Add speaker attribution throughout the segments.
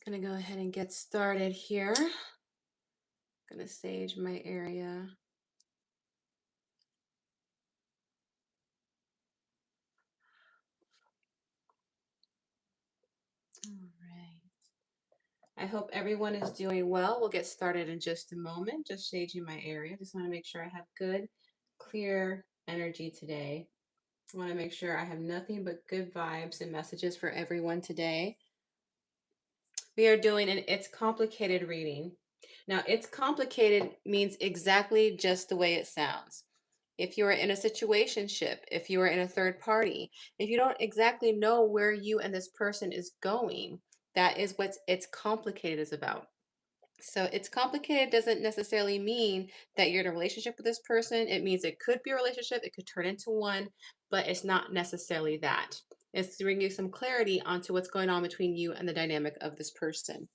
Speaker 1: Gonna go ahead and get started here. Gonna sage my area. All right. I hope everyone is doing well. We'll get started in just a moment. Just saging my area. Just want to make sure I have good, clear energy today. I want to make sure I have nothing but good vibes and messages for everyone today. We are doing an It's Complicated reading. Now, it's complicated means exactly just the way it sounds. If you are in a situationship, if you are in a third party, if you don't exactly know where you and this person is going, that is what It's Complicated is about. So it's complicated doesn't necessarily mean that you're in a relationship with this person. It means it could be a relationship, it could turn into one, but it's not necessarily that. It's to bring you some clarity onto what's going on between you and the dynamic of this person.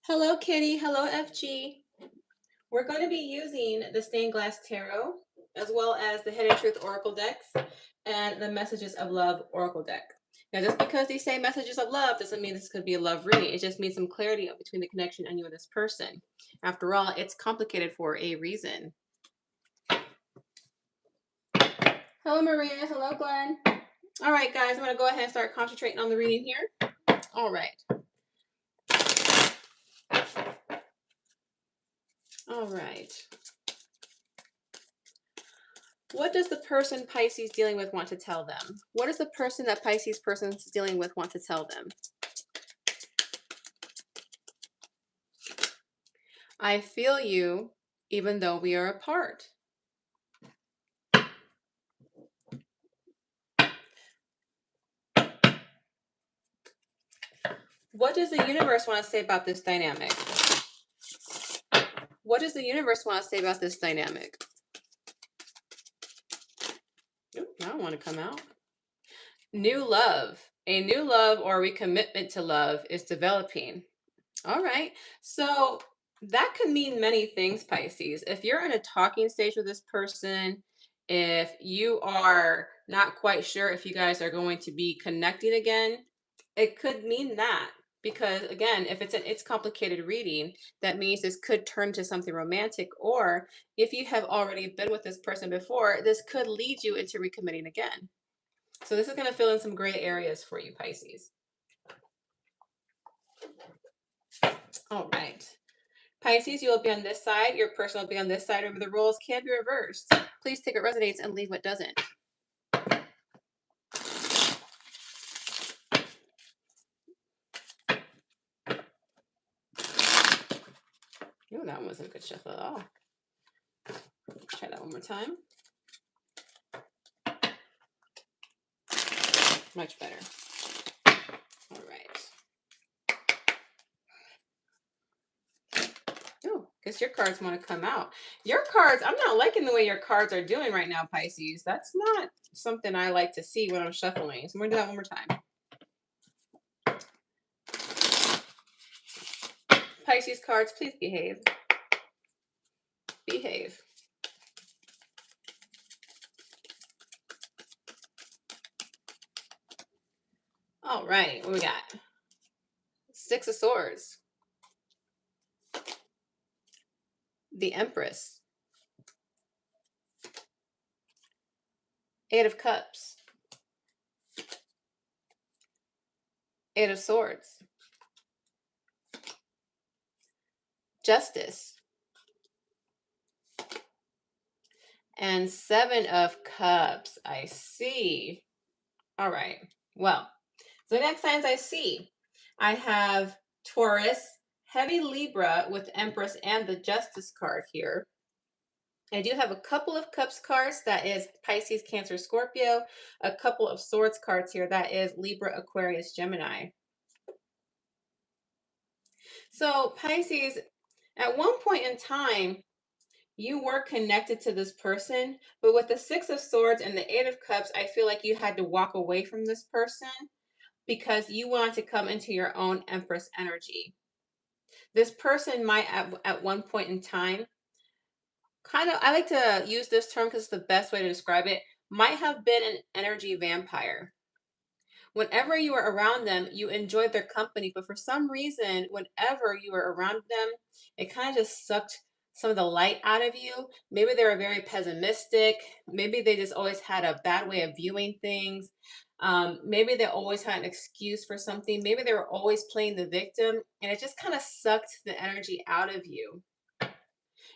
Speaker 1: Hello, Kitty. Hello, FG. We're going to be using the Stained Glass Tarot, as well as the Hidden Truth Oracle decks and the Messages of Love Oracle deck. Now, just because these say messages of love doesn't mean this could be a love reading. It just means some clarity between the connection and you and this person. After all, it's complicated for a reason. Hello, Maria. Hello, Glenn. All right, guys, I'm going to go ahead and start concentrating on the reading here. All right. All right. What does the person Pisces dealing with want to tell them? What does the person that Pisces person is dealing with want to tell them? I feel you even though we are apart. What does the universe want to say about this dynamic? What does the universe want to say about this dynamic? Oop, I don't want to come out. New love. A new love or recommitment to love is developing. All right. So that could mean many things, Pisces. If you're in a talking stage with this person, if you are not quite sure if you guys are going to be connecting again, it could mean that. Because again, if it's complicated reading, that means this could turn to something romantic. Or if you have already been with this person before, this could lead you into recommitting again. So this is going to fill in some gray areas for you, Pisces. All right. Pisces, you will be on this side. Your person will be on this side. Remember, the roles can be reversed. Please take what resonates and leave what doesn't. Ooh, that one wasn't a good shuffle at all. Let's try that one more time. Much better. All right. Oh, guess your cards want to come out. Your cards, I'm not liking the way your cards are doing right now, Pisces. That's not something I like to see when I'm shuffling. So I'm going to do that one more time. Pisces cards, please behave. Behave. All right, what we got? Six of Swords. The Empress. Eight of Cups. Eight of Swords. Justice. And Seven of Cups. I see. All right. Well, so the next signs I see, I have Taurus, heavy Libra with Empress and the Justice card here. I do have a couple of Cups cards. That is Pisces, Cancer, Scorpio. A couple of Swords cards here. That is Libra, Aquarius, Gemini. So Pisces, at one point in time, you were connected to this person, but with the Six of Swords and the Eight of Cups, I feel like you had to walk away from this person because you wanted to come into your own Empress energy. This person might, at one point in time, kind of, I like to use this term because it's the best way to describe it, might have been an energy vampire. Whenever you were around them, you enjoyed their company, but for some reason, whenever you were around them, it kind of just sucked some of the light out of you. Maybe they were very pessimistic. Maybe they just always had a bad way of viewing things. Maybe they always had an excuse for something. Maybe they were always playing the victim, and it just kind of sucked the energy out of you.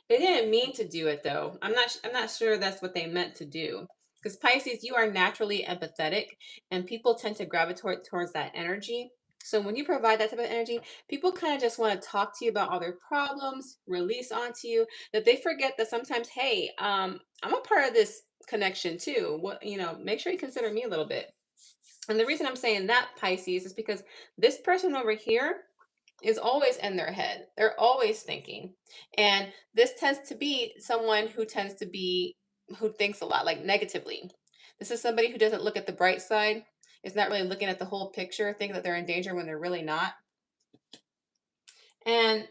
Speaker 1: They didn't mean to do it though. I'm not sure that's what they meant to do. Because Pisces, you are naturally empathetic and people tend to gravitate towards that energy. So when you provide that type of energy, people kind of just want to talk to you about all their problems, release onto you, that they forget that sometimes, hey, I'm a part of this connection too. What, make sure you consider me a little bit. And the reason I'm saying that, Pisces, is because this person over here is always in their head. They're always thinking. And this tends to be someone who thinks a lot, like negatively. This is somebody who doesn't look at the bright side, is not really looking at the whole picture, think that they're in danger when they're really not. And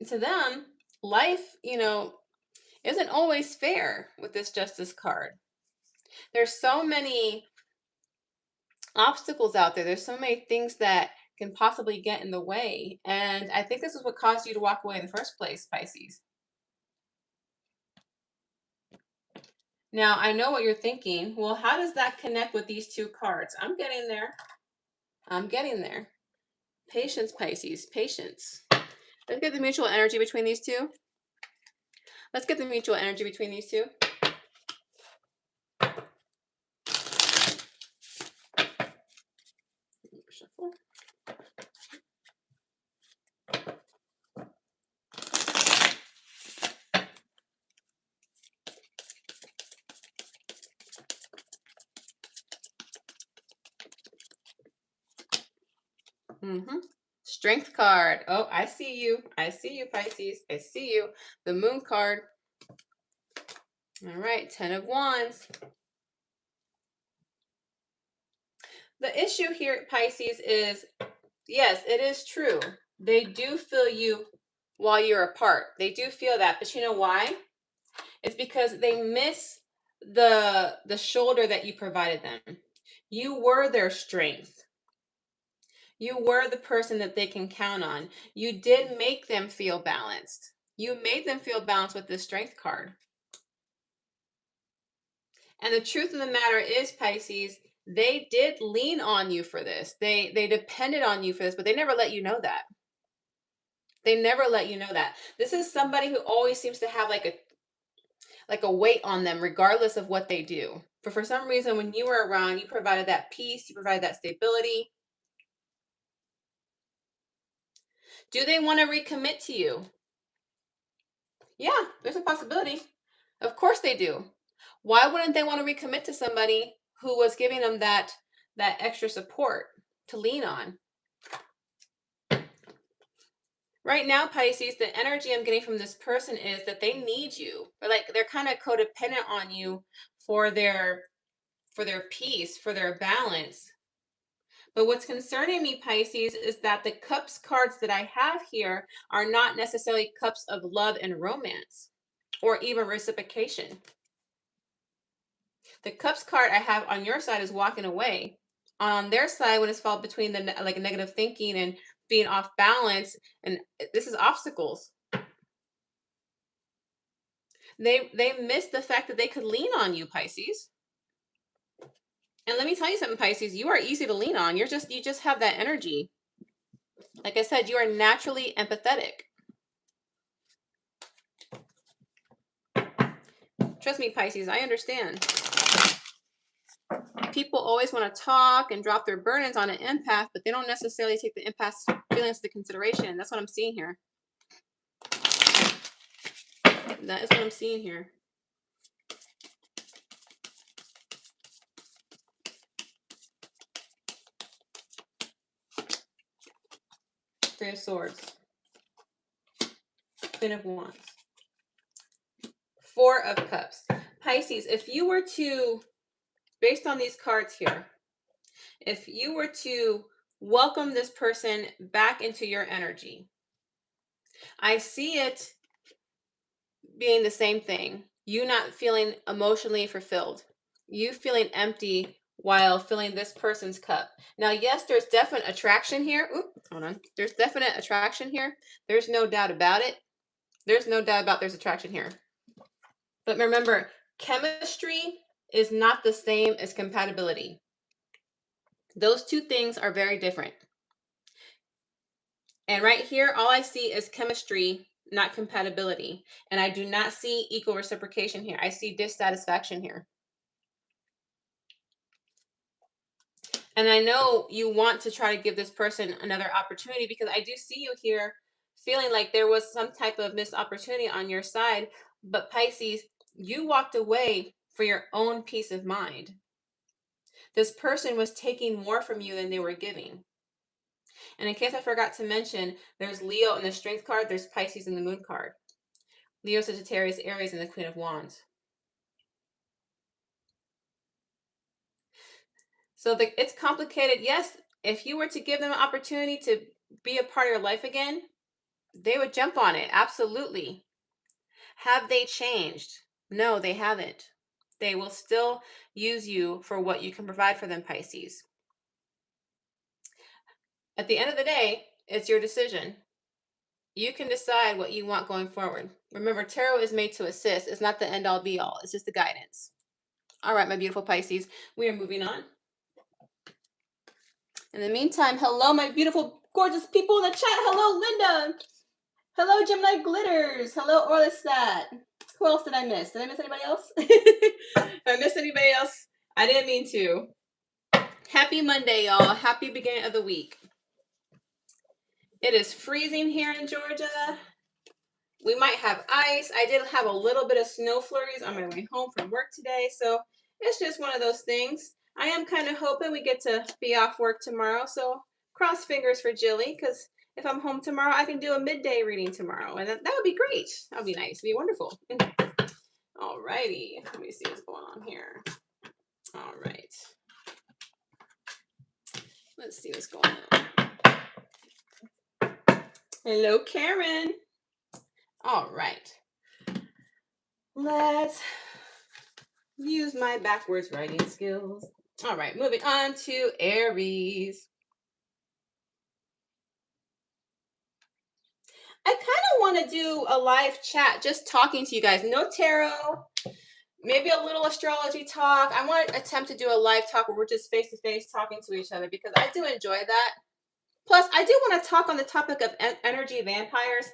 Speaker 1: to them, life, isn't always fair with this Justice card. There's so many obstacles out there. There's so many things that can possibly get in the way. And I think this is what caused you to walk away in the first place, Pisces. Now, I know what you're thinking. Well, how does that connect with these two cards? I'm getting there. I'm getting there. Patience, Pisces. Patience. Let's get the mutual energy between these two. Let's get the mutual energy between these two. Shuffle. Strength card. Oh, I see you. I see you, Pisces. I see you. The Moon card. All right, 10 of Wands. The issue here, Pisces, is yes, it is true. They do feel you while you're apart. They do feel that, but you know why? It's because they miss the shoulder that you provided them. You were their strength. You were the person that they can count on. You did make them feel balanced. You made them feel balanced with the Strength card. And the truth of the matter is, Pisces, they did lean on you for this. They depended on you for this, but they never let you know that. They never let you know that. This is somebody who always seems to have like a weight on them regardless of what they do. But for some reason, when you were around, you provided that peace, you provided that stability. Do they want to recommit to you? Yeah, there's a possibility. Of course they do. Why wouldn't they want to recommit to somebody who was giving them that extra support to lean on? Right now, Pisces, the energy I'm getting from this person is that they need you. They're kind of codependent on you for their peace, for their balance. But what's concerning me, Pisces, is that the cups cards that I have here are not necessarily cups of love and romance or even reciprocation. The cups card I have on your side is walking away. On their side, when it's fall between the negative thinking and being off balance, and this is obstacles. They miss the fact that they could lean on you, Pisces. And let me tell you something, Pisces, you are easy to lean on. You just have that energy. Like I said, you are naturally empathetic. Trust me, Pisces, I understand. People always want to talk and drop their burdens on an empath, but they don't necessarily take the empath's feelings into consideration. That's what I'm seeing here. That is what I'm seeing here. Three of Swords. Queen of Wands. Four of Cups. Pisces, if you were to, based on these cards here, if you were to welcome this person back into your energy, I see it being the same thing. You not feeling emotionally fulfilled. You feeling empty while filling this person's cup. Now, yes, there's definite attraction here. Oop, hold on. There's definite attraction here. There's no doubt about it. There's no doubt about there's attraction here. But remember, chemistry is not the same as compatibility. Those two things are very different. And right here, all I see is chemistry, not compatibility. And I do not see equal reciprocation here. I see dissatisfaction here. And I know you want to try to give this person another opportunity, because I do see you here feeling like there was some type of missed opportunity on your side. But Pisces, you walked away for your own peace of mind. This person was taking more from you than they were giving. And in case I forgot to mention, there's Leo in the Strength card, there's Pisces in the Moon card. Leo, Sagittarius, Aries, and the Queen of Wands. So it's complicated. Yes, if you were to give them an opportunity to be a part of your life again, they would jump on it. Absolutely. Have they changed? No, they haven't. They will still use you for what you can provide for them, Pisces. At the end of the day, it's your decision. You can decide what you want going forward. Remember, tarot is made to assist. It's not the end all be all. It's just the guidance. All right, my beautiful Pisces, we are moving on. In the meantime, hello, my beautiful, gorgeous people in the chat. Hello, Linda. Hello, Gemini Glitters. Hello, Orlistat. Who else did I miss? Did I miss anybody else? If I missed anybody else, I didn't mean to. Happy Monday, y'all. Happy beginning of the week. It is freezing here in Georgia. We might have ice. I did have a little bit of snow flurries on my way home from work today, so it's just one of those things. I am kind of hoping we get to be off work tomorrow, so cross fingers for Jilly, because if I'm home tomorrow, I can do a midday reading tomorrow, and that would be great. That would be nice. It'd be wonderful. All righty. Let me see what's going on here. All right. Let's see what's going on. Hello, Karen. All right. Let's use my backwards writing skills. All right, moving on to Aries. I kind of want to do a live chat, just talking to you guys. No tarot, maybe a little astrology talk. I want to attempt to do a live talk where we're just face to face talking to each other, because I do enjoy that. Plus, I do want to talk on the topic of energy vampires.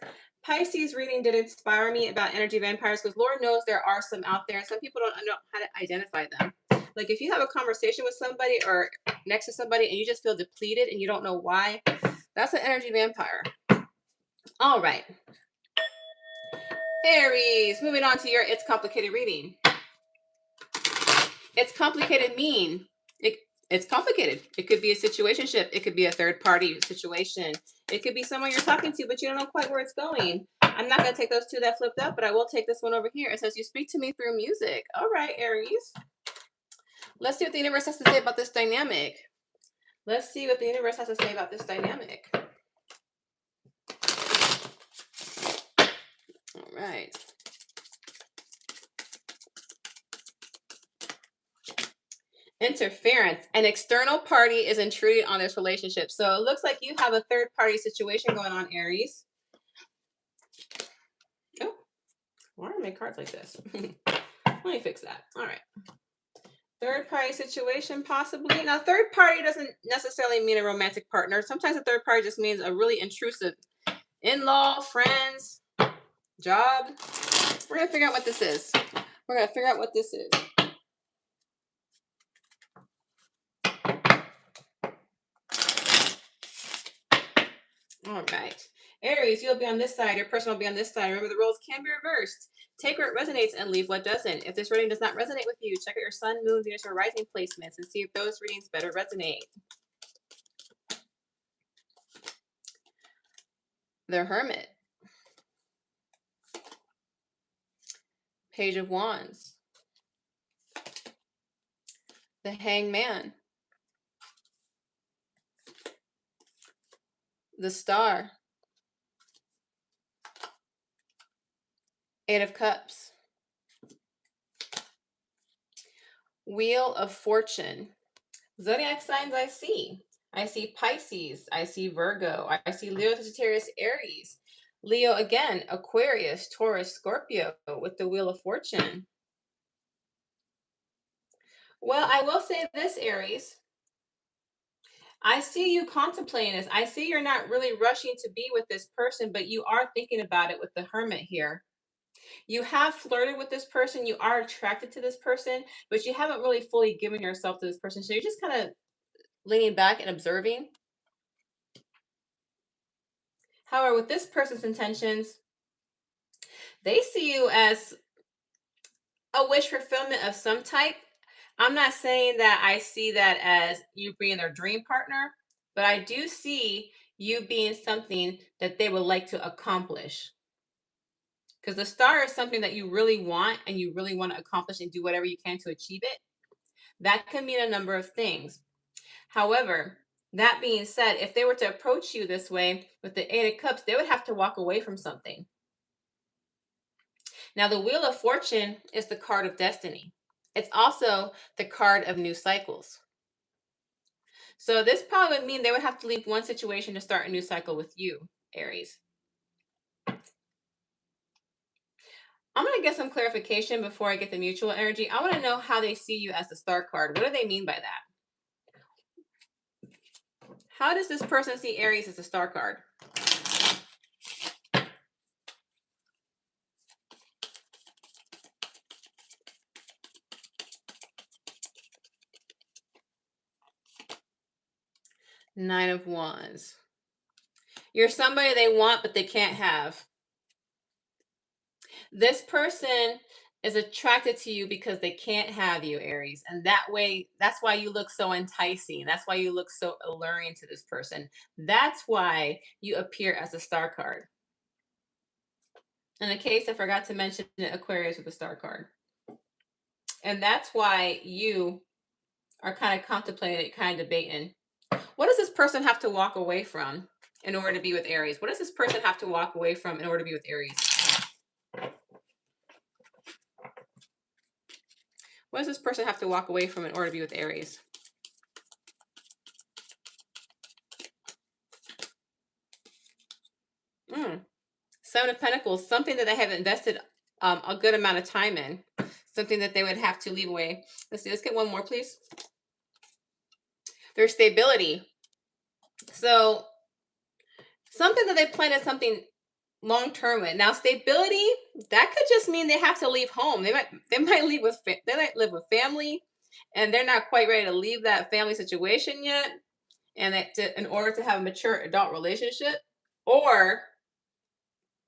Speaker 1: Pisces reading did inspire me about energy vampires, because Lord knows there are some out there, and some people don't know how to identify them. Like, if you have a conversation with somebody or next to somebody and you just feel depleted and you don't know why, that's an energy vampire. All right. Aries, moving on to your It's Complicated reading. It's complicated mean. It's complicated. It could be a situationship. It could be a third party situation. It could be someone you're talking to, but you don't know quite where it's going. I'm not going to take those two that flipped up, but I will take this one over here. It says, you speak to me through music. All right, Aries. Let's see what the universe has to say about this dynamic. Let's see what the universe has to say about this dynamic. All right. Interference. An external party is intruding on this relationship. So it looks like you have a third party situation going on, Aries. Oh, why do I make cards like this? Let me fix that. All right. Third party situation, possibly. Now, third party doesn't necessarily mean a romantic partner. Sometimes a third party just means a really intrusive in-law, friends, job. We're going to figure out what this is. We're going to figure out what this is. All right. Aries, you'll be on this side. Your person will be on this side. Remember, the roles can be reversed. Take what resonates and leave what doesn't. If this reading does not resonate with you, check out your sun, moon, Venus, or rising placements and see if those readings better resonate. The Hermit. Page of Wands. The Hangman. The Star. Eight of Cups. Wheel of Fortune. Zodiac signs I see. I see Pisces. I see Virgo. I see Leo, Sagittarius, Aries. Leo again, Aquarius, Taurus, Scorpio with the Wheel of Fortune. Well, I will say this, Aries. I see you contemplating this. I see you're not really rushing to be with this person, but you are thinking about it with the Hermit here. You have flirted with this person. You are attracted to this person, but you haven't really fully given yourself to this person. So you're just kind of leaning back and observing. However, with this person's intentions, they see you as a wish fulfillment of some type. I'm not saying that I see that as you being their dream partner, but I do see you being something that they would like to accomplish. Because the star is something that you really want and you really want to accomplish and do whatever you can to achieve it. That can mean a number of things. However, that being said, if they were to approach you this way with the Eight of Cups, they would have to walk away from something. Now, the Wheel of Fortune is the card of destiny. It's also the card of new cycles. So this probably would mean they would have to leave one situation to start a new cycle with you, Aries. I'm going to get some clarification before I get the mutual energy. I want to know how they see you as the star card. What do they mean by that? How does this person see Aries as a star card? Nine of Wands. You're somebody they want, but they can't have. This person is attracted to you because they can't have you, Aries. And that way, that's why you look so enticing. That's why you look so alluring to this person. That's why you appear as a star card. In the case, I forgot to mention Aquarius with a star card. And that's why you are kind of contemplating, kind of debating. What does this person have to walk away from in order to be with Aries? What does this person have to walk away from in order to be with Aries? What does this person have to walk away from in order to be with Aries? Seven of Pentacles, something that they have invested a good amount of time in, something that they would have to leave away. Let's see, let's get one more, please. Their stability. So something that they planted something long-term with. Now, stability, that could just mean they have to leave home. They might live with family, and they're not quite ready to leave that family situation yet, and in order to have a mature adult relationship. Or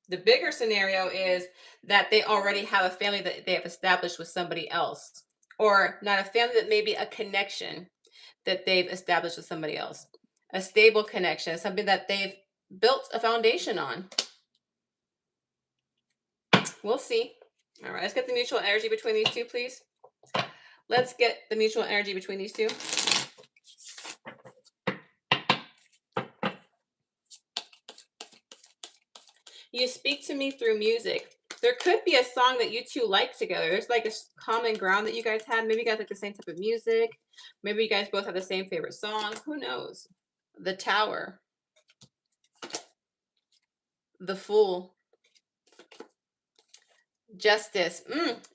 Speaker 1: the bigger scenario is that they already have a family that they have established with somebody else, or not a family, but maybe a connection that they've established with somebody else, a stable connection, something that they've built a foundation on. We'll see. All right, let's get the mutual energy between these two, please. Let's get the mutual energy between these two. You speak to me through music. There could be a song that you two like together. There's like a common ground that you guys have. Maybe you guys like the same type of music. Maybe you guys both have the same favorite song. Who knows? The Tower. The Fool. Justice.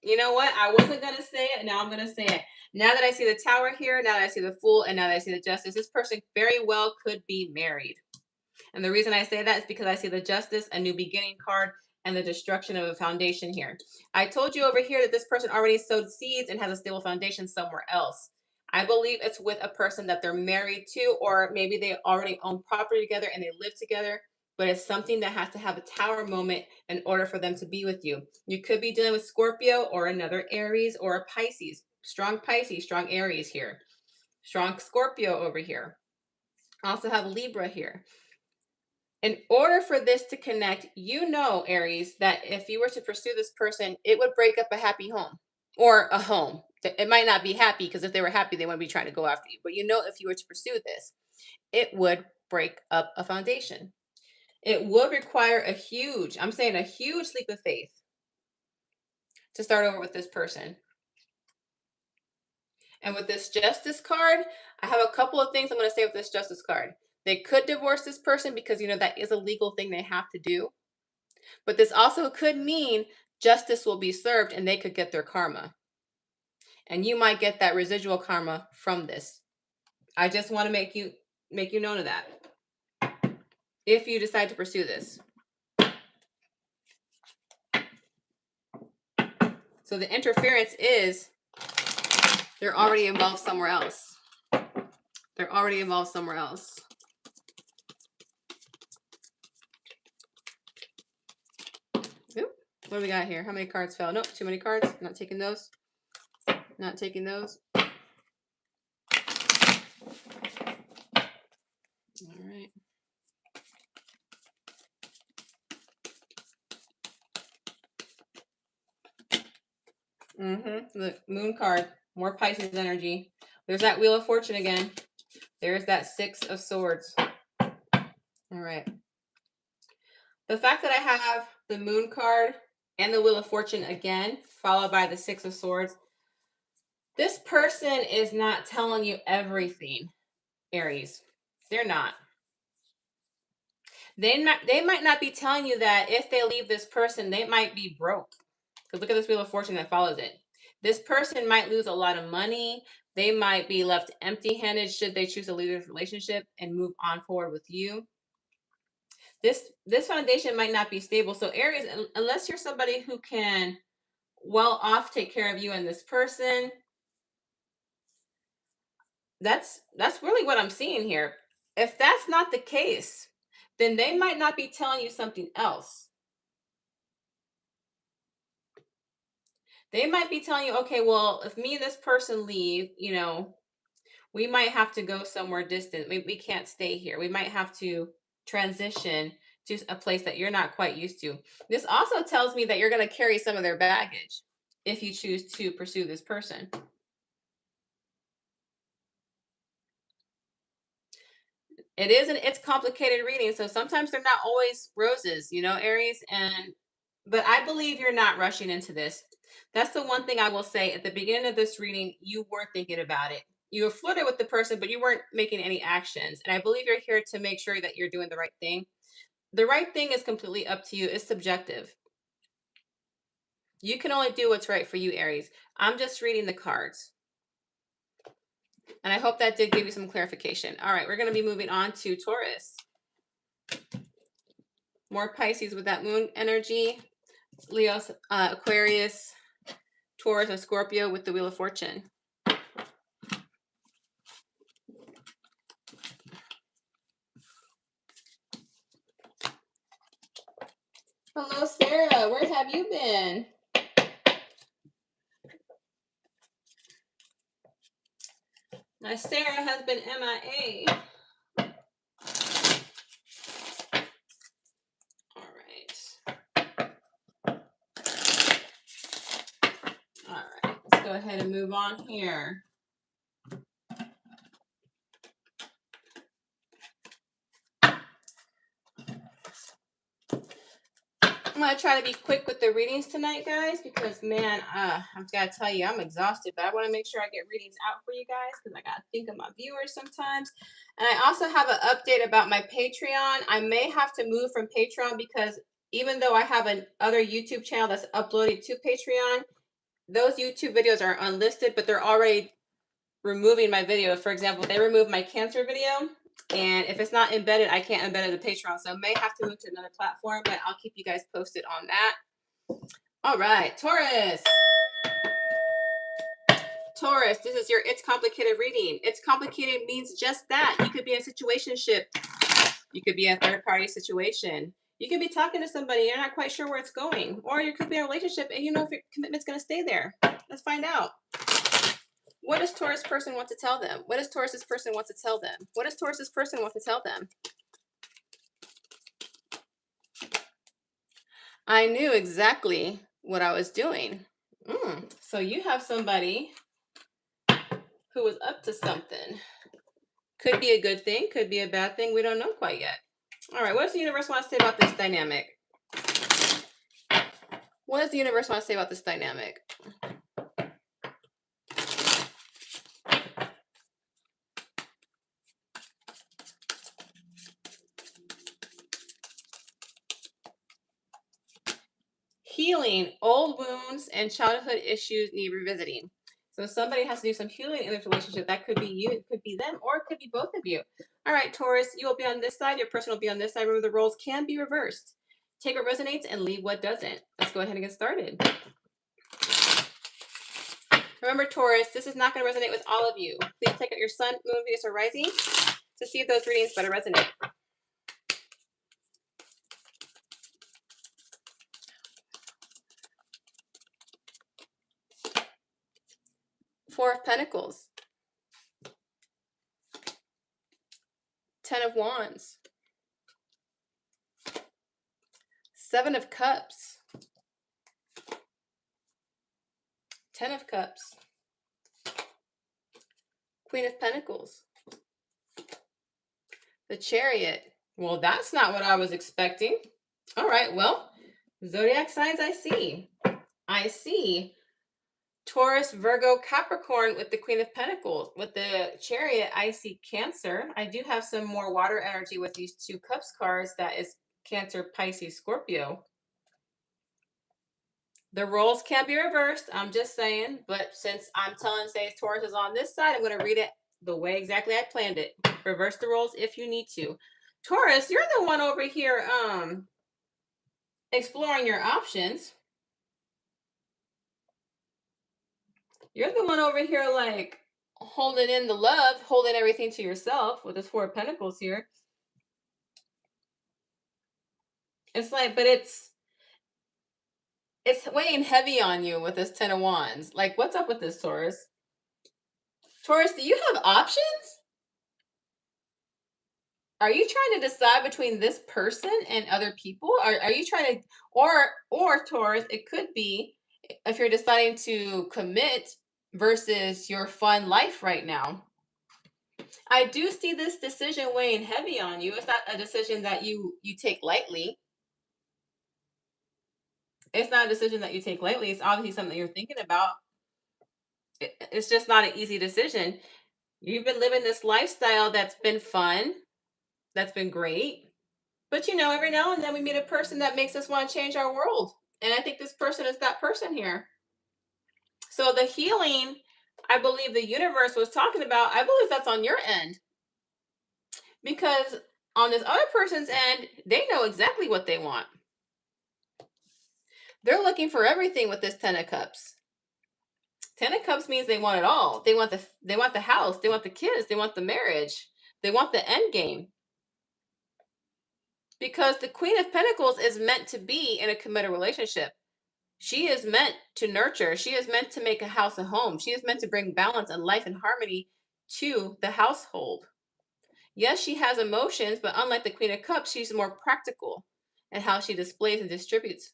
Speaker 1: You know what? I wasn't going to say it. Now I'm going to say it. Now that I see the Tower here, now that I see the Fool, and now that I see the Justice, this person very well could be married. And the reason I say that is because I see the Justice, a new beginning card, and the destruction of a foundation here. I told you over here that this person already sowed seeds and has a stable foundation somewhere else. I believe it's with a person that they're married to, or maybe they already own property together and they live together, but it's something that has to have a tower moment in order for them to be with you. You could be dealing with Scorpio or another Aries or a Pisces. Strong Pisces, strong Aries here. Strong Scorpio over here. Also have Libra here. In order for this to connect, you know, Aries, that if you were to pursue this person, it would break up a happy home or a home. It might not be happy, because if they were happy, they wouldn't be trying to go after you. But you know, if you were to pursue this, it would break up a foundation. It would require a huge leap of faith to start over with this person. And with this Justice card, I have a couple of things I'm going to say with this Justice card. They could divorce this person because, you know, that is a legal thing they have to do. But this also could mean justice will be served and they could get their karma. And you might get that residual karma from this. I just want to make you known of that if you decide to pursue this. So the interference is they're already involved somewhere else. They're already involved somewhere else. Oop. What do we got here? How many cards fell? Nope, too many cards. Not taking those. Not taking those. All right. Look, Moon card. More Pisces energy. There's that Wheel of Fortune again. There's that Six of Swords. All right. The fact that I have the Moon card and the Wheel of Fortune again, followed by the Six of Swords, this person is not telling you everything, Aries. They're not. They might not be telling you that if they leave this person, they might be broke. Because look at this Wheel of Fortune that follows it. This person might lose a lot of money. They might be left empty-handed should they choose to leave this relationship and move on forward with you. This foundation might not be stable. So Aries, unless you're somebody who can well off take care of you and this person, that's really what I'm seeing here. If that's not the case, then they might not be telling you something else. They might be telling you, okay, well, if me and this person leave, you know, we might have to go somewhere distant. We can't stay here. We might have to transition to a place that you're not quite used to. This also tells me that you're going to carry some of their baggage if you choose to pursue this person. It's complicated reading. So sometimes they're not always roses, you know, Aries. But I believe you're not rushing into this. That's the one thing I will say. At the beginning of this reading, you were thinking about it. You were flirted with the person, but you weren't making any actions. And I believe you're here to make sure that you're doing the right thing. The right thing is completely up to you. It's subjective. You can only do what's right for you, Aries. I'm just reading the cards. And I hope that did give you some clarification. All right, we're going to be moving on to Taurus. More Pisces with that moon energy. Leo, Aquarius, Taurus, and Scorpio with the Wheel of Fortune. Hello, Sarah. Where have you been? Now, Sarah has been MIA. All right, let's go ahead and move on here. I'm going to try to be quick with the readings tonight, guys, because, man, I've got to tell you, I'm exhausted, but I want to make sure I get readings out for you guys because I got to think of my viewers sometimes. And I also have an update about my Patreon. I may have to move from Patreon because even though I have another YouTube channel that's uploaded to Patreon, those YouTube videos are unlisted, but they're already removing my video. For example, they removed my cancer video. And if it's not embedded, I can't embed it in the Patreon. So I may have to move to another platform, but I'll keep you guys posted on that. All right, Taurus. Taurus, this is your It's Complicated reading. It's complicated means just that. You could be in a situationship. You could be in a third-party situation. You could be talking to somebody, you're not quite sure where it's going. Or you could be in a relationship and you know if your commitment's going to stay there. Let's find out. What does Taurus person want to tell them? What does Taurus's person want to tell them? What does Taurus's person want to tell them? I knew exactly what I was doing. So you have somebody who was up to something. Could be a good thing, could be a bad thing. We don't know quite yet. All right, what does the universe want to say about this dynamic? What does the universe want to say about this dynamic? healing, old wounds and childhood issues need revisiting. So somebody has to do some healing in this relationship. That could be you, it could be them, or it could be both of you. All right, Taurus, you will be on this side, your person will be on this side. Remember, the roles can be reversed. Take what resonates and leave what doesn't. Let's go ahead and get started. Remember, Taurus, this is not going to resonate with all of you. Please check out your sun, moon, Venus, or rising to see if those readings better resonate. Four of Pentacles. 10 of Wands. 7 of Cups. 10 of Cups. Queen of Pentacles. The Chariot. Well, that's not what I was expecting. All right, well, zodiac signs I see. I see Taurus, Virgo, Capricorn with the Queen of Pentacles. With the Chariot, I see Cancer. I do have some more water energy with these 2 Cups cards. That is Cancer, Pisces, Scorpio. The roles can be reversed. I'm just saying. But since I'm telling, say, Taurus is on this side, I'm going to read it the way exactly I planned it. Reverse the roles if you need to. Taurus, you're the one over here exploring your options. You're the one over here like holding in the love, holding everything to yourself with this 4 of Pentacles here. It's like, but it's weighing heavy on you with this 10 of Wands. Like, what's up with this, Taurus? Taurus, do you have options? Are you trying to decide between this person and other people? Are you trying to, or Taurus, it could be if you're deciding to commit versus your fun life right now. I do see this decision weighing heavy on you. It's not a decision that you take lightly. It's not a decision that you take lightly. It's obviously something you're thinking about. It's just not an easy decision. You've been living this lifestyle that's been fun, that's been great. But you know, every now and then we meet a person that makes us want to change our world. And I think this person is that person here. So the healing, I believe the universe was talking about, I believe that's on your end. Because on this other person's end, they know exactly what they want. They're looking for everything with this 10 of Cups. 10 of Cups means they want it all. They want the house, they want the kids, they want the marriage, they want the end game. Because the Queen of Pentacles is meant to be in a committed relationship. She is meant to nurture. She is meant to make a house a home. She is meant to bring balance and life and harmony to the household. Yes, she has emotions, but unlike the Queen of Cups, she's more practical in how she displays and distributes.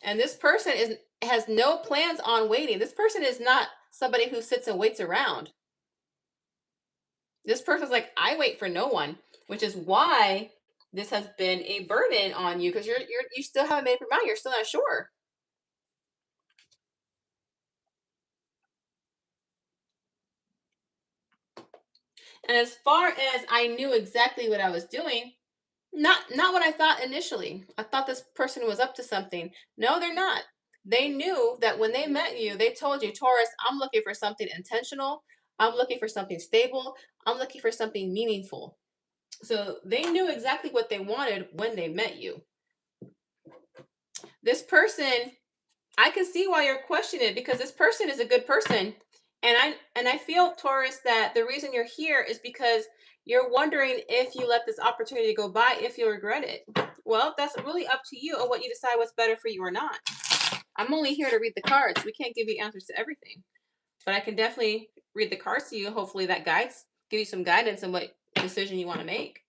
Speaker 1: And this person has no plans on waiting. This person is not somebody who sits and waits around. This person's like, I wait for no one, which is why this has been a burden on you, because you still haven't made up your mind. You're still not sure. And as far as I knew exactly what I was doing, not what I thought initially. I thought this person was up to something. No, they're not. They knew that when they met you, they told you, Taurus, I'm looking for something intentional. I'm looking for something stable. I'm looking for something meaningful. So they knew exactly what they wanted when they met you. This person, I can see why you're questioning it, because this person is a good person. And I feel, Taurus, that the reason you're here is because you're wondering if you let this opportunity go by, if you'll regret it. Well, that's really up to you on what you decide what's better for you or not. I'm only here to read the cards. We can't give you answers to everything. But I can definitely read the cards to you. Hopefully that give you some guidance on what decision you want to make.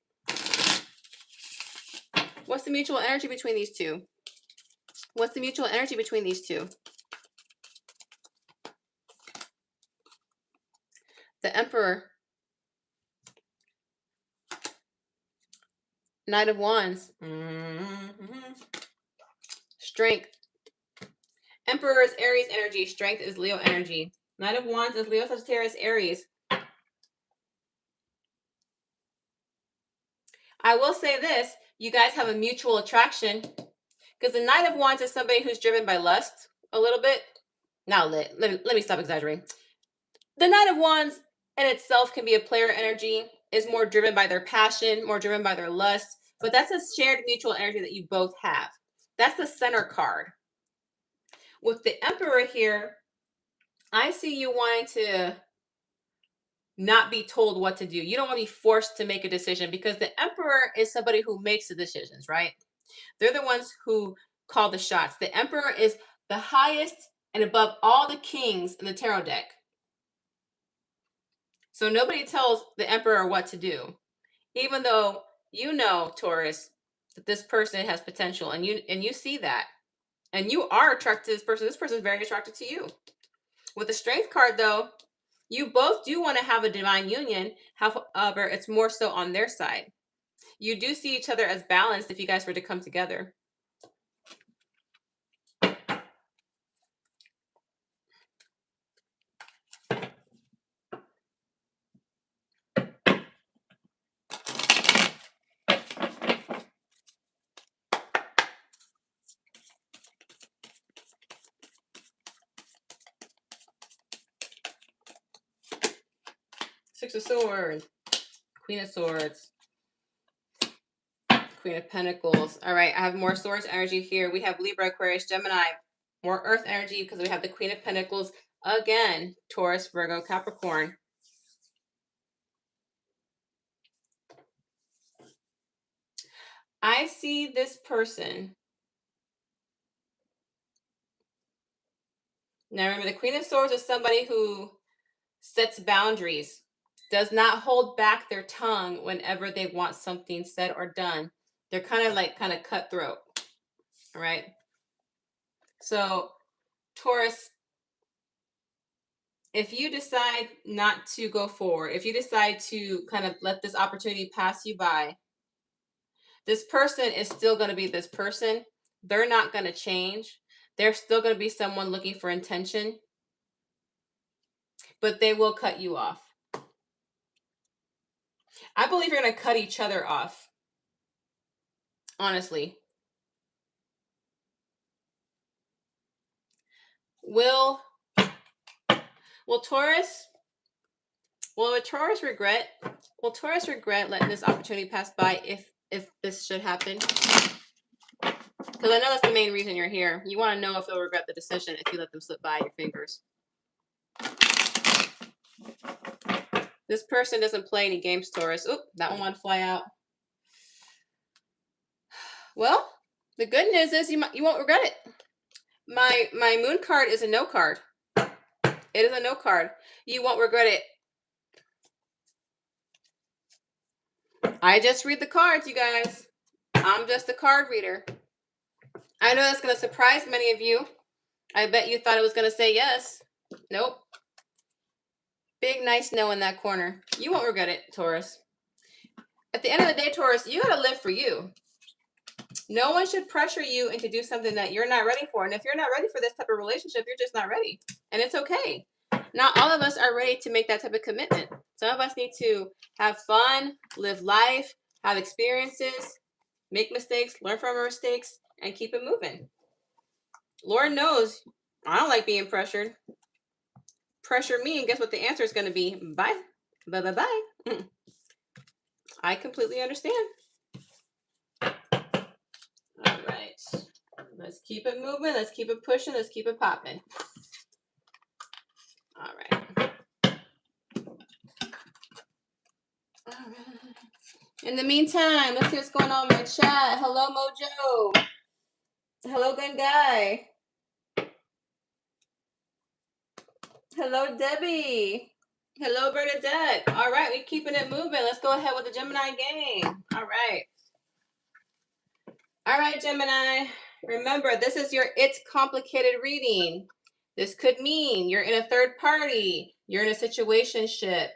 Speaker 1: What's the mutual energy between these two? What's the mutual energy between these two? The Emperor. Knight of Wands. Strength. Emperor is Aries energy. Strength is Leo energy. Knight of Wands is Leo, Sagittarius, Aries. I will say this. You guys have a mutual attraction. Because the Knight of Wands is somebody who's driven by lust a little bit. Now, let me stop exaggerating. The Knight of Wands in itself can be a player energy, is more driven by their passion, more driven by their lust, but that's a shared mutual energy that you both have. That's the center card. With the Emperor here, I see you wanting to not be told what to do. You don't want to be forced to make a decision, because the Emperor is somebody who makes the decisions, right? They're the ones who call the shots. The Emperor is the highest and above all the kings in the tarot deck. So nobody tells the Emperor what to do, even though you know, Taurus, that this person has potential, and you see that, and you are attracted to this person. This person is very attracted to you. With the Strength card, though, you both do want to have a divine union. However, it's more so on their side. You do see each other as balanced if you guys were to come together. Six of Swords, Queen of Swords, Queen of Pentacles. All right, I have more Swords energy here. We have Libra, Aquarius, Gemini. More Earth energy because we have the Queen of Pentacles. Again, Taurus, Virgo, Capricorn. I see this person. Now remember, the Queen of Swords is somebody who sets boundaries, does not hold back their tongue whenever they want something said or done. They're kind of cutthroat. All right. So Taurus, if you decide not to go forward, if you decide to kind of let this opportunity pass you by, this person is still going to be this person. They're not going to change. They're still going to be someone looking for intention, but they will cut you off. I believe you're going to cut each other off. Honestly. Will Taurus regret letting this opportunity pass by if this should happen? Because I know that's the main reason you're here. You want to know if they'll regret the decision if you let them slip by your fingers. This person doesn't play any games, Taurus. Oop, that one wanted to fly out. Well, the good news is you won't regret it. My moon card is a no card. It is a no card. You won't regret it. I just read the cards, you guys. I'm just a card reader. I know that's going to surprise many of you. I bet you thought it was going to say yes. Nope. Big, nice no in that corner. You won't regret it, Taurus. At the end of the day, Taurus, you got to live for you. No one should pressure you into do something that you're not ready for. And if you're not ready for this type of relationship, you're just not ready. And it's okay. Not all of us are ready to make that type of commitment. Some of us need to have fun, live life, have experiences, make mistakes, learn from our mistakes, and keep it moving. Lord knows I don't like being pressured. Pressure me, and guess what the answer is going to be? Bye. Bye, bye, bye. I completely understand. All right. Let's keep it moving. Let's keep it pushing. Let's keep it popping. All right. All right. In the meantime, let's see what's going on in my chat. Hello, Mojo. Hello, Gun Guy. Hello, Debbie. Hello, Bernadette. All right, we're keeping it moving. Let's go ahead with the Gemini game. All right. All right, Gemini. Remember, this is your It's Complicated reading. This could mean you're in a third party, you're in a situationship,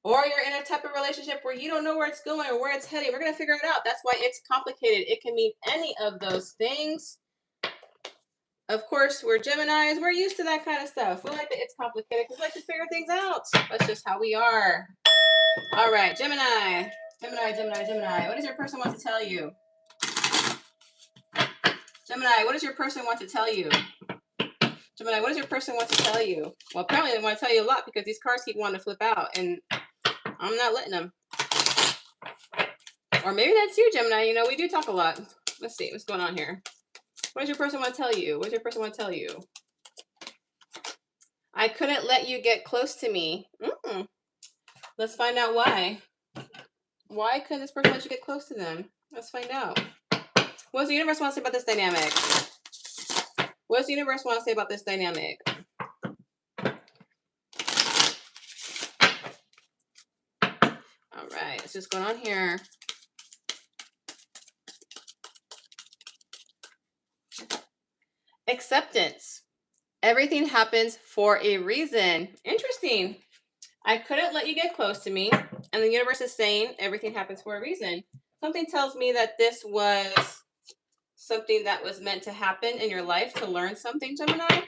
Speaker 1: or you're in a type of relationship where you don't know where it's going or where it's heading. We're going to figure it out. That's why it's complicated. It can mean any of those things. Of course, we're Geminis. We're used to that kind of stuff. We like that it's complicated because we like to figure things out. That's just how we are. All right, Gemini. Gemini. What does your person want to tell you? Gemini, what does your person want to tell you? Gemini, what does your person want to tell you? Well, apparently they want to tell you a lot because these cards keep wanting to flip out, and I'm not letting them. Or maybe that's you, Gemini. You know, we do talk a lot. Let's see what's going on here. What does your person want to tell you? What does your person want to tell you? I couldn't let you get close to me. Let's find out why. Why couldn't this person let you get close to them? Let's find out. What does the universe want to say about this dynamic? What does the universe want to say about this dynamic? All right, let's just go on here. Acceptance. Everything happens for a reason. Interesting. I couldn't let you get close to me. And the universe is saying everything happens for a reason. Something tells me that this was something that was meant to happen in your life to learn something, Gemini.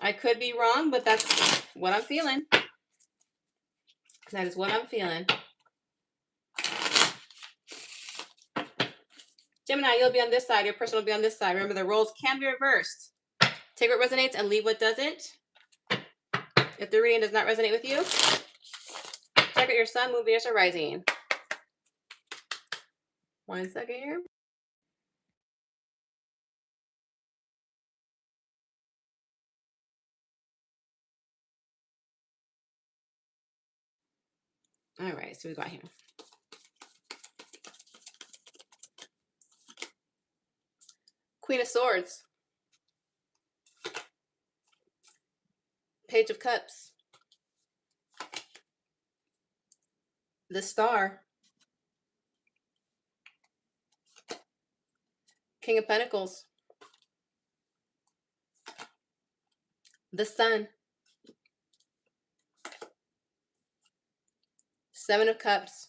Speaker 1: I could be wrong, but that's what I'm feeling. That is what I'm feeling. Gemini, you'll be on this side. Your person will be on this side. Remember, the roles can be reversed. Take what resonates and leave what doesn't. If the reading does not resonate with you, check out your sun, moon, Venus, or rising. 1 second here. All right, so we got here. Queen of Swords. Page of Cups. The Star. King of Pentacles. The Sun. 7 of Cups.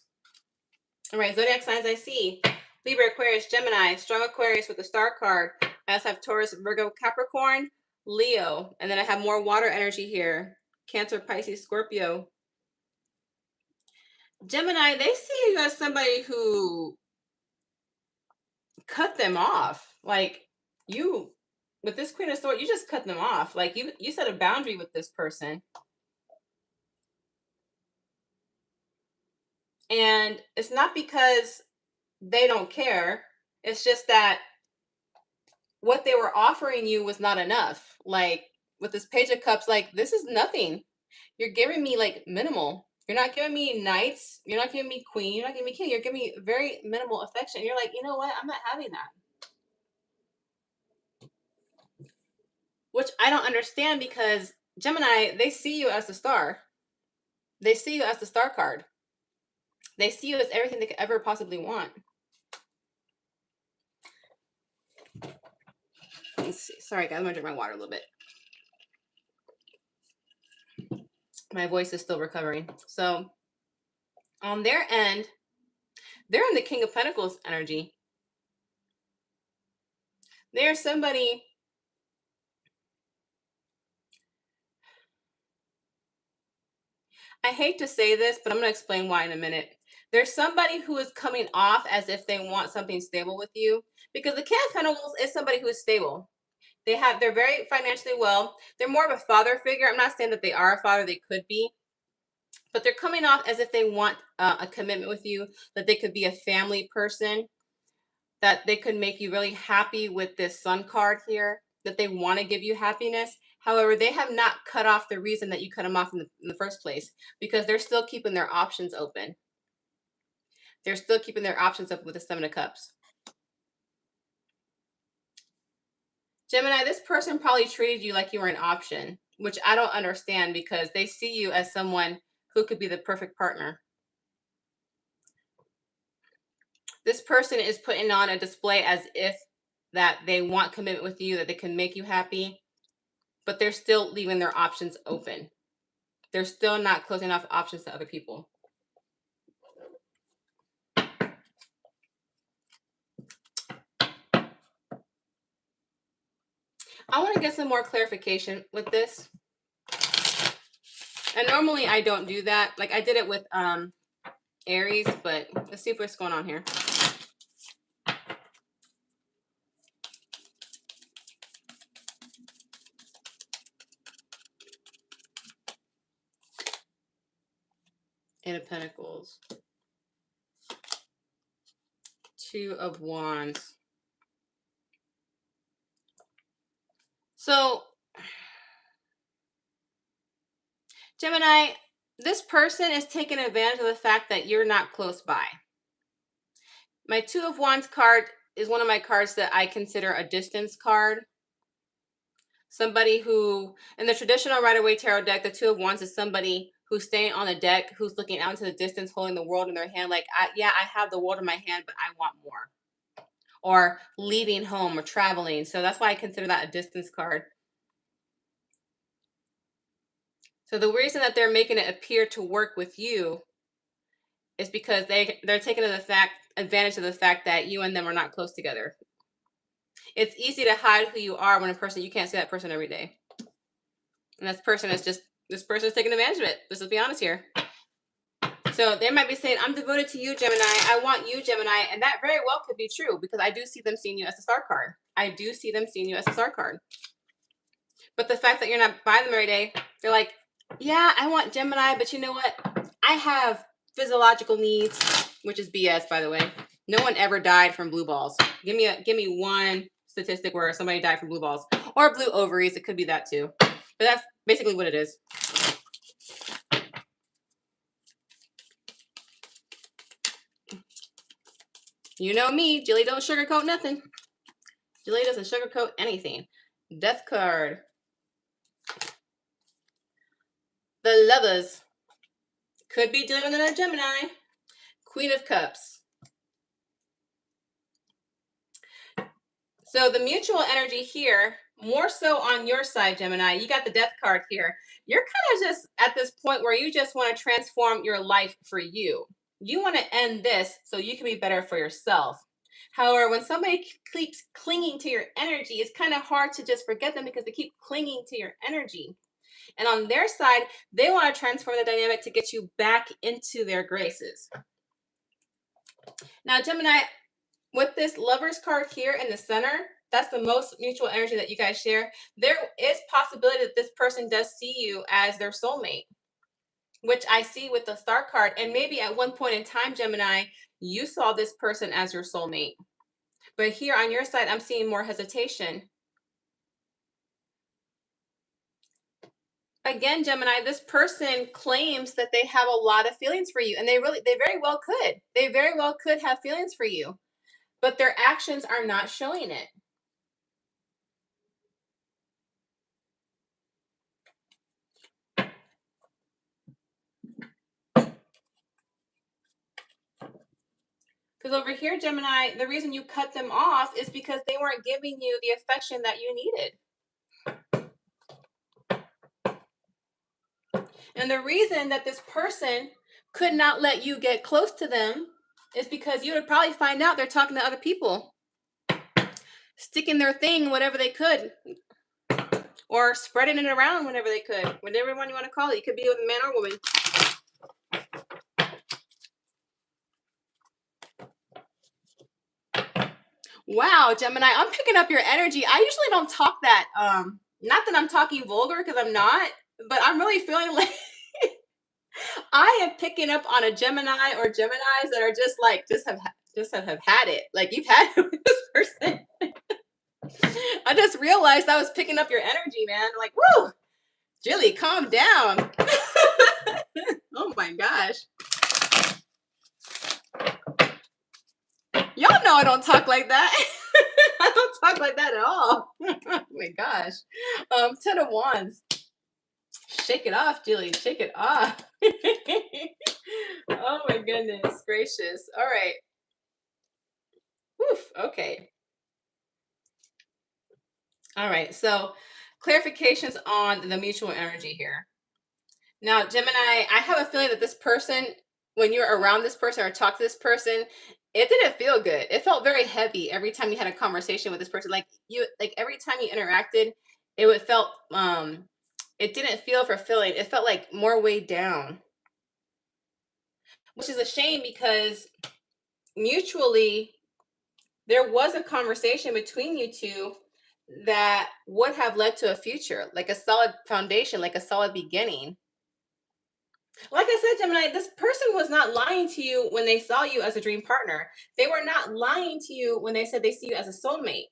Speaker 1: All right, zodiac signs I see. Libra, Aquarius, Gemini, strong Aquarius with the Star card. I also have Taurus, Virgo, Capricorn, Leo. And then I have more water energy here. Cancer, Pisces, Scorpio. Gemini, they see you as somebody who cut them off. Like, you, with this Queen of Swords, you just cut them off. Like, you set a boundary with this person. And it's not because they don't care. It's just that what they were offering you was not enough. Like, with this Page of Cups, like, this is nothing. You're giving me, like, minimal. You're not giving me knights. You're not giving me queen. You're not giving me king. You're giving me very minimal affection. You're like, you know what? I'm not having that. Which I don't understand because Gemini, they see you as the star. They see you as the Star card. They see you as everything they could ever possibly want. Let's see. Sorry, guys. I'm going to drink my water a little bit. My voice is still recovering. So, on their end, they're in the King of Pentacles energy. They're somebody... I hate to say this, but I'm going to explain why in a minute. There's somebody who is coming off as if they want something stable with you. Because the King of Pentacles is somebody who is stable. They're very financially well. They're more of a father figure. I'm not saying that they are a father. They could be. But they're coming off as if they want a commitment with you. That they could be a family person. That they could make you really happy with this Sun card here. That they want to give you happiness. However, they have not cut off the reason that you cut them off in the first place. Because they're still keeping their options open. They're still keeping their options up with the 7 of Cups. Gemini, this person probably treated you like you were an option, which I don't understand because they see you as someone who could be the perfect partner. This person is putting on a display as if that they want commitment with you, that they can make you happy, but they're still leaving their options open. They're still not closing off options to other people. I want to get some more clarification with this. And normally I don't do that. Like I did it with Aries, but let's see what's going on here. Eight of Pentacles. Two of Wands. So, Gemini, this person is taking advantage of the fact that you're not close by. My Two of Wands card is one of my cards that I consider a distance card. Somebody who, in the traditional Rider-Waite Tarot deck, the Two of Wands is somebody who's staying on the deck, who's looking out into the distance, holding the world in their hand. Like, I have the world in my hand, but I want more. Or leaving home or traveling. So that's why I consider that a distance card. So the reason that they're making it appear to work with you is because they're taking advantage of the fact that you and them are not close together. It's easy to hide who you are when you can't see that person every day. And this person is taking advantage of it. Let's just be honest here. So they might be saying, I'm devoted to you, Gemini. I want you, Gemini. And that very well could be true because I do see them seeing you as a star card. But the fact that you're not by them every day, they're like, yeah, I want Gemini, but you know what? I have physiological needs, which is BS, by the way. No one ever died from blue balls. Give me one statistic where somebody died from blue balls or blue ovaries. It could be that too. But that's basically what it is. You know me, Jilly don't sugarcoat nothing. Jilly doesn't sugarcoat anything. Death card. The Lovers. Could be dealing with a Gemini. Queen of Cups. So the mutual energy here, more so on your side, Gemini, you got the Death card here. You're kind of just at this point where you just want to transform your life for you. You want to end this so you can be better for yourself. However, when somebody keeps clinging to your energy, it's kind of hard to just forget them because they keep clinging to your energy. And on their side, they want to transform the dynamic to get you back into their graces. Now, Gemini, with this Lovers card here in the center, that's the most mutual energy that you guys share. There is possibility that this person does see you as their soulmate, which I see with the Star card. And maybe at one point in time, Gemini, you saw this person as your soulmate. But here on your side, I'm seeing more hesitation. Again, Gemini, this person claims that they have a lot of feelings for you, and they very well could. They very well could have feelings for you, but their actions are not showing it. Because over here, Gemini, the reason you cut them off is because they weren't giving you the affection that you needed. And the reason that this person could not let you get close to them is because you would probably find out they're talking to other people, sticking their thing whatever they could, or spreading it around whenever they could, whatever one you want to call it. It could be with a man or woman. Wow, Gemini, I'm picking up your energy. I usually don't talk that, not that I'm talking vulgar, because I'm not, but I'm really feeling like I am picking up on a Gemini or Geminis that are just have had it. Like, you've had it with this person. I just realized I was picking up your energy, man. Like, woo, Jilly, calm down. Oh my gosh. Y'all know I don't talk like that. I don't talk like that at all. Oh my gosh. 10 of Wands. Shake it off, Jilly. Shake it off. Oh my goodness gracious. All right. Woof. Okay. All right. So clarifications on the mutual energy here. Now, Gemini, I have a feeling that this person, when you're around this person or talk to this person, it didn't feel good. It felt very heavy every time you had a conversation with this person. Like every time you interacted, it didn't feel fulfilling. It felt like more weighed down, which is a shame because mutually there was a conversation between you two that would have led to a future, like a solid foundation, like a solid beginning. Like I said, Gemini, this person was not lying to you when they saw you as a dream partner. They were not lying to you when they said they see you as a soulmate.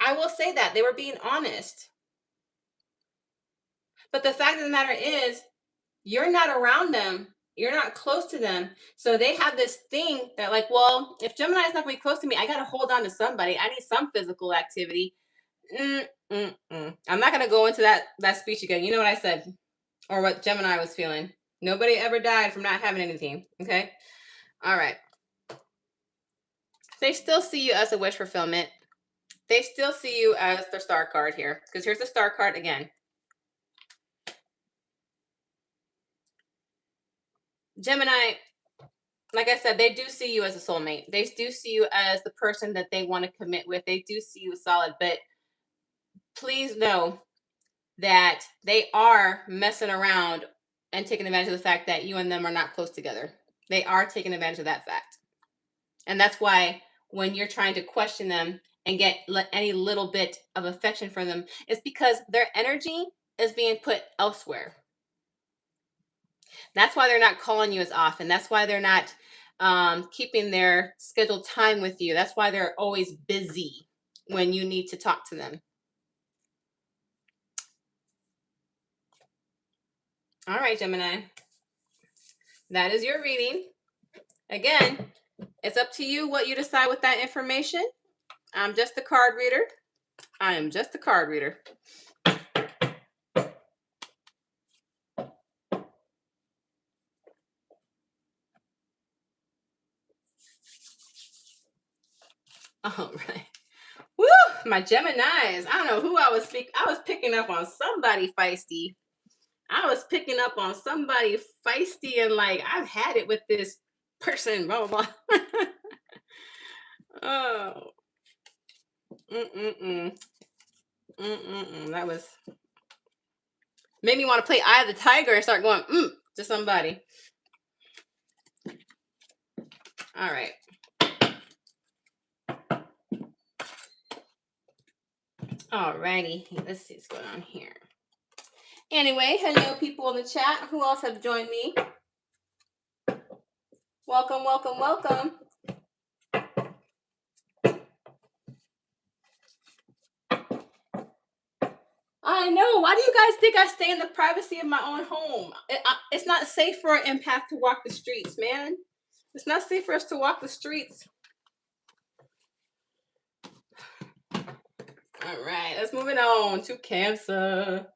Speaker 1: I will say that. They were being honest. But the fact of the matter is, you're not around them. You're not close to them. So they have this thing that, like, well, if Gemini is not going to be close to me, I got to hold on to somebody. I need some physical activity. I'm not going to go into that speech again. You know what I said, or what Gemini was feeling. Nobody ever died from not having anything. Okay. All right. They still see you as a wish fulfillment. They still see you as their star card here, because here's the star card again. Gemini, like I said, they do see you as a soulmate. They do see you as the person that they want to commit with. They do see you solid, but please know that they are messing around and taking advantage of the fact that you and them are not close together. They are taking advantage of that fact. And that's why when you're trying to question them and get any little bit of affection from them, it's because their energy is being put elsewhere. That's why they're not calling you as often. That's why they're not keeping their scheduled time with you. That's why they're always busy when you need to talk to them. All right, Gemini. That is your reading. Again, it's up to you what you decide with that information. I'm just a card reader. I am just a card reader. All right. Woo! My Geminis. I don't know who I was speaking. I was picking up on somebody feisty. I was picking up on somebody feisty and like, I've had it with this person, blah, blah, blah. Oh. That was, made me want to play Eye of the Tiger and start going, to somebody. All right. Alrighty. Let's see what's going on here. Anyway, hello people in the chat. Who else have joined me? Welcome, welcome, welcome. I know. Why do you guys think I stay in the privacy of my own home? It's not safe for an empath to walk the streets, man. It's not safe for us to walk the streets. All right, let's move it on to Cancer.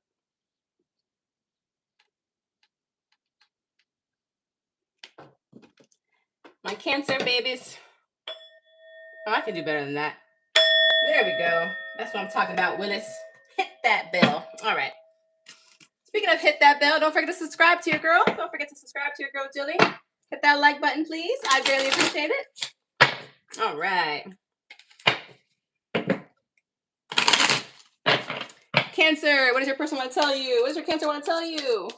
Speaker 1: My Cancer babies. Oh, I can do better than that. There we go. That's what I'm talking about, Willis. Hit that bell. All right. Speaking of hit that bell, don't forget to subscribe to your girl. Don't forget to subscribe to your girl, Jilly. Hit that like button, please. I greatly appreciate it. All right. Cancer, what does your person want to tell you? What does your Cancer want to tell you?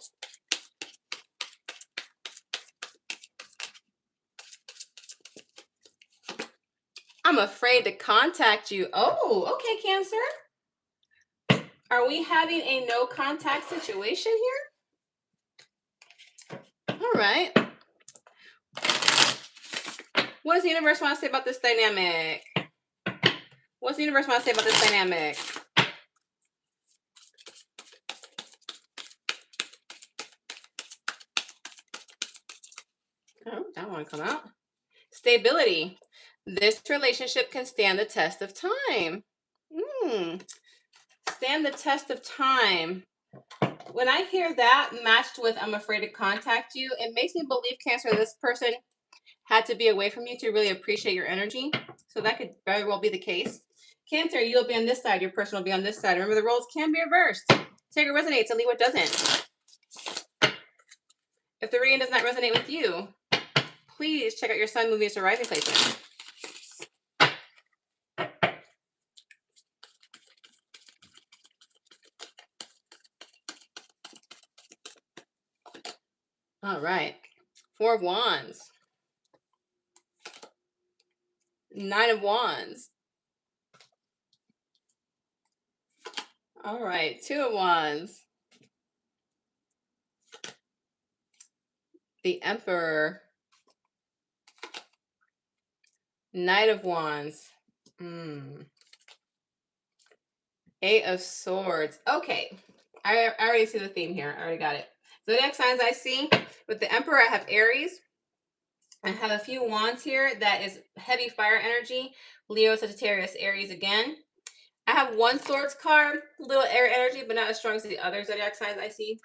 Speaker 1: I'm afraid to contact you. Oh, okay, Cancer. Are we having a no contact situation here? All right. What does the universe want to say about this dynamic? What's the universe want to say about this dynamic? Oh, that one come out. Stability. This relationship can stand the test of time. Stand the test of time. When I hear that matched with I'm afraid to contact you, it makes me believe, Cancer, this person had to be away from you to really appreciate your energy. So that could very well be the case. Cancer, you'll be on this side. Your person will be on this side. Remember, the roles can be reversed. Take what resonates and leave what doesn't. If the reading does not resonate with you, please check out your sun, moon, Venus, or rising placement. All right. 4 of Wands. 9 of Wands. All right. 2 of Wands. The Emperor. Knight of Wands. Eight of Swords. Okay. I already see the theme here. I already got it. Zodiac signs I see. With the Emperor, I have Aries. I have a few wands here that is heavy fire energy. Leo, Sagittarius, Aries again. I have one Swords card, little air energy, but not as strong as the other zodiac signs I see.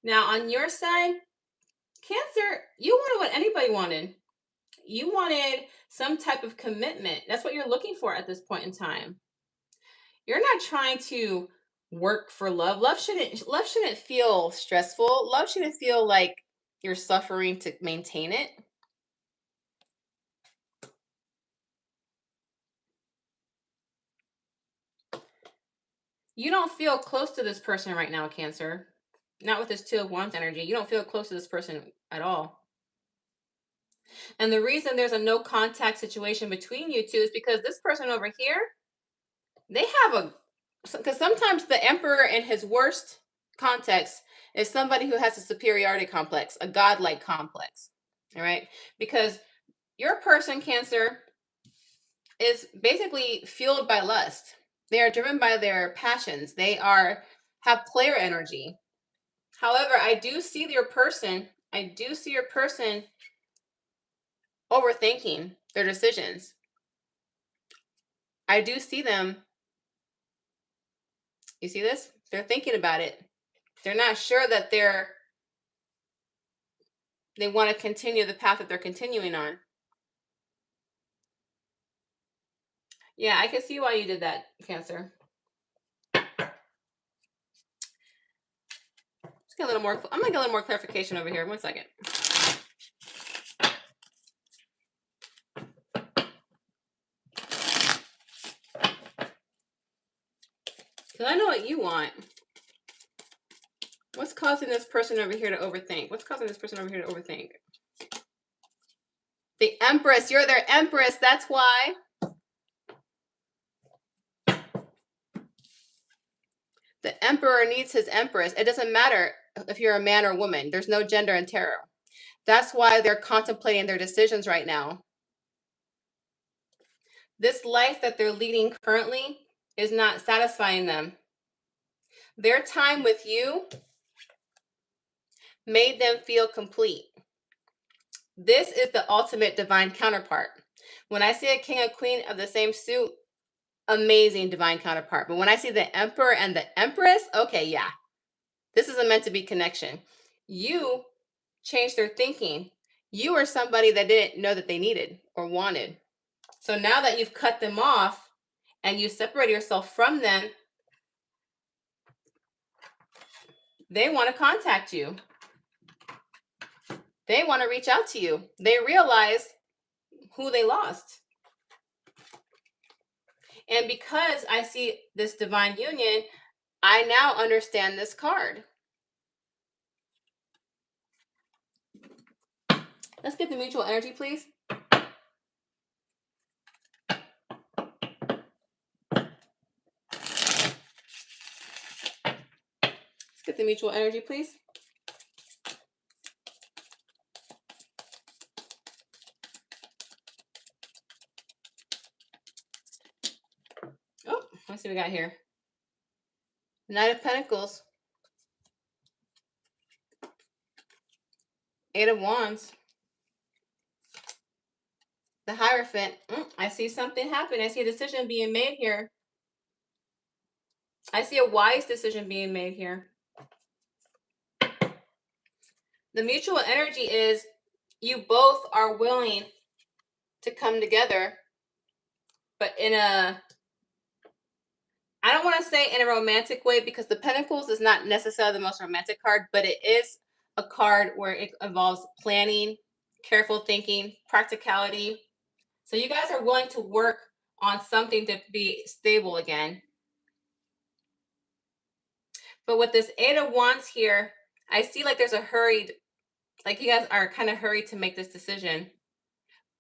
Speaker 1: Now, on your side, Cancer, you wanted what anybody wanted. You wanted some type of commitment. That's what you're looking for at this point in time. You're not trying to work for love. Love shouldn't feel stressful. Love shouldn't feel like you're suffering to maintain it. You don't feel close to this person right now, Cancer. Not with this Two of Wands energy. You don't feel close to this person at all. And the reason there's a no contact situation between you two is because this person over here, they have because sometimes the Emperor in his worst context is somebody who has a superiority complex, a godlike complex. All right. Because your person, Cancer, is basically fueled by lust. They are driven by their passions. They have player energy. However, I do see your person overthinking their decisions. I do see them. You see this? They're thinking about it. They're not sure that they want to continue the path that they're continuing on. Yeah, I can see why you did that, Cancer. Let's get a little more. I'm gonna get a little more clarification over here. 1 second. Because I know what you want. What's causing this person over here to overthink? What's causing this person over here to overthink? The Empress. You're their Empress. That's why. The Emperor needs his Empress. It doesn't matter if you're a man or woman. There's no gender in tarot. That's why they're contemplating their decisions right now. This life that they're leading currently is not satisfying them. Their time with you made them feel complete. This is the ultimate divine counterpart. When I see a king and queen of the same suit, amazing divine counterpart. But when I see the Emperor and the Empress, okay, yeah. This is a meant to be connection. You changed their thinking. You are somebody that didn't know that they needed or wanted. So now that you've cut them off and you separate yourself from them, they want to contact you. They want to reach out to you. They realize who they lost. And because I see this divine union, I now understand this card. Let's get the mutual energy, please. Let's get the mutual energy, please. Oh, let's see what we got here. Knight of Pentacles. Eight of Wands. The Hierophant. I see something happen. I see a decision being made here. I see a wise decision being made here. The mutual energy is you both are willing to come together, but I don't want to say in a romantic way, because the Pentacles is not necessarily the most romantic card, but it is a card where it involves planning, careful thinking, practicality. So you guys are willing to work on something to be stable again. But with this Eight of Wands here, I see like there's a hurried, like you guys are kind of hurried to make this decision.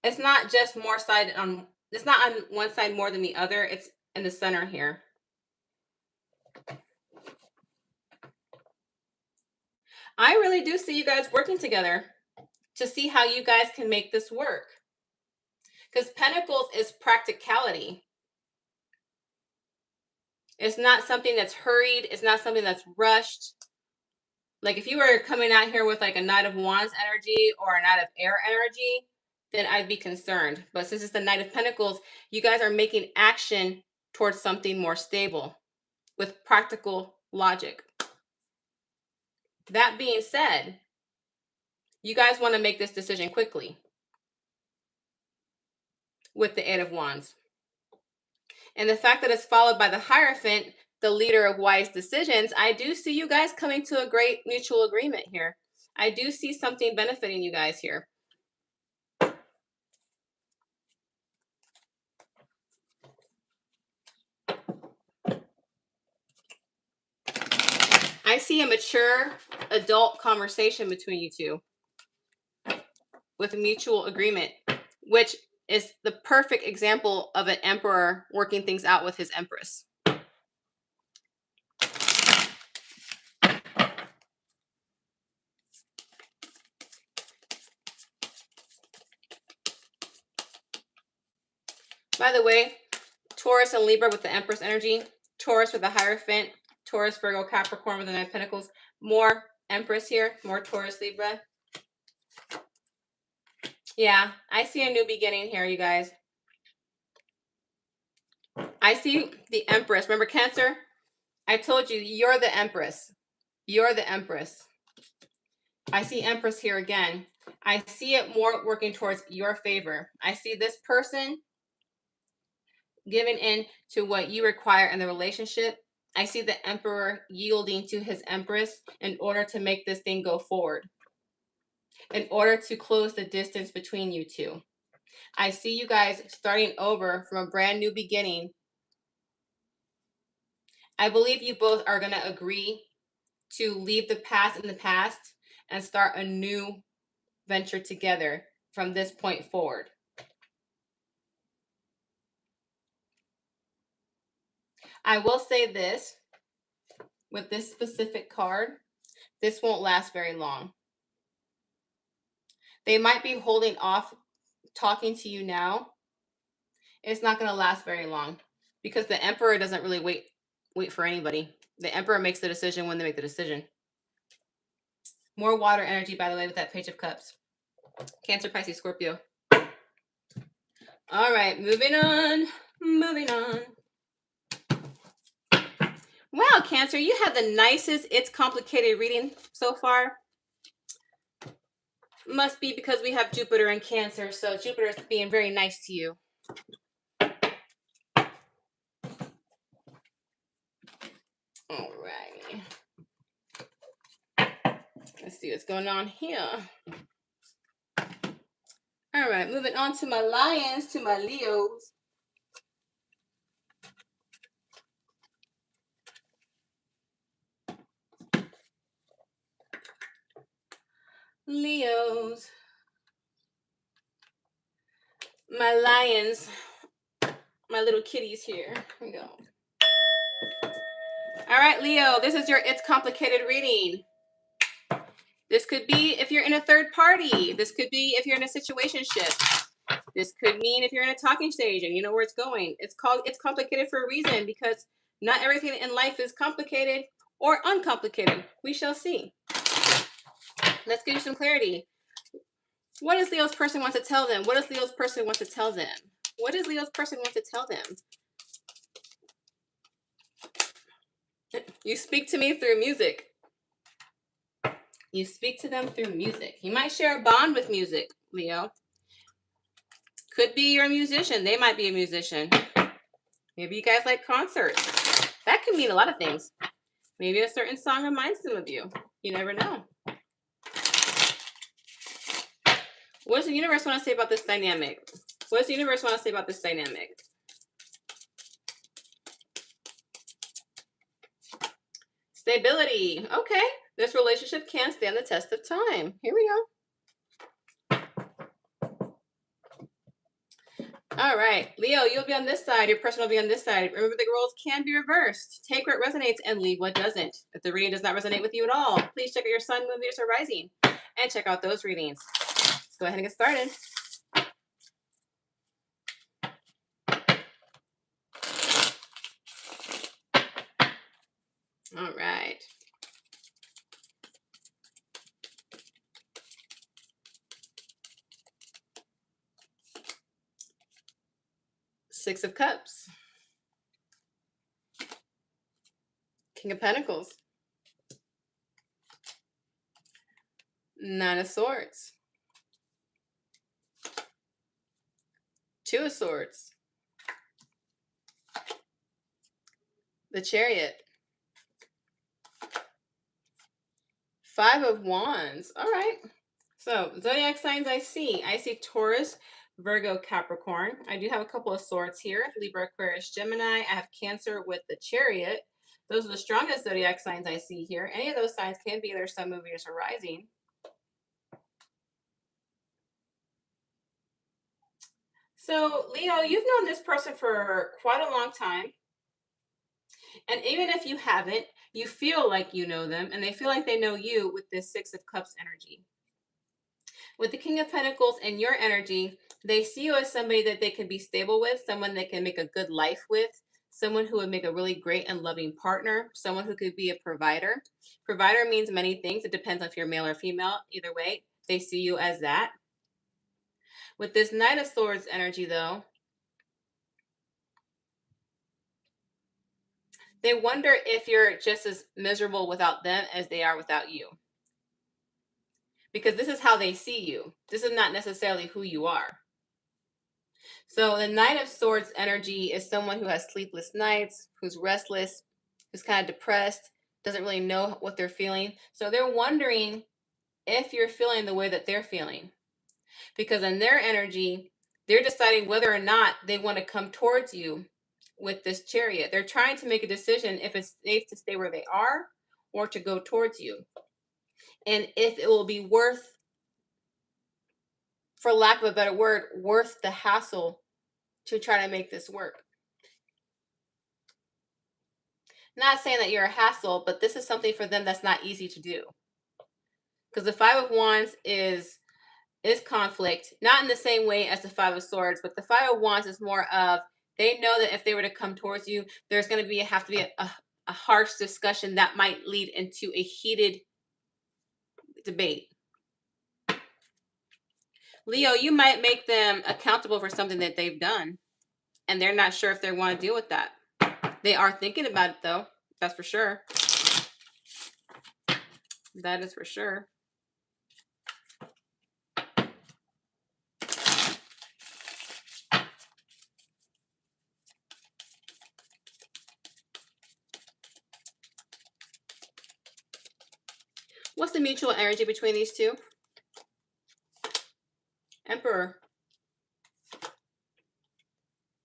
Speaker 1: It's not just it's not on one side more than the other. It's in the center here. I really do see you guys working together. to see how you guys can make this work. Because Pentacles is practicality. It's not something that's hurried. It's not something that's rushed. Like if you were coming out here with like a Knight of Wands energy or a Knight of Air energy, then I'd be concerned. But since it's the Knight of Pentacles, you guys are making action towards something more stable with practical logic. That being said, you guys want to make this decision quickly with the Eight of Wands. And the fact that it's followed by the Hierophant, the leader of wise decisions, I do see you guys coming to a great mutual agreement here. I do see something benefiting you guys here. I see a mature adult conversation between you two with mutual agreement, which is the perfect example of an emperor working things out with his empress. By the way, Taurus and Libra with the Empress energy, Taurus with the Hierophant, Taurus, Virgo, Capricorn with the Nine of Pentacles, more Empress here, more Taurus, Libra. Yeah, I see a new beginning here, you guys. I see the Empress. Remember Cancer? I told you, you're the Empress. You're the Empress. I see Empress here again. I see it more working towards your favor. I see this person giving in to what you require in the relationship. I see the Emperor yielding to his Empress in order to make this thing go forward, in order to close the distance between you two. I see you guys starting over from a brand new beginning. I believe you both are going to agree to leave the past in the past and start a new venture together from this point forward. I will say this, with this specific card, this won't last very long. They might be holding off talking to you now. It's not going to last very long because the Emperor doesn't really wait for anybody. The Emperor makes the decision when they make the decision. More water energy, by the way, with that Page of Cups. Cancer, Pisces, Scorpio. All right, moving on. Moving on. Wow, Cancer, you have the nicest It's Complicated reading so far. Must be because we have Jupiter in Cancer, so Jupiter is being very nice to you. All right. Let's see what's going on here. All right, moving on to my Lions, to my Leos. Leos. My Lions. My little kitties here. Here we go. All right, Leo, this is your It's Complicated reading. This could be if you're in a third party. This could be if you're in a situationship. This could mean if you're in a talking stage and you know where it's going. It's complicated for a reason because not everything in life is complicated or uncomplicated. We shall see. Let's give you some clarity. What does Leo's person want to tell them? What does Leo's person want to tell them? What does Leo's person want to tell them? You speak to me through music. You speak to them through music. You might share a bond with music, Leo. Could be you're a musician. They might be a musician. Maybe you guys like concerts. That could mean a lot of things. Maybe a certain song reminds them of you. You never know. What does the universe want to say about this dynamic? What does the universe want to say about this dynamic? Stability. Okay. This relationship can stand the test of time. Here we go. All right. Leo, you'll be on this side. Your person will be on this side. Remember, the roles can be reversed. Take what resonates and leave what doesn't. If the reading does not resonate with you at all, please check out your sun, moon, Venus, or rising. And check out those readings. go ahead and get started. All right. Six of Cups. King of Pentacles. Nine of Swords. Two of Swords. The Chariot. Five of Wands. All right. So, zodiac signs I see Taurus, Virgo, Capricorn. I do have a couple of swords here. Libra, Aquarius, Gemini. I have Cancer with the Chariot. Those are the strongest zodiac signs I see here. Any of those signs can be their sun, moon, Venus, or rising. So, Leo, you've known this person for quite a long time. And even if you haven't, you feel like you know them, and they feel like they know you with this Six of Cups energy. With the King of Pentacles and your energy, they see you as somebody that they can be stable with, someone they can make a good life with, someone who would make a really great and loving partner, someone who could be a provider. Provider means many things. It depends on if you're male or female. Either way, they see you as that. With this Knight of Swords energy, though, they wonder if you're just as miserable without them as they are without you. Because this is how they see you. This is not necessarily who you are. So the Knight of Swords energy is someone who has sleepless nights, who's restless, who's kind of depressed, doesn't really know what they're feeling. So they're wondering if you're feeling the way that they're feeling. Because in their energy, they're deciding whether or not they want to come towards you with this Chariot. They're trying to make a decision if it's safe to stay where they are or to go towards you. And if it will be worth, for lack of a better word, worth the hassle to try to make this work. Not saying that you're a hassle, but this is something for them that's not easy to do. Because the Five of Wands is conflict, not in the same way as the Five of Swords, but the Five of Wands is more of, they know that if they were to come towards you, there's going to have to be a harsh discussion that might lead into a heated debate. Leo, you might make them accountable for something that they've done, and they're not sure if they want to deal with that. They are thinking about it, though. That's for sure. That is for sure. What's the mutual energy between these two? Emperor.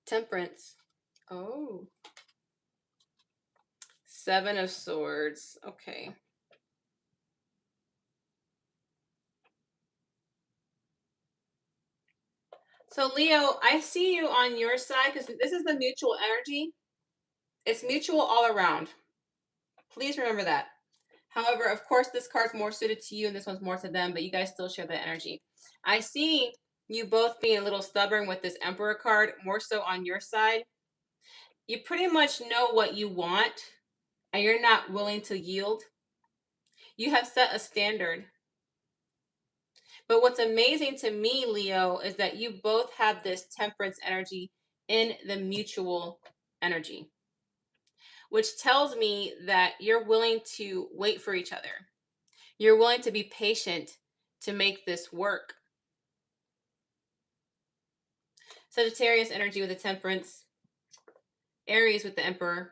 Speaker 1: Temperance. Oh. Seven of Swords. Okay. So Leo, I see you on your side because this is the mutual energy. It's mutual all around. Please remember that. However, of course, this card's more suited to you and this one's more to them, but you guys still share that energy. I see you both being a little stubborn with this Emperor card, more so on your side. You pretty much know what you want and you're not willing to yield. You have set a standard. But what's amazing to me, Leo, is that you both have this temperance energy in the mutual energy, which tells me that you're willing to wait for each other. You're willing to be patient to make this work. Sagittarius energy with the temperance. Aries with the emperor.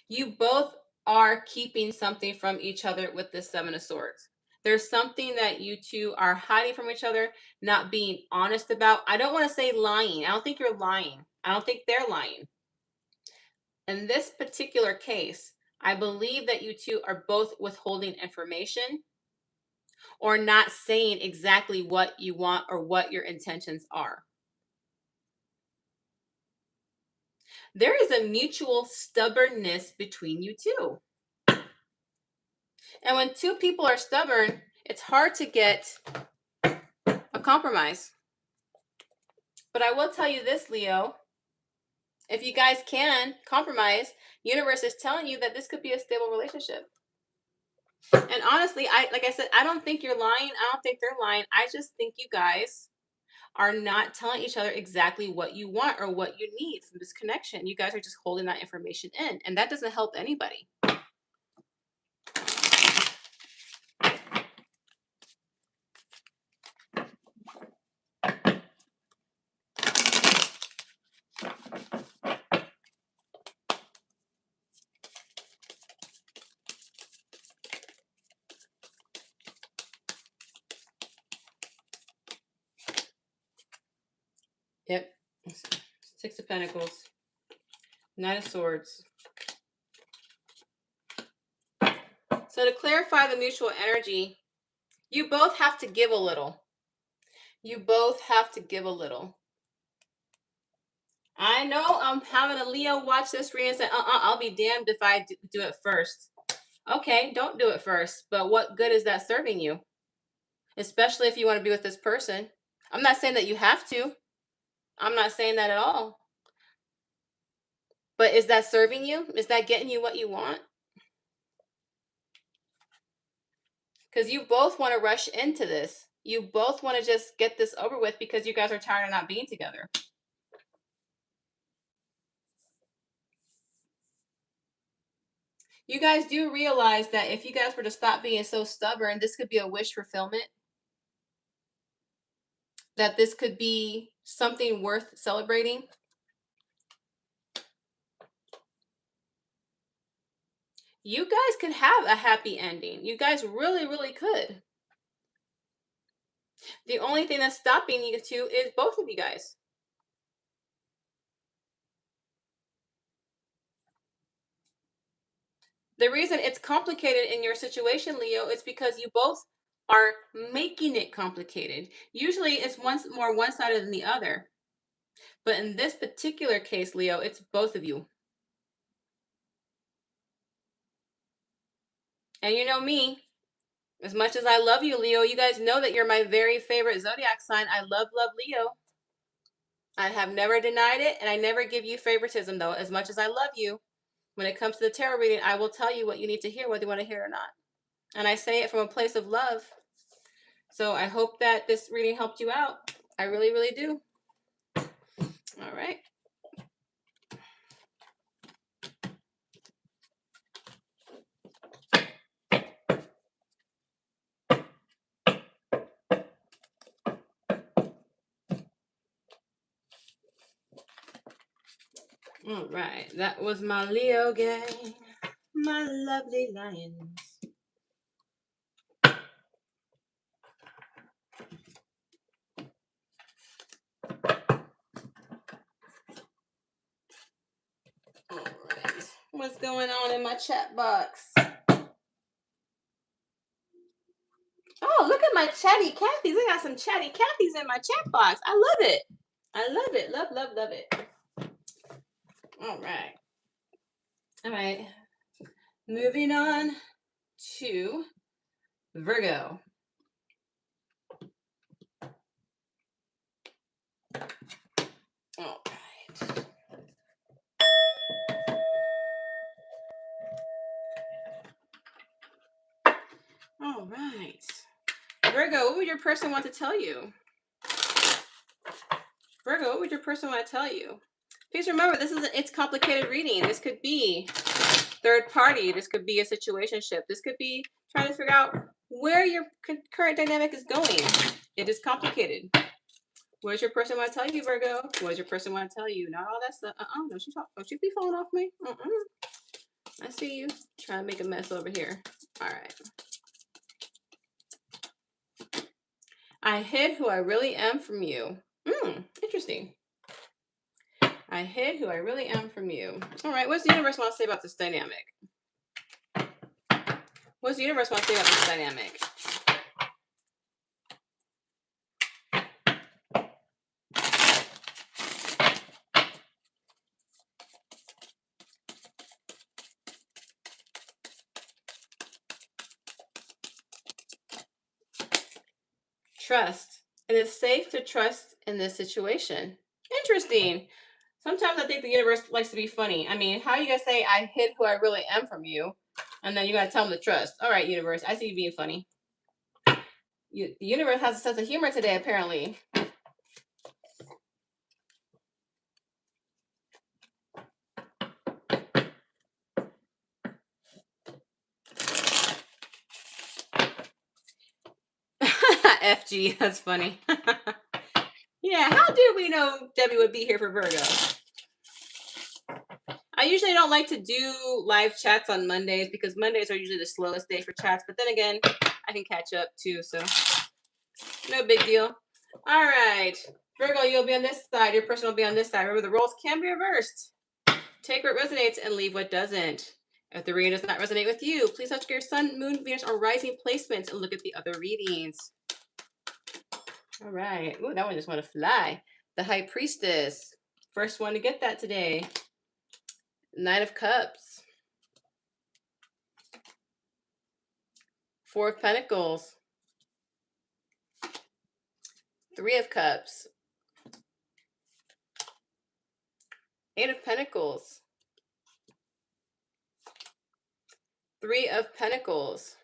Speaker 1: You both are keeping something from each other with the Seven of Swords. There's something that you two are hiding from each other, not being honest about. I don't want to say lying. I don't think you're lying. I don't think they're lying. In this particular case, I believe that you two are both withholding information or not saying exactly what you want or what your intentions are. There is a mutual stubbornness between you two. And when two people are stubborn, It's hard to get a compromise. But I will tell you this, Leo. If you guys can compromise, universe is telling you that this could be a stable relationship. And honestly, like I said, I don't think you're lying. I don't think they're lying. I just think you guys are not telling each other exactly what you want or what you need from this connection. You guys are just holding that information in, and that doesn't help anybody. Yep. Six of Pentacles. Knight of Swords. So to clarify the mutual energy, you both have to give a little. You both have to give a little. I know I'm having a Leo watch this reading and say, I'll be damned if I do it first. Okay, don't do it first. But what good is that serving you? Especially if you want to be with this person. I'm not saying that you have to. I'm not saying that at all. But is that serving you? Is that getting you what you want? Because you both want to rush into this. You both want to just get this over with because you guys are tired of not being together. You guys do realize that if you guys were to stop being so stubborn, this could be a wish fulfillment. That this could be something worth celebrating. You guys could have a happy ending. You guys really, really could. The only thing that's stopping you two is both of you guys. The reason it's complicated in your situation, Leo, is because you both are making it complicated. Usually it's more one-sided than the other. But in this particular case, Leo, it's both of you. And you know me, as much as I love you, Leo, you guys know that you're my very favorite zodiac sign. I love Leo. I have never denied it, and I never give you favoritism, though. As much as I love you, when it comes to the tarot reading, I will tell you what you need to hear, whether you want to hear it or not. And I say it from a place of love. So I hope that this reading helped you out. I really, really do. All right. All right. That was my Leo gang. My lovely lions. All right. What's going on in my chat box? Oh, look at my chatty Cathy's. I got some chatty Cathy's in my chat box. I love it. I love it. Love, love, love it. All right. All right. Moving on to Virgo. All right. All right. Virgo, what would your person want to tell you? Virgo, what would your person want to tell you? Please remember, it's complicated reading. This could be third party. This could be a situationship. This could be trying to figure out where your current dynamic is going. It is complicated. What does your person want to tell you, Virgo? What does your person want to tell you? Not all that stuff. Don't you be falling off me. I see you trying to make a mess over here. All right. I hid who I really am from you. Interesting. I hid who I really am from you. All right. What's the universe want to say about this dynamic? What's the universe want to say about this dynamic? trust. It is safe to trust in this situation. Interesting. Sometimes I think the universe likes to be funny. I mean, how are you gonna say I hid who I really am from you, and then you gotta tell them to trust? All right, universe, I see you being funny. The universe has a sense of humor today, apparently. FG, that's funny. Yeah, how did we know Debbie would be here for Virgo? I usually don't like to do live chats on Mondays because Mondays are usually the slowest day for chats. But then again, I can catch up too, so no big deal. All right, Virgo, you'll be on this side. Your person will be on this side. Remember, the roles can be reversed. Take what resonates and leave what doesn't. If the reading does not resonate with you, please check your sun, moon, Venus, or rising placements and look at the other readings. All right. Ooh, that one just want to fly. The High Priestess. First one to get that today. Knight of Cups. Four of Pentacles. Three of Cups. Eight of Pentacles. Three of Pentacles.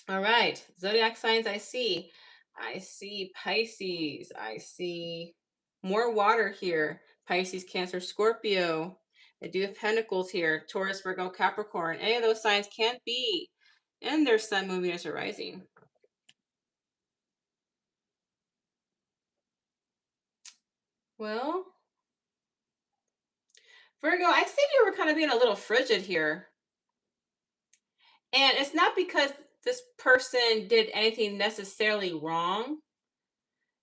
Speaker 1: All right. Zodiac signs I see. I see Pisces. I see more water here. Pisces, Cancer, Scorpio. I do have Pentacles here. Taurus, Virgo, Capricorn. Any of those signs can't be in their sun, moon, Venus, or rising. Well, Virgo, I see you were kind of being a little frigid here. And it's not because this person did anything necessarily wrong.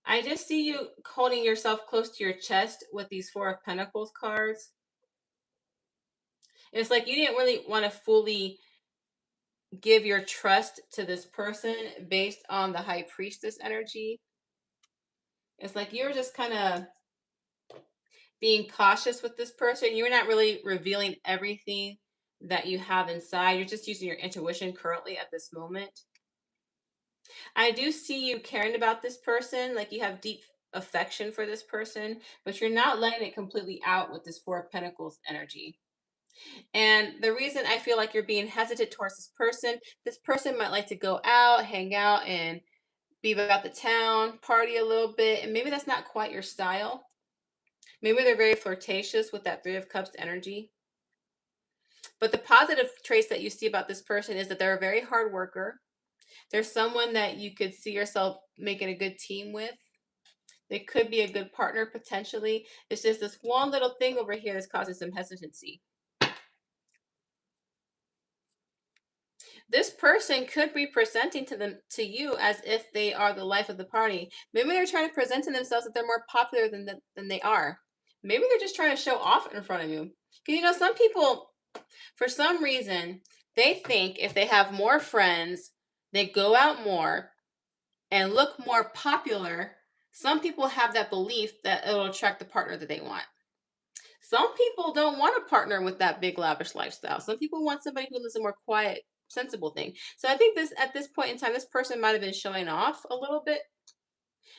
Speaker 1: I just see you holding yourself close to your chest with these Four of Pentacles cards. It's like you didn't really want to fully give your trust to this person based on the High Priestess energy. It's like you're just kind of being cautious with this person. You're not really revealing everything that you have inside. You're just using your intuition currently at this moment. I do see you caring about this person, like you have deep affection for this person, but you're not letting it completely out with this Four of Pentacles energy. And the reason I feel like you're being hesitant towards this person might like to go out, hang out, and be about the town, party a little bit, and maybe that's not quite your style. Maybe they're very flirtatious with that Three of Cups energy. But the positive traits that you see about this person is that they're a very hard worker. They're someone that you could see yourself making a good team with. They could be a good partner potentially. It's just this one little thing over here that's causing some hesitancy. This person could be presenting to you as if they are the life of the party. Maybe they're trying to present to themselves that they're more popular than they are. Maybe they're just trying to show off in front of you. Because some people, for some reason, they think if they have more friends, they go out more and look more popular. Some people have that belief that it'll attract the partner that they want. Some people don't want a partner with that big lavish lifestyle. Some people want somebody who lives a more quiet, sensible thing. So I think at this point in time, this person might have been showing off a little bit.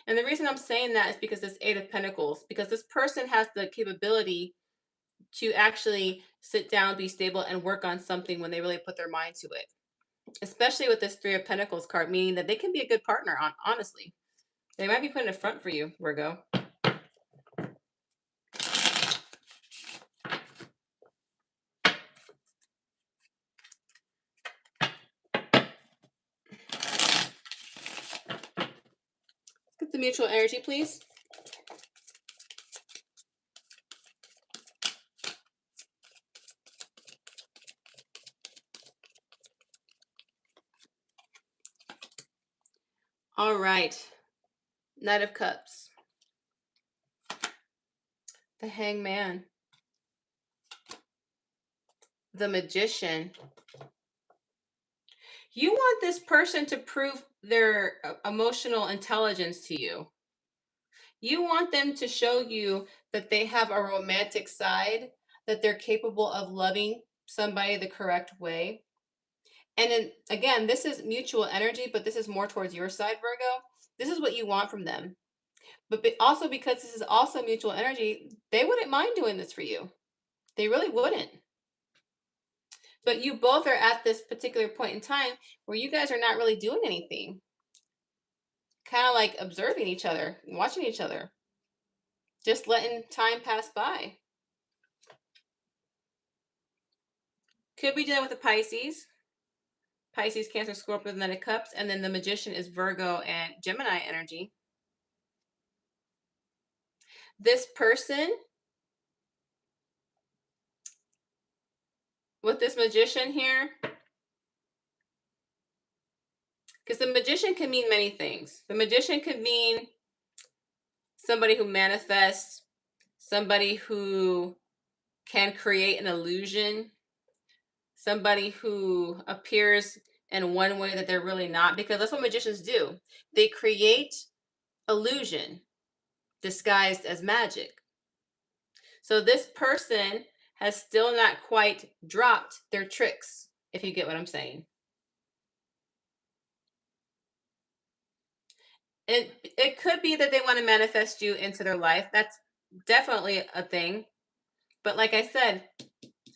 Speaker 1: And the reason I'm saying that is because this Eight of Pentacles, because this person has the capability to actually sit down, be stable, and work on something when they really put their mind to it. Especially with this Three of Pentacles card, meaning that they can be a good partner, honestly. They might be putting a front for you, Virgo. Get the mutual energy, please. All right. Knight of Cups. The Hangman. The Magician. You want this person to prove their emotional intelligence to you. You want them to show you that they have a romantic side, that they're capable of loving somebody the correct way. And then again, this is mutual energy, but this is more towards your side, Virgo. This is what you want from them. But also because this is also mutual energy, they wouldn't mind doing this for you. They really wouldn't. But you both are at this particular point in time where you guys are not really doing anything. Kind of like observing each other, watching each other. Just letting time pass by. Could be dealing with the Pisces. Pisces, Cancer, Scorpio, and then the Cups. And then the Magician is Virgo and Gemini energy. This person with this Magician here, because the Magician can mean many things. The Magician could mean somebody who manifests, somebody who can create an illusion, somebody who appears in one way that they're really not, because that's what magicians do. They create illusion disguised as magic. So this person has still not quite dropped their tricks, if you get what I'm saying. It could be that they want to manifest you into their life. That's definitely a thing. But like I said,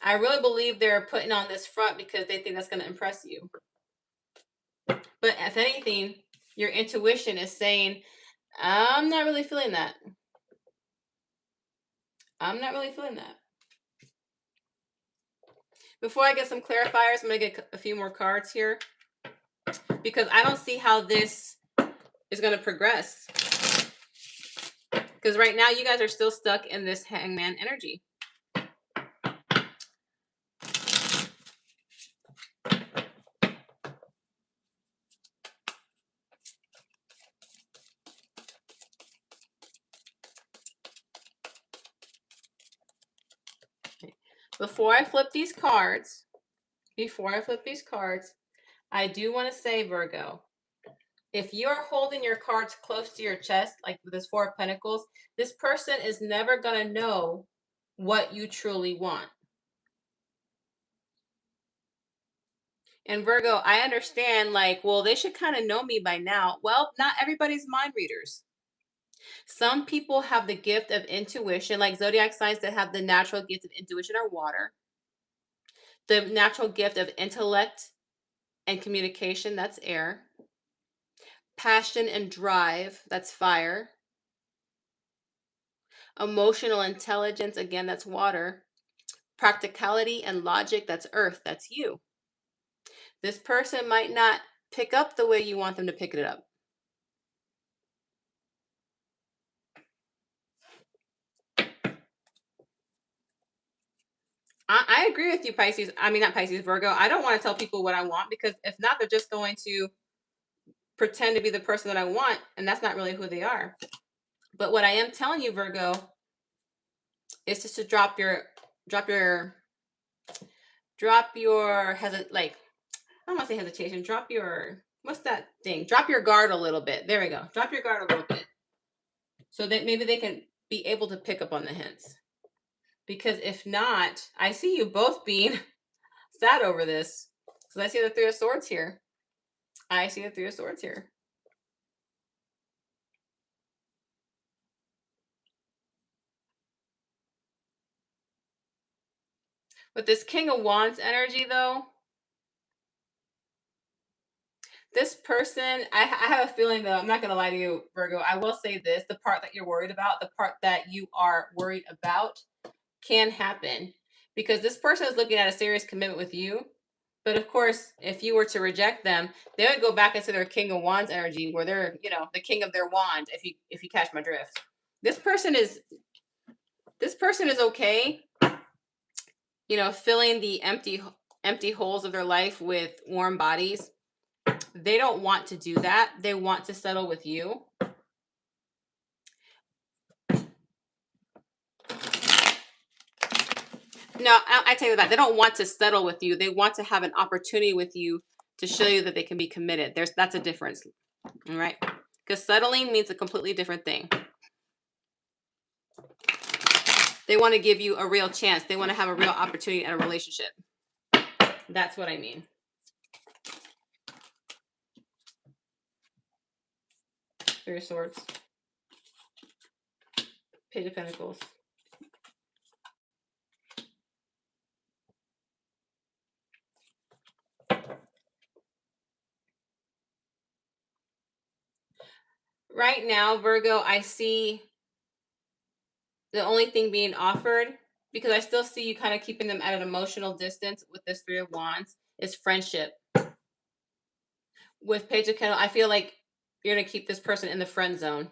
Speaker 1: I really believe they're putting on this front because they think that's going to impress you. But if anything, your intuition is saying, I'm not really feeling that. I'm not really feeling that. Before I get some clarifiers, I'm going to get a few more cards here because I don't see how this is going to progress. Because right now you guys are still stuck in this hangman energy. Before I flip these cards, I do want to say, Virgo, if you're holding your cards close to your chest, like with this Four of Pentacles, this person is never going to know what you truly want. And Virgo, I understand, like, well, they should kind of know me by now. Well, not everybody's mind readers. Some people have the gift of intuition, like zodiac signs that have the natural gift of intuition are water. The natural gift of intellect and communication, that's air. Passion and drive, that's fire. Emotional intelligence, again, that's water. Practicality and logic, that's earth, that's you. This person might not pick up the way you want them to pick it up. I agree with you, Pisces. I mean, not Pisces, Virgo. I don't want to tell people what I want because if not, they're just going to pretend to be the person that I want, and that's not really who they are. But what I am telling you, Virgo, is just to drop your like, I don't want to say hesitation. Drop your, what's that thing? Drop your guard a little bit. There we go. Drop your guard a little bit. So that maybe they can be able to pick up on the hints. Because if not, I see you both being sad over this. Because I see the Three of Swords here. With this King of Wands energy, though, this person, I have a feeling, though, I'm not going to lie to you, Virgo. I will say this, the part that you're worried about, the part that you are worried about can happen. Because this person is looking at a serious commitment with you. But of course, if you were to reject them, they would go back into their King of Wands energy where they're, the king of their wand, if you catch my drift. This person is okay, filling the empty holes of their life with warm bodies. They don't want to do that. They want to settle with you. No, I tell you that. They don't want to settle with you. They want to have an opportunity with you to show you that they can be committed. That's a difference. All right? Because settling means a completely different thing. They want to give you a real chance. They want to have a real opportunity in a relationship. That's what I mean. Three of Swords. Page of Pentacles. Right now, Virgo, I see the only thing being offered, because I still see you kind of keeping them at an emotional distance with this Three of Wands, is friendship. With Page of Pentacles, I feel like you're going to keep this person in the friend zone.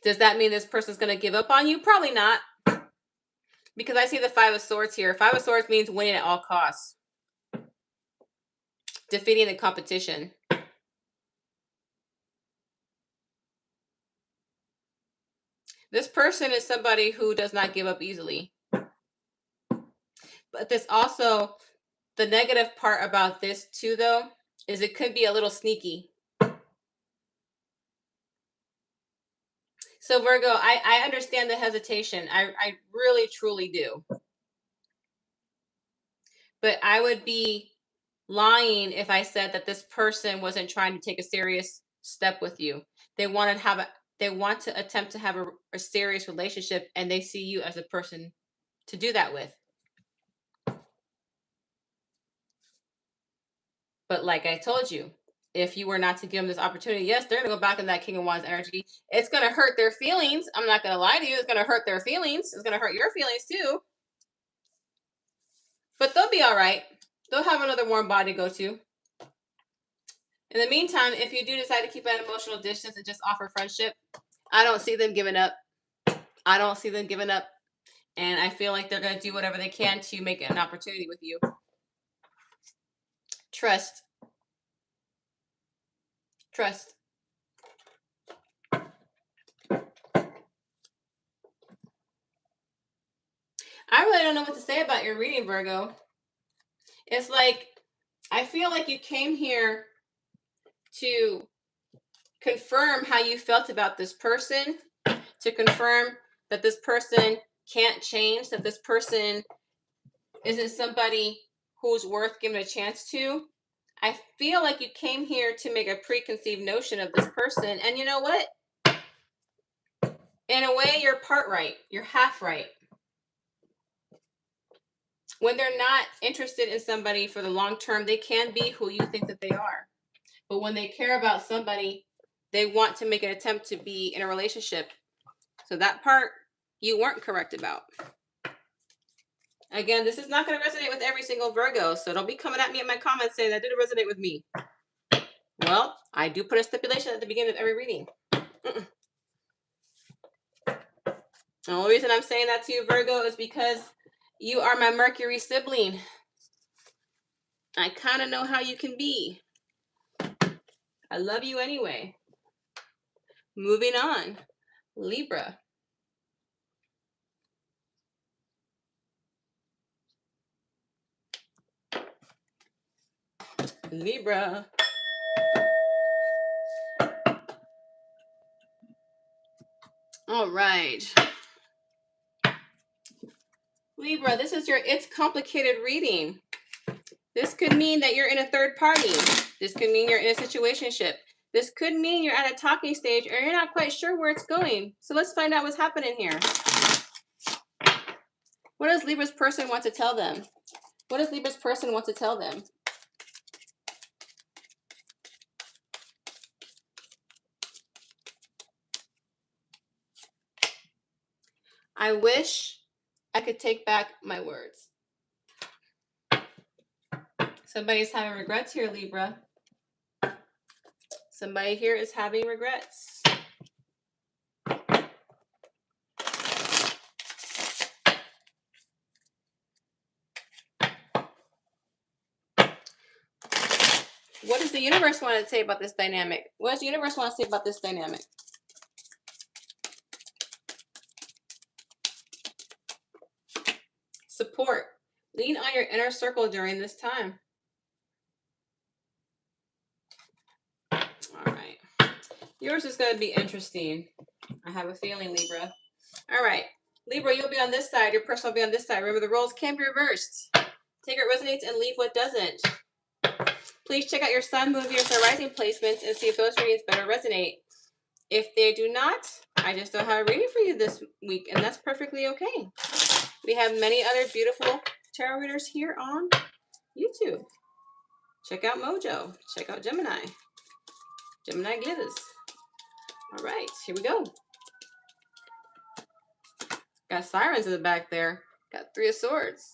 Speaker 1: Does that mean this person's going to give up on you? Probably not. Because I see the Five of Swords here. Five of Swords means winning at all costs. Defeating the competition. This person is somebody who does not give up easily. But this also, the negative part about this too, though, is it could be a little sneaky. So Virgo, I understand the hesitation. I really, truly do. But I would be lying if I said that this person wasn't trying to take a serious step with you. They want to attempt to have a serious relationship, and they see you as a person to do that with. But like I told you, if you were not to give them this opportunity, yes, they're going to go back in that King of Wands energy. It's going to hurt their feelings. I'm not going to lie to you. It's going to hurt their feelings. It's going to hurt your feelings too. But they'll be all right. They'll have another warm body to go to. In the meantime, if you do decide to keep an emotional distance and just offer friendship, I don't see them giving up. I don't see them giving up. And I feel like they're going to do whatever they can to make an opportunity with you. Trust. Trust. I really don't know what to say about your reading, Virgo. It's like, I feel like you came here to confirm how you felt about this person, to confirm that this person can't change, that this person isn't somebody who's worth giving a chance to. I feel like you came here to make a preconceived notion of this person. And you know what? In a way, you're part right. You're half right. When they're not interested in somebody for the long term, they can be who you think that they are. But when they care about somebody, they want to make an attempt to be in a relationship. So that part you weren't correct about. Again, this is not going to resonate with every single Virgo, so don't be coming at me in my comments saying that didn't resonate with me. Well, I do put a stipulation at the beginning of every reading. The only reason I'm saying that to you, Virgo, is because you are my Mercury sibling. I kind of know how you can be. I love you anyway. Moving on. Libra. Libra. All right. Libra, this is your It's Complicated reading. This could mean that you're in a third party. This could mean you're in a situationship. This could mean you're at a talking stage or you're not quite sure where it's going. So let's find out what's happening here. What does Libra's person want to tell them? What does Libra's person want to tell them? I wish I could take back my words. Somebody's having regrets here, Libra. Somebody here is having regrets. What does the universe want to say about this dynamic? What does the universe want to say about this dynamic? Support. Lean on your inner circle during this time. All right. Yours is going to be interesting. I have a feeling, Libra. All right. Libra, you'll be on this side. Your person will be on this side. Remember, the roles can be reversed. Take what resonates and leave what doesn't. Please check out your sun, moon, Venus, or rising placements and see if those readings better resonate. If they do not, I just don't have a reading for you this week, and that's perfectly okay. We have many other beautiful tarot readers here on YouTube. Check out Mojo. Check out Gemini. Gemini Glitters. All right, here we go. Got sirens in the back there. Got 3 of Swords.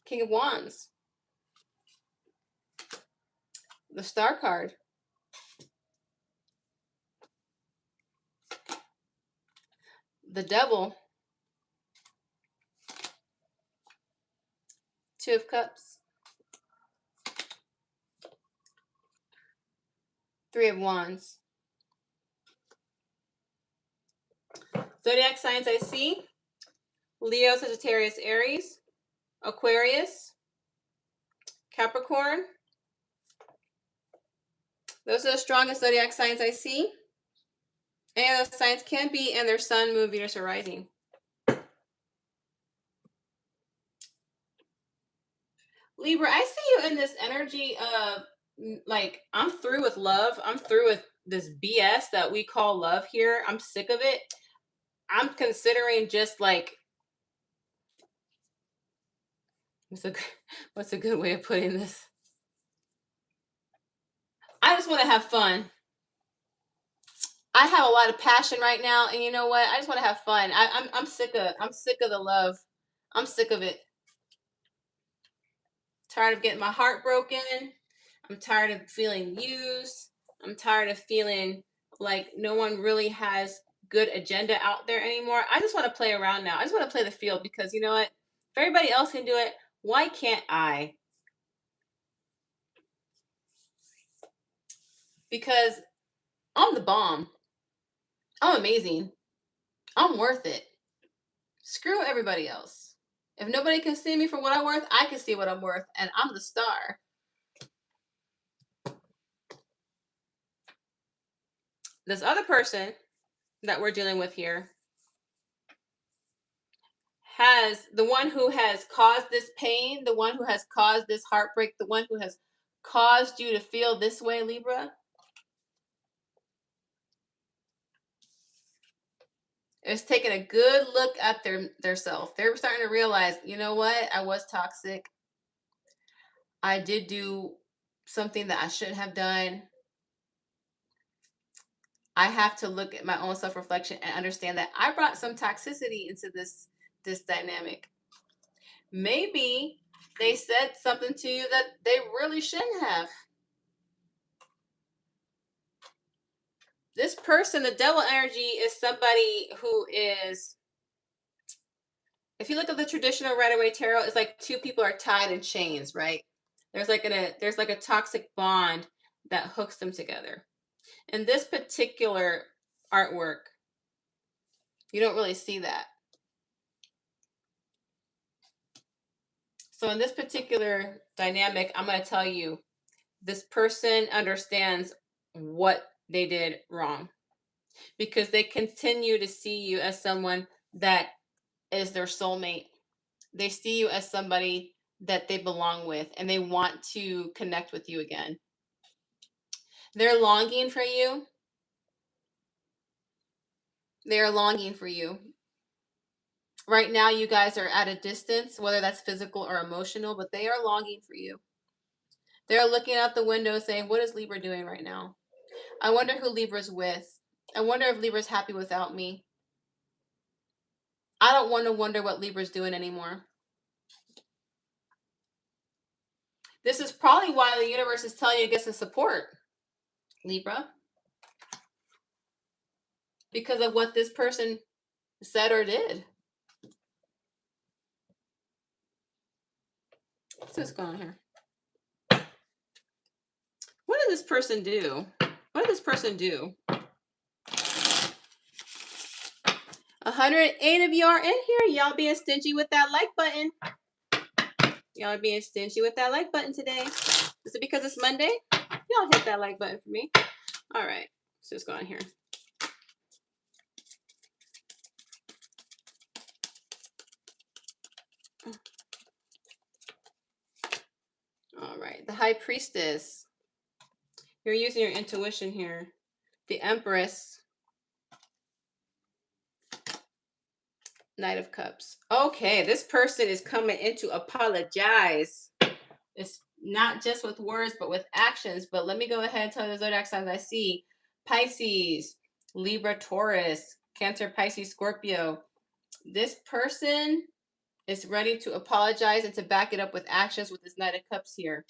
Speaker 1: King of Wands. The Star card. The Devil. 2 of Cups. 3 of Wands. Zodiac signs I see: Leo, Sagittarius, Aries, Aquarius, Capricorn. Those are the strongest zodiac signs I see. Any of those signs can be in their sun, moon, Venus, or rising. Libra, I see you in this energy of like, I'm through with love. I'm through with this BS that we call love here. I'm sick of it. I'm considering just like, what's a good way of putting this? I just want to have fun. I have a lot of passion right now, and you know what? I just want to have fun. I'm sick of the love. I'm sick of it. Tired of getting my heart broken. I'm tired of feeling used. I'm tired of feeling like no one really has good agenda out there anymore. I just want to play around now. I just want to play the field, because you know what? If everybody else can do it, why can't I? Because I'm the bomb. I'm amazing. I'm worth it. Screw everybody else. If nobody can see me for what I'm worth, I can see what I'm worth, and I'm the star. This other person that we're dealing with here has the one who has caused this pain, the one who has caused this heartbreak, the one who has caused you to feel this way, Libra, is taking a good look at their self. They're starting to realize, you know what? I was toxic. I did do something that I shouldn't have done. I have to look at my own self-reflection and understand that I brought some toxicity into this dynamic. Maybe they said something to you that they really shouldn't have. This person, the devil energy, is somebody who is, if you look at the traditional Rider-Waite tarot, it's like 2 people are tied in chains, right? There's like a toxic bond that hooks them together. In this particular artwork, you don't really see that. So in this particular dynamic, I'm going to tell you, this person understands what they did wrong, because they continue to see you as someone that is their soulmate. They see you as somebody that they belong with, and they want to connect with you again. They're longing for you. They're longing for you. Right now, you guys are at a distance, whether that's physical or emotional, but they are longing for you. They're looking out the window saying, what is Libra doing right now? I wonder who Libra's with. I wonder if Libra's happy without me. I don't want to wonder what Libra's doing anymore. This is probably why the universe is telling you to get some support, Libra, because of what this person said or did. What's going on here? What did this person do? What did this person do? 108 of you are in here. Y'all being stingy with that like button. Y'all are being stingy with that like button today. Is it because it's Monday? Y'all hit that like button for me. All right. Let's just go on here. right, the High Priestess. You're using your intuition here. The Empress. Knight of Cups. Okay, this person is coming in to apologize. It's not just with words, but with actions. But let me go ahead and tell you the zodiac signs I see. Pisces, Libra, Taurus, Cancer, Pisces, Scorpio. This person is ready to apologize and to back it up with actions with this Knight of Cups here.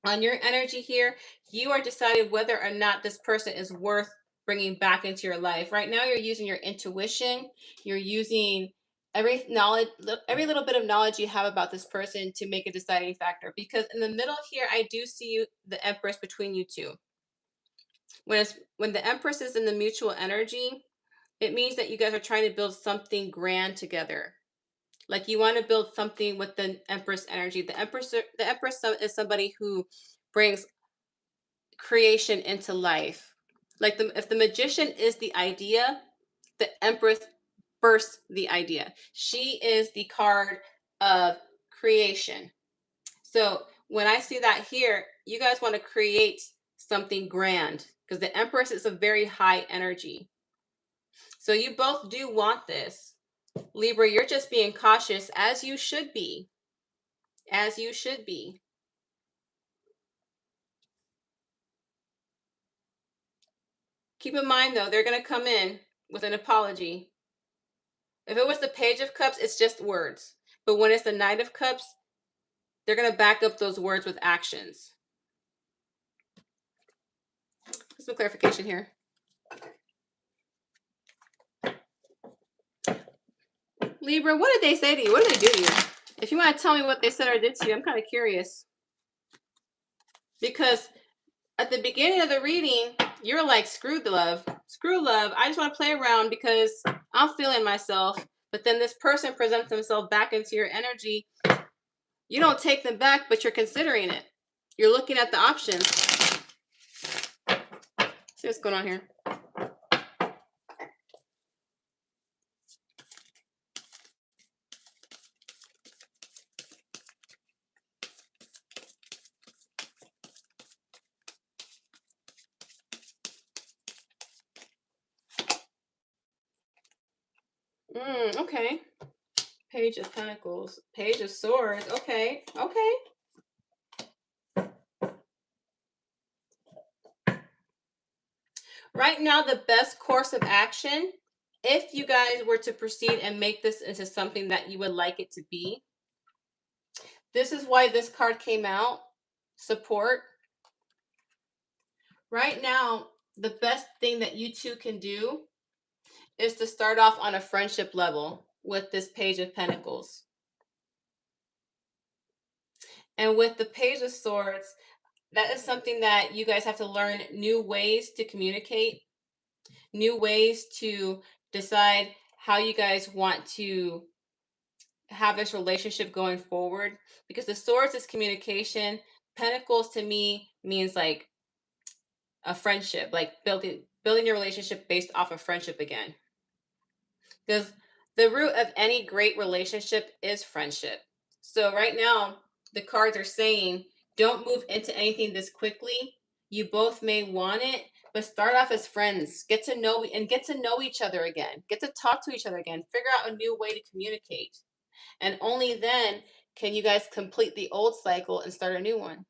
Speaker 1: On your energy here, you are deciding whether or not this person is worth bringing back into your life. Right now, you're using your intuition. You're using every little bit of knowledge you have about this person to make a deciding factor. Because in the middle here, I do see you, the Empress, between you two. When the Empress is in the mutual energy, it means that you guys are trying to build something grand together. Like you want to build something with the Empress energy. The Empress is somebody who brings creation into life. Like if the Magician is the idea, the Empress bursts the idea. She is the card of creation. So when I see that here, you guys want to create something grand because the Empress is a very high energy. So you both do want this. Libra, you're just being cautious, as you should be. As you should be. Keep in mind, though, they're going to come in with an apology. If it was the Page of Cups, it's just words. But when it's the Knight of Cups, they're going to back up those words with actions. Some clarification here. Libra, what did they say to you? What did they do to you? If you want to tell me what they said or did to you, I'm kind of curious. Because at the beginning of the reading, you're like, screw the love. Screw love. I just want to play around because I'm feeling myself. But then this person presents themselves back into your energy. You don't take them back, but you're considering it. You're looking at the options. See what's going on here. Okay. Page of Pentacles. Page of Swords. Okay. Okay. Right now, the best course of action, if you guys were to proceed and make this into something that you would like it to be, this is why this card came out. Support. Right now, the best thing that you two can do is to start off on a friendship level with this Page of Pentacles. And with the Page of Swords, that is something that you guys have to learn new ways to communicate, new ways to decide how you guys want to have this relationship going forward. Because the Swords is communication. Pentacles to me means like a friendship, like building your relationship based off of friendship again. Because the root of any great relationship is friendship. So right now, the cards are saying, don't move into anything this quickly. You both may want it, but start off as friends. Get to know each other again. Get to talk to each other again. Figure out a new way to communicate. And only then can you guys complete the old cycle and start a new one.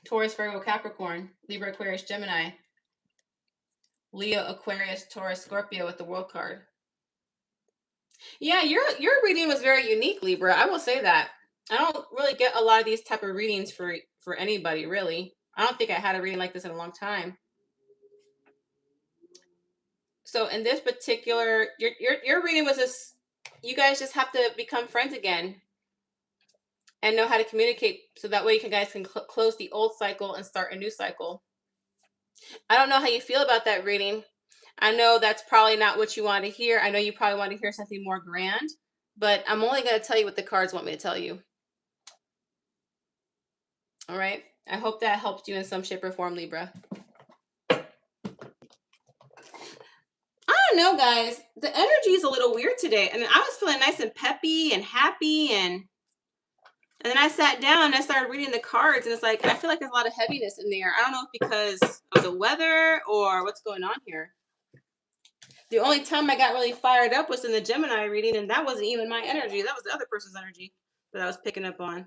Speaker 1: Taurus, Virgo, Capricorn, Libra, Aquarius, Gemini, Leo, Aquarius, Taurus, Scorpio with the World card. Yeah, your reading was very unique, Libra. I will say that. I don't really get a lot of these type of readings for anybody, really. I don't think I had a reading like this in a long time. So in this particular, your reading was just, you guys just have to become friends again and know how to communicate, so that way you guys can close the old cycle and start a new cycle. I don't know how you feel about that reading. I know that's probably not what you want to hear. I know you probably want to hear something more grand, but I'm only going to tell you what the cards want me to tell you. All right. I hope that helped you in some shape or form, Libra. I don't know, guys, the energy is a little weird today. And I was feeling nice and peppy and happy, and then I sat down and I started reading the cards, and it's like I feel like there's a lot of heaviness in there. I don't know if because of the weather or what's going on here. The only time I got really fired up was in the Gemini reading, and that wasn't even my energy. That was the other person's energy that I was picking up on.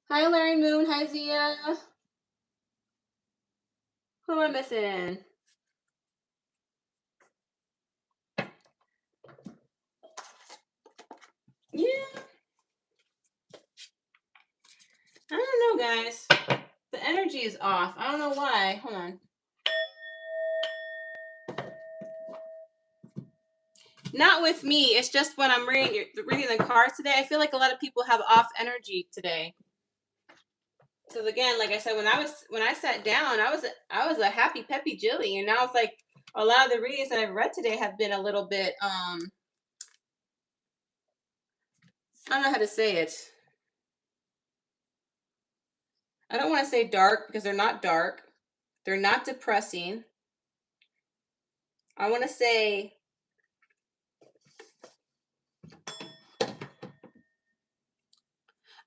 Speaker 1: Hi, Larry Moon. Hi, Zia. Who am I missing? Yeah. I don't know, guys. The energy is off. I don't know why. Hold on. Not with me. It's just when I'm reading the cards today, I feel like a lot of people have off energy today. Because again, like I said, when I sat down, I was a happy peppy Jilly, and now it's like a lot of the readings that I've read today have been a little bit I don't know how to say it. I don't want to say dark because they're not dark. They're not depressing. I want to say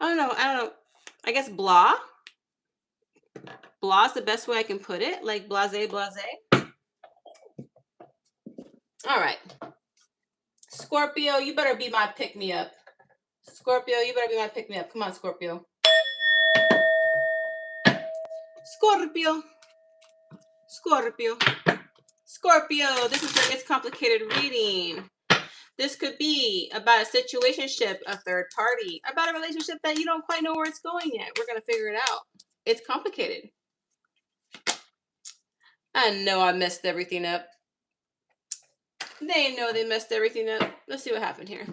Speaker 1: I don't know. I guess blah. Blah is the best way I can put it. Like blase. All right. Scorpio, you better be my pick-me-up. Scorpio, you better be my pick-me-up. Come on, Scorpio. Scorpio. Scorpio, this is where it gets complicated reading. This could be about a situationship, a third party, about a relationship that you don't quite know where it's going yet. We're going to figure it out. It's complicated. I know I messed everything up. They know they messed everything up. Let's see what happened here.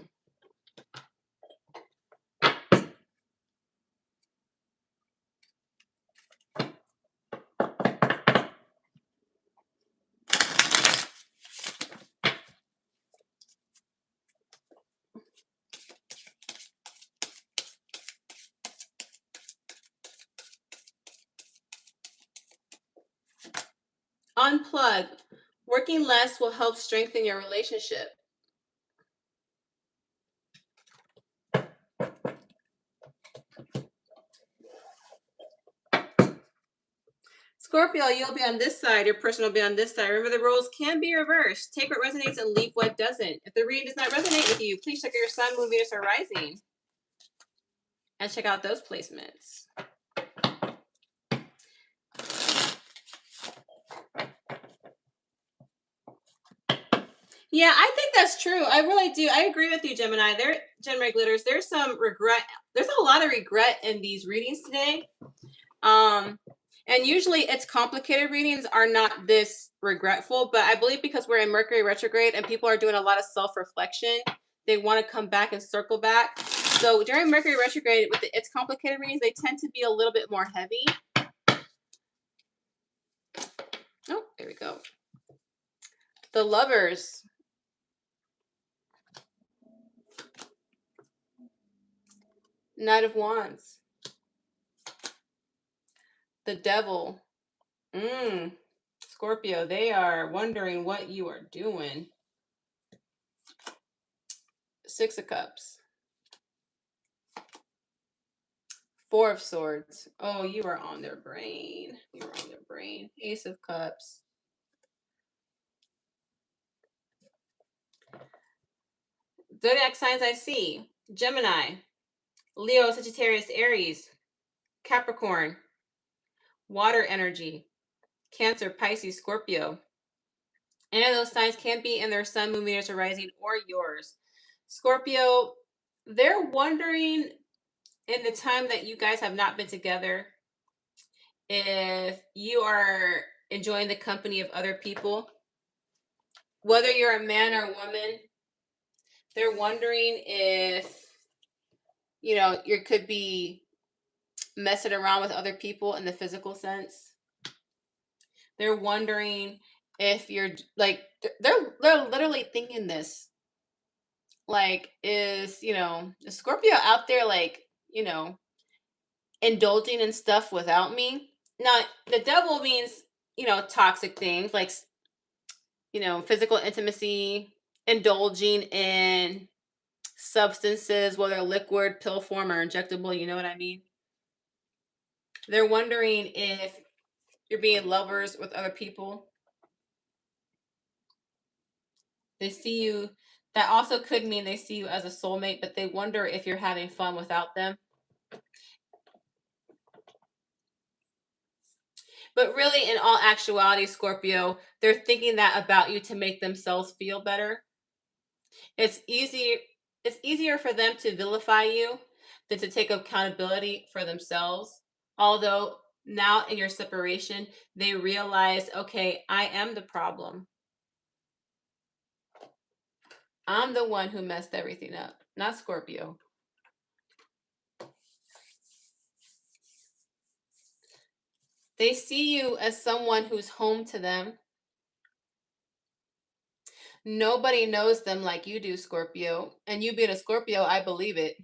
Speaker 1: Unplug. Working less will help strengthen your relationship. Scorpio, you'll be on this side. Your person will be on this side. Remember, the roles can be reversed. Take what resonates and leave what doesn't. If the reading does not resonate with you, please check out your sun, moon, Venus, or rising. And check out those placements. Yeah, I think that's true. I really do. I agree with you, Gemini. Gemini glitters. There's some regret. There's a lot of regret in these readings today. And usually it's complicated readings are not this regretful, but I believe because we're in Mercury retrograde and people are doing a lot of self-reflection, they want to come back and circle back. So during Mercury retrograde, with its complicated readings, they tend to be a little bit more heavy. Oh, there we go. The Lovers. Knight of Wands. The Devil. Scorpio, they are wondering what you are doing. Six of Cups. Four of Swords. Oh, you are on their brain. You're on their brain. Ace of Cups. Zodiac signs I see. Gemini. Leo, Sagittarius, Aries. Capricorn. Water energy. Cancer, Pisces, Scorpio. Any of those signs can be in their sun, moon, Venus, or rising, or yours. Scorpio, they're wondering in the time that you guys have not been together if you are enjoying the company of other people. Whether you're a man or a woman, they're wondering if, you could be messing around with other people in the physical sense. They're wondering if you're like, they're literally thinking this. Like, is, is Scorpio out there, like, indulging in stuff without me? Now, the devil means, toxic things like, physical intimacy, indulging in substances, whether liquid, pill form, or injectable, you know what I mean? They're wondering if you're being lovers with other people. They see you, that also could mean they see you as a soulmate, but they wonder if you're having fun without them. But really, in all actuality, Scorpio, they're thinking that about you to make themselves feel better. It's easy. It's easier for them to vilify you than to take accountability for themselves. Although now in your separation, they realize, okay, I am the problem. I'm the one who messed everything up, not Scorpio. They see you as someone who's home to them. Nobody knows them like you do, Scorpio. And you being a Scorpio, I believe it.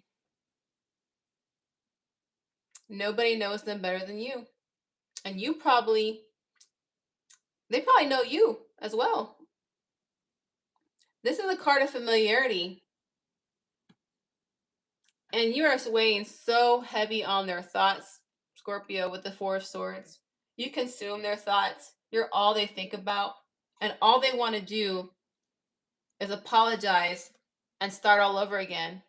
Speaker 1: Nobody knows them better than you. And they probably know you as well. This is a card of familiarity. And you are weighing so heavy on their thoughts, Scorpio, with the Four of Swords. You consume their thoughts. You're all they think about. And all they want to do is apologize and start all over again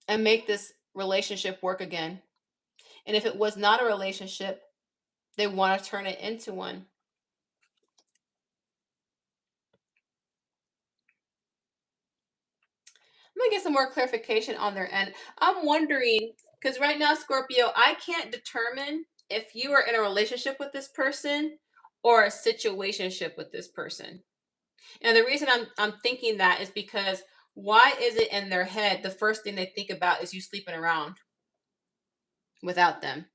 Speaker 1: and make this relationship work again. And if it was not a relationship, they want to turn it into one. I'm going to get some more clarification on their end. I'm wondering, because right now, Scorpio, I can't determine if you are in a relationship with this person or a situationship with this person. And the reason I'm thinking that is because why is it in their head the first thing they think about is you sleeping around without them?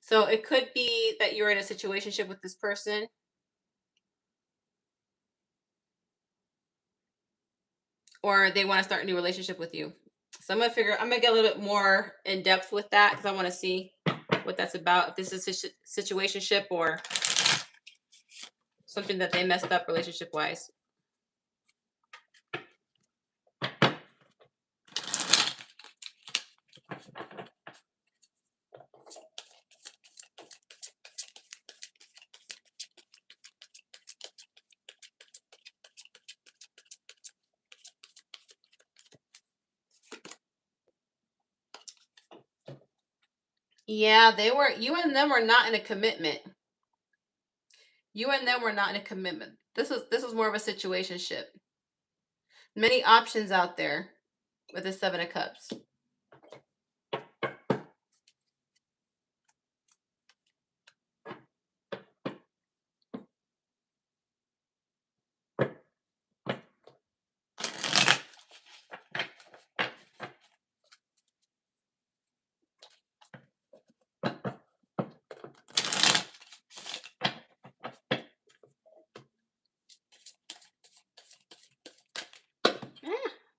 Speaker 1: So it could be that you're in a situationship with this person, or they want to start a new relationship with you. So I'm gonna get a little bit more in depth with that because I want to see what that's about. If this is a situationship or something that they messed up relationship wise. Yeah, you and them were not in a commitment. You and them were not in a commitment. This was more of a situationship. Many options out there with the Seven of Cups.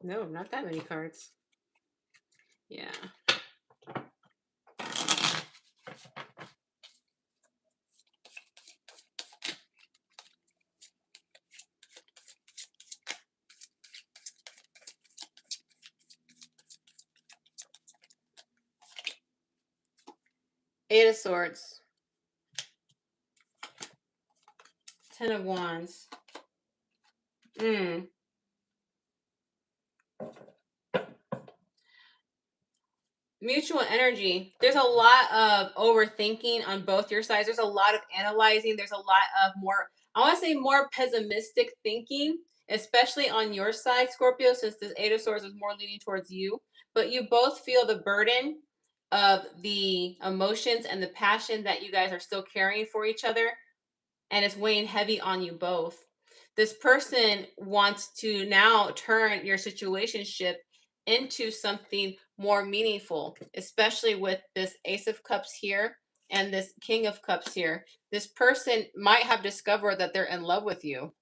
Speaker 1: No, not that many cards. Yeah. Eight of Swords. Ten of Wands. Mutual energy. There's a lot of overthinking on both your sides. There's a lot of analyzing. There's a lot of more, I want to say more pessimistic thinking, especially on your side, Scorpio, since this Eight of Swords is more leaning towards you. But you both feel the burden of the emotions and the passion that you guys are still carrying for each other. And it's weighing heavy on you both. This person wants to now turn your situationship into something more meaningful, especially with this Ace of Cups here and this King of Cups here. This person might have discovered that they're in love with you.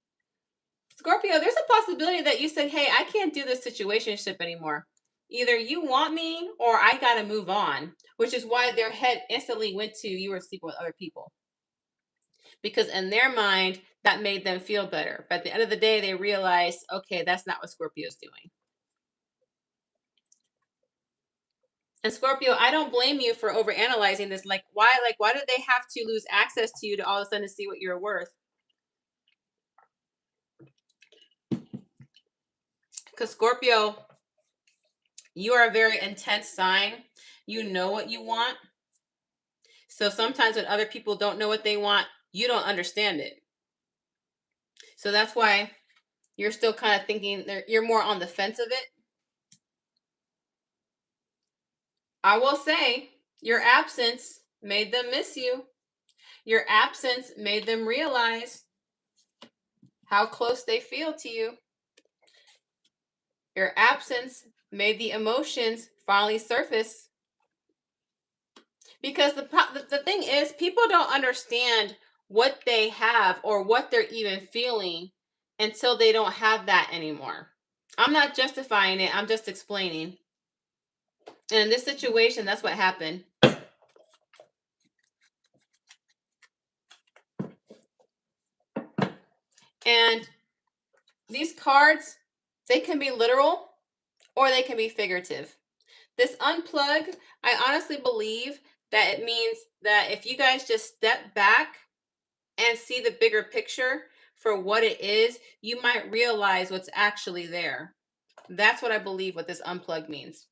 Speaker 1: Scorpio, there's a possibility that you said, hey, I can't do this situationship anymore. Either you want me or I got to move on, which is why their head instantly went to you were sleeping with other people. Because in their mind, that made them feel better. But at the end of the day, they realized, okay, that's not what Scorpio's doing. And Scorpio, I don't blame you for overanalyzing this. Why did they have to lose access to you to all of a sudden see what you're worth? Because Scorpio, you are a very intense sign. You know what you want. So sometimes when other people don't know what they want, you don't understand it. So that's why you're still kind of thinking you're more on the fence of it. I will say your absence made them miss you. Your absence made them realize how close they feel to you. Your absence made the emotions finally surface. Because the thing is, people don't understand what they have or what they're even feeling until they don't have that anymore. I'm not justifying it. I'm just explaining. And in this situation, that's what happened. And these cards, they can be literal or they can be figurative. This unplug, I honestly believe that it means that if you guys just step back and see the bigger picture for what it is, you might realize what's actually there. That's what I believe what this unplug means.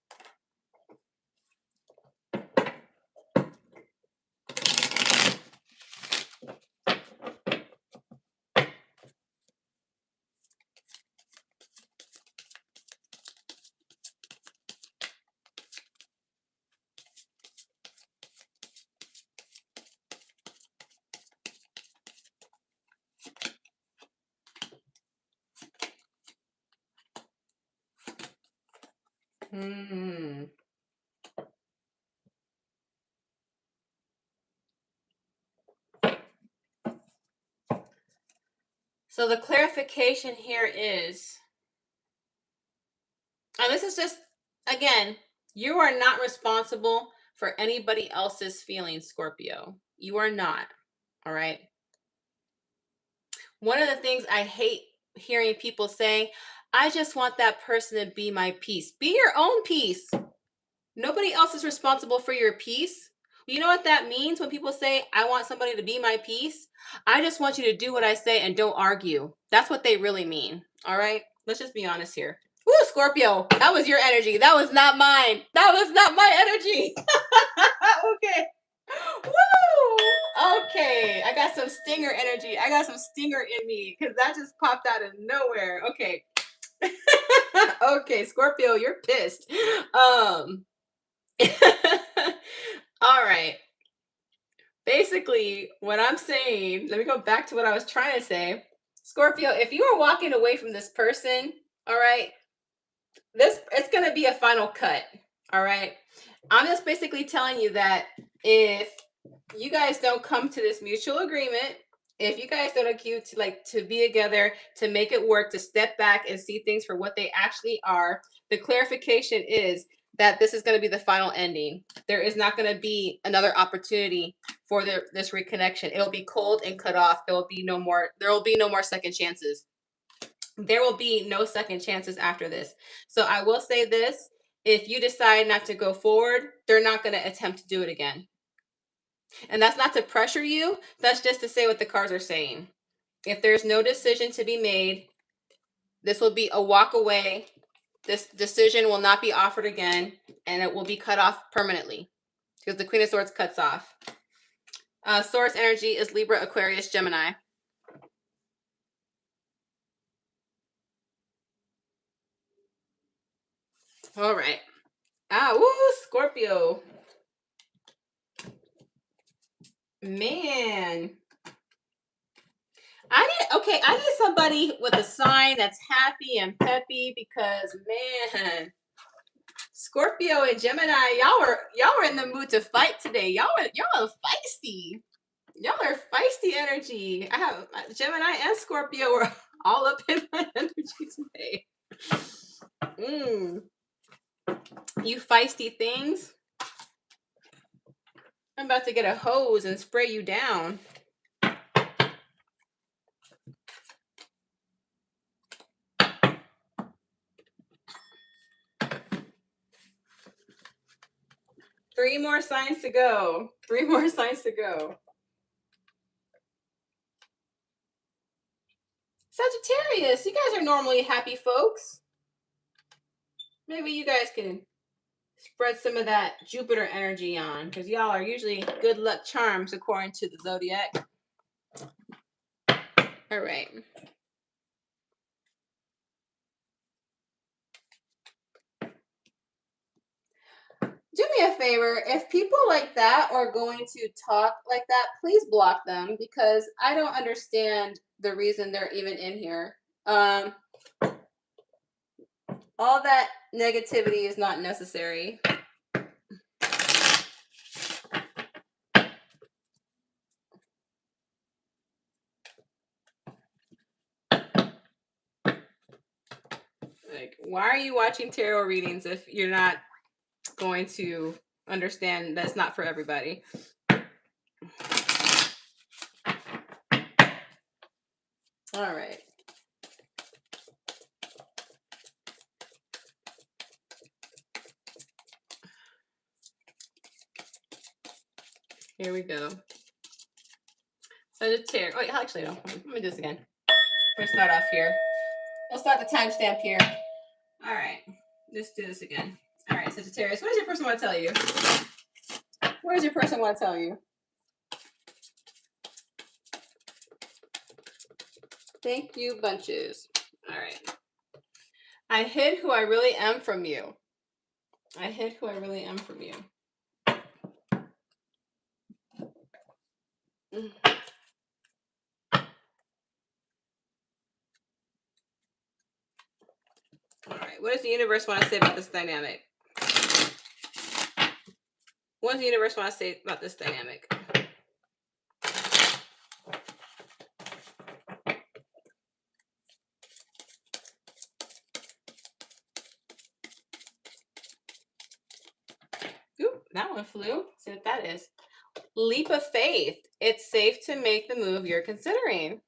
Speaker 1: So the clarification here is, and this is just, again, you are not responsible for anybody else's feelings, Scorpio. You are not. All right. One of the things I hate hearing people say, I just want that person to be my peace. Be your own peace. Nobody else is responsible for your peace. You know what that means when people say, I want somebody to be my peace? I just want you to do what I say and don't argue. That's what they really mean. All right? Let's just be honest here. Woo, Scorpio, that was your energy. That was not mine. That was not my energy. Okay. Woo! Okay. I got some stinger energy. I got some stinger in me because that just popped out of nowhere. Okay. Okay, Scorpio, you're pissed. All right. Basically, what I'm saying, let me go back to what I was trying to say. Scorpio, if you are walking away from this person, all right, it's going to be a final cut. All right. I'm just basically telling you that if you guys don't come to this mutual agreement, if you guys don't agree to be together, to make it work, to step back and see things for what they actually are, the clarification is that this is going to be the final ending. There is not going to be another opportunity for this reconnection. It'll be cold and cut off. There will be no more second chances. There will be no second chances after this. So I will say this, if you decide not to go forward, they're not going to attempt to do it again. And that's not to pressure you. That's just to say what the cards are saying. If there's no decision to be made, this will be a walk away. This decision will not be offered again, and it will be cut off permanently because the Queen of Swords cuts off. Source energy is Libra, Aquarius, Gemini. All right. Scorpio. Man. I need somebody with a sign that's happy and peppy because, man, Scorpio and Gemini, y'all were in the the mood to fight today. Y'all are feisty. Y'all are feisty energy. I have Gemini and Scorpio were all up in my energy today. You feisty things. I'm about to get a hose and spray you down. Three more signs to go. Three more signs to go. Sagittarius, you guys are normally happy folks. Maybe you guys can spread some of that Jupiter energy on, because y'all are usually good luck charms according to the zodiac. All right. Do me a favor, if people like that are going to talk like that, please block them, because I don't understand the reason they're even in here. All that negativity is not necessary. Like, why are you watching tarot readings if you're not going to understand that's not for everybody? All right. Here we go. Sagittarius. Oh, actually, no. Let me do this again. We'll start off here. We'll start the timestamp here. All right. Let's do this again. All right, Sagittarius. What does your person want to tell you? What does your person want to tell you? Thank you, bunches. All right. I hid who I really am from you. I hid who I really am from you. All right. What does the universe want to say about this dynamic? What does the universe want to say about this dynamic? Ooh, that one flew. See what that is. Leap of faith. It's safe to make the move you're considering.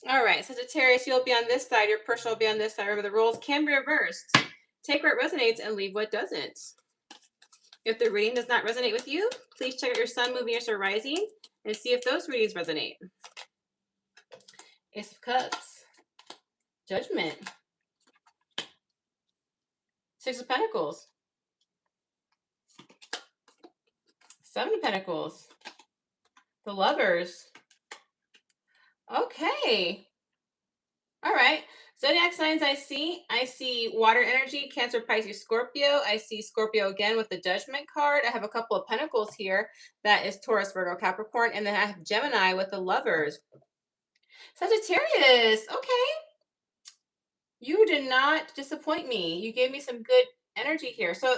Speaker 1: All right, Sagittarius, you'll be on this side. Your person will be on this side. Remember, the roles can be reversed. Take what resonates and leave what doesn't. If the reading does not resonate with you, please check out your sun, moon, Venus, or rising and see if those readings resonate. Ace of Cups. Judgment. Six of Pentacles. Seven of Pentacles. The Lovers. Okay. All right. Zodiac signs I see water energy, Cancer, Pisces, Scorpio. I see Scorpio again with the Judgment card. I have a couple of Pentacles here. That is Taurus, Virgo, Capricorn. And then I have Gemini with the Lovers. Sagittarius. Okay. You did not disappoint me. You gave me some good energy here. So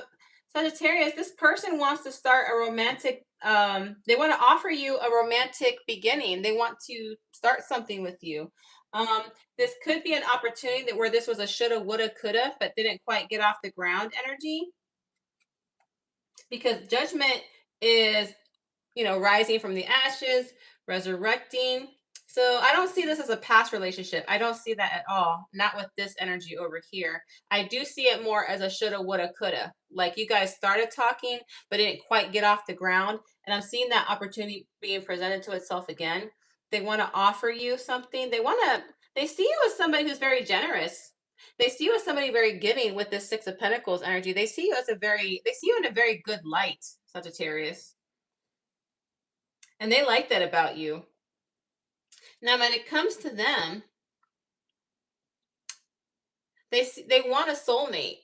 Speaker 1: Sagittarius, this person wants to start a romantic, they want to offer you a romantic beginning. They want to start something with you. This could be an opportunity that where this was a shoulda, woulda, coulda, but didn't quite get off the ground energy. Because Judgment is, rising from the ashes, resurrecting. So I don't see this as a past relationship. I don't see that at all. Not with this energy over here. I do see it more as a shoulda, woulda, coulda. Like you guys started talking, but didn't quite get off the ground. And I'm seeing that opportunity being presented to itself again. They want to offer you something. They see you as somebody who's very generous. They see you as somebody very giving with this Six of Pentacles energy. They see you in a very good light, Sagittarius. And they like that about you. Now, when it comes to them, they want a soulmate.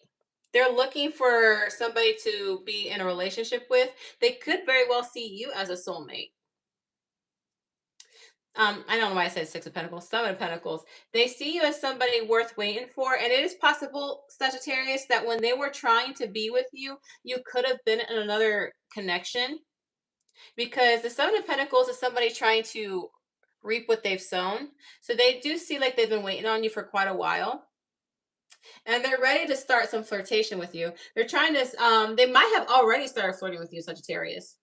Speaker 1: they're looking for somebody to be in a relationship with. They could very well see you as a soulmate. I don't know why I said Six of Pentacles, Seven of Pentacles. They see you as somebody worth waiting for. And it is possible, Sagittarius, that when they were trying to be with you, you could have been in another connection. Because the Seven of Pentacles is somebody trying to reap what they've sown. So they do see like they've been waiting on you for quite a while. And they're ready to start some flirtation with you. They're trying to, they might have already started flirting with you, Sagittarius.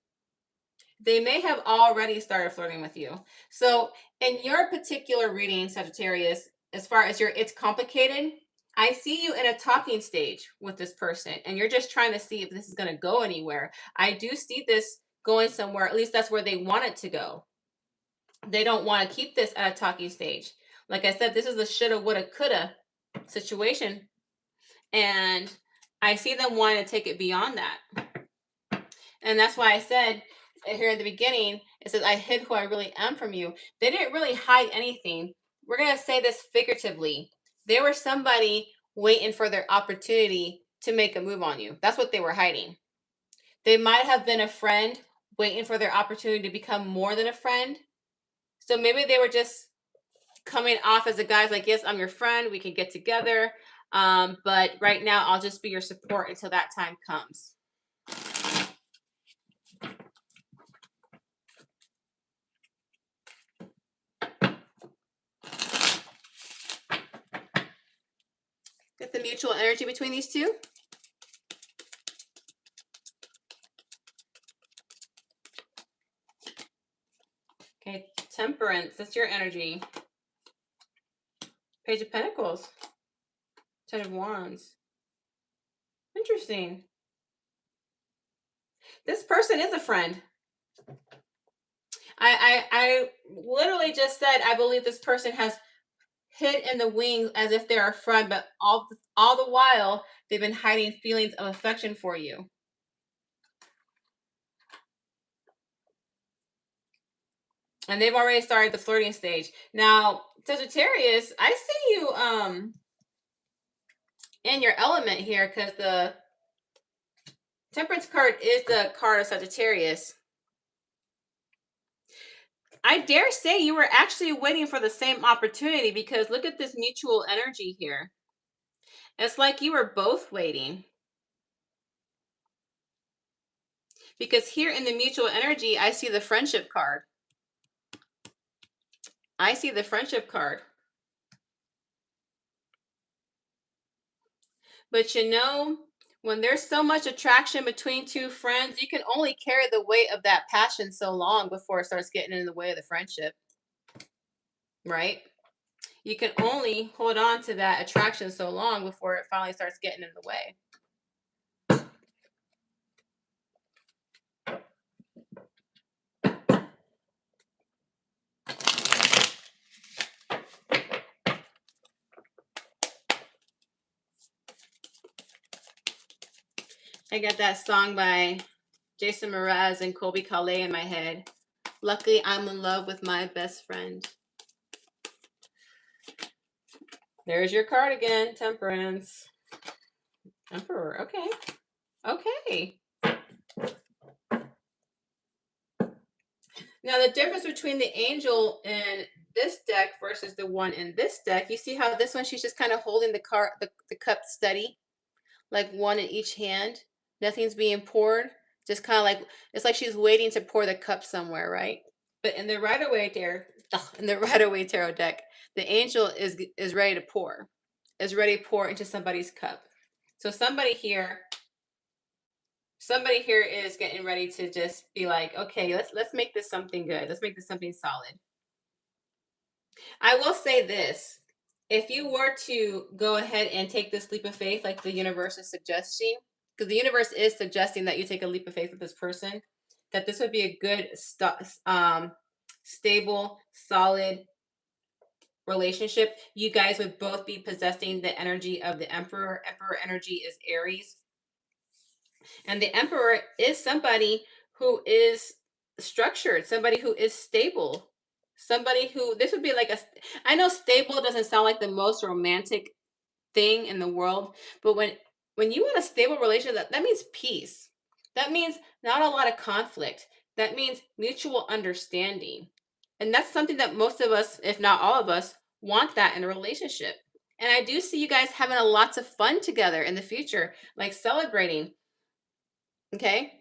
Speaker 1: They may have already started flirting with you. So in your particular reading, Sagittarius, as far as it's complicated, I see you in a talking stage with this person, and you're just trying to see if this is going to go anywhere. I do see this going somewhere. At least that's where they want it to go. They don't want to keep this at a talking stage. Like I said, this is a shoulda, woulda, coulda situation. And I see them wanting to take it beyond that. And that's why I said here at the beginning, it says, I hid who I really am from you. They didn't really hide anything. We're going to say this figuratively. They were somebody waiting for their opportunity to make a move on you. That's what they were hiding. They might have been a friend waiting for their opportunity to become more than a friend. So maybe they were just coming off as a guy's like, yes, I'm your friend. We can get together. But right now, I'll just be your support until that time comes. Get the mutual energy between these two. Okay, Temperance, that's your energy. Page of Pentacles. Ten of Wands. Interesting. This person is a friend. I literally just said I believe this person has hid in the wings as if they're a friend, but all the while they've been hiding feelings of affection for you. And they've already started the flirting stage. Now, Sagittarius, I see you in your element here, because the Temperance card is the card of Sagittarius. I dare say you were actually waiting for the same opportunity, because look at this mutual energy here. It's like you were both waiting. Because here in the mutual energy, I see the friendship card. I see the friendship card. But you know, when there's so much attraction between two friends, you can only carry the weight of that passion so long before it starts getting in the way of the friendship. Right? You can only hold on to that attraction so long before it finally starts getting in the way. I got that song by Jason Mraz and Colby Calais in my head. Luckily, I'm in love with my best friend. There's your card again, Temperance. Emperor, okay. Okay. Now, the difference between the angel in this deck versus the one in this deck, you see how this one, she's just kind of holding the card, the cup steady, like one in each hand. Nothing's being poured. Just kind of like, it's like she's waiting to pour the cup somewhere, right? But in the Rider-Waite Tarot deck, the angel is ready to pour. Is ready to pour into somebody's cup. So somebody here is getting ready to just be like, okay, let's make this something good. Let's make this something solid. I will say this. If you were to go ahead and take this leap of faith, like the universe is suggesting, because the universe is suggesting that you take a leap of faith with this person, that this would be a good, stable, solid relationship. You guys would both be possessing the energy of the Emperor. Emperor energy is Aries. And the Emperor is somebody who is structured, somebody who is stable, somebody who, this would be like I know stable doesn't sound like the most romantic thing in the world, but when when you want a stable relationship, that means peace. That means not a lot of conflict. That means mutual understanding. And that's something that most of us, if not all of us, want that in a relationship. And I do see you guys having a lots of fun together in the future, like celebrating. Okay?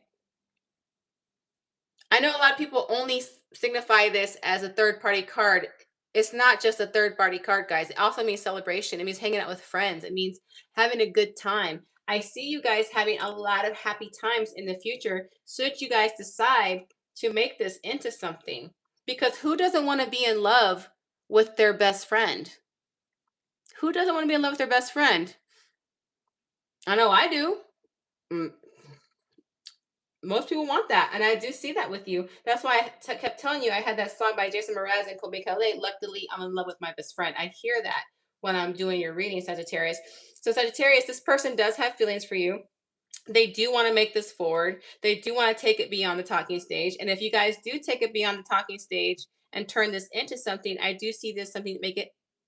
Speaker 1: I know a lot of people only signify this as a third party card. It's not just a third party card, guys. It also means celebration. It means hanging out with friends. It means having a good time. I see you guys having a lot of happy times in the future, should you guys decide to make this into something. Because who doesn't want to be in love with their best friend? Who doesn't want to be in love with their best friend? I know I do. Most people want that, and I do see that with you. That's why I kept telling you I had that song by Jason Mraz and Colby Calais, Luckily I'm in Love with My Best Friend. I hear that when I'm doing your reading, Sagittarius. So Sagittarius, this person does have feelings for you. They do want to make this forward. They do want to take it beyond the talking stage. And if you guys do take it beyond the talking stage and turn this into something, I do see this something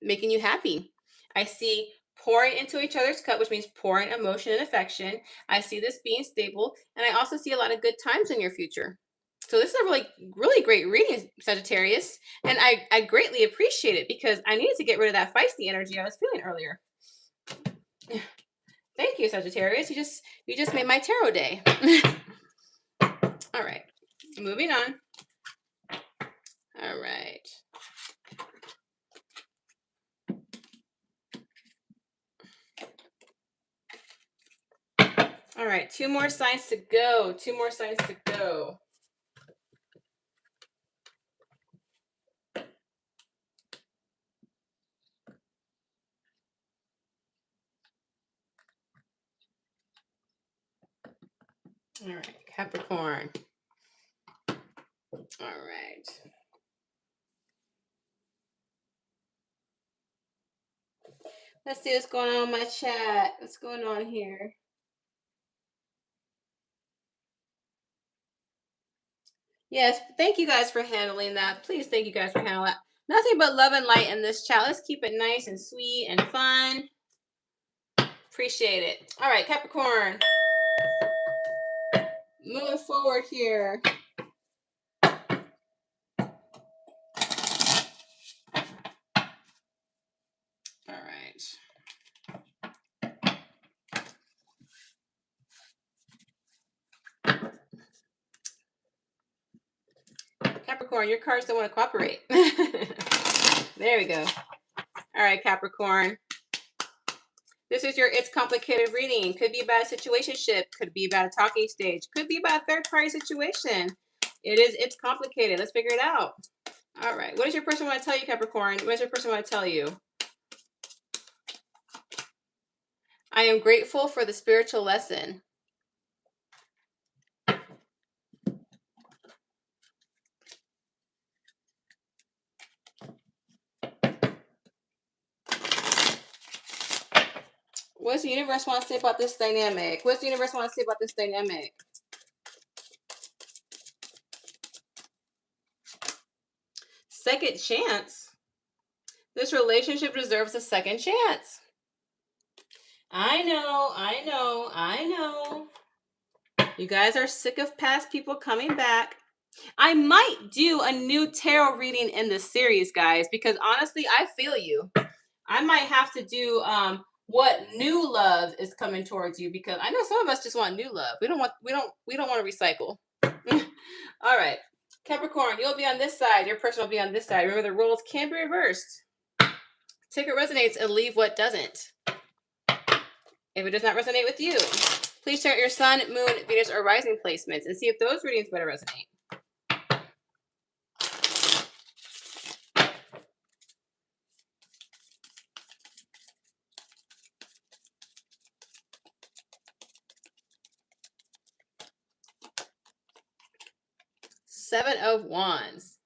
Speaker 1: making you happy. I see pouring into each other's cup, which means pouring emotion and affection. I see this being stable, and I also see a lot of good times in your future. So this is a really great reading, Sagittarius, and I greatly appreciate it because I needed to get rid of that feisty energy I was feeling earlier. Thank you, Sagittarius. You just made my tarot day. All right, moving on. All right. All right, two more signs to go. Two more signs to go. All right, Capricorn. All right. Let's see what's going on in my chat. What's going on here? Yes, thank you guys for handling that. Please, thank you guys for handling that. Nothing but love and light in this chat. Let's keep it nice and sweet and fun. Appreciate it. All right, Capricorn. Moving forward here. All right. Capricorn, your cards don't want to cooperate. There we go. All right, Capricorn. This is your It's Complicated reading. Could be about a situationship. Could be about a talking stage. Could be about a third-party situation. It's complicated. Let's figure it out. All right. What does your person want to tell you, Capricorn? What does your person want to tell you? I am grateful for the spiritual lesson. What does the universe want to say about this dynamic? What does the universe want to say about this dynamic? Second chance? This relationship deserves a second chance. I know. You guys are sick of past people coming back. I might do a new tarot reading in this series, guys, because honestly, I feel you. I might have to do what new love is coming towards you, because I know some of us just want new love. We don't want to recycle. All right. Capricorn, you'll be on this side. Your person will be on this side. Remember, the roles can be reversed. Take what resonates and leave what doesn't. If it does not resonate with you, please check your sun, moon, Venus, or rising placements and see if those readings better resonate. Seven of Wands.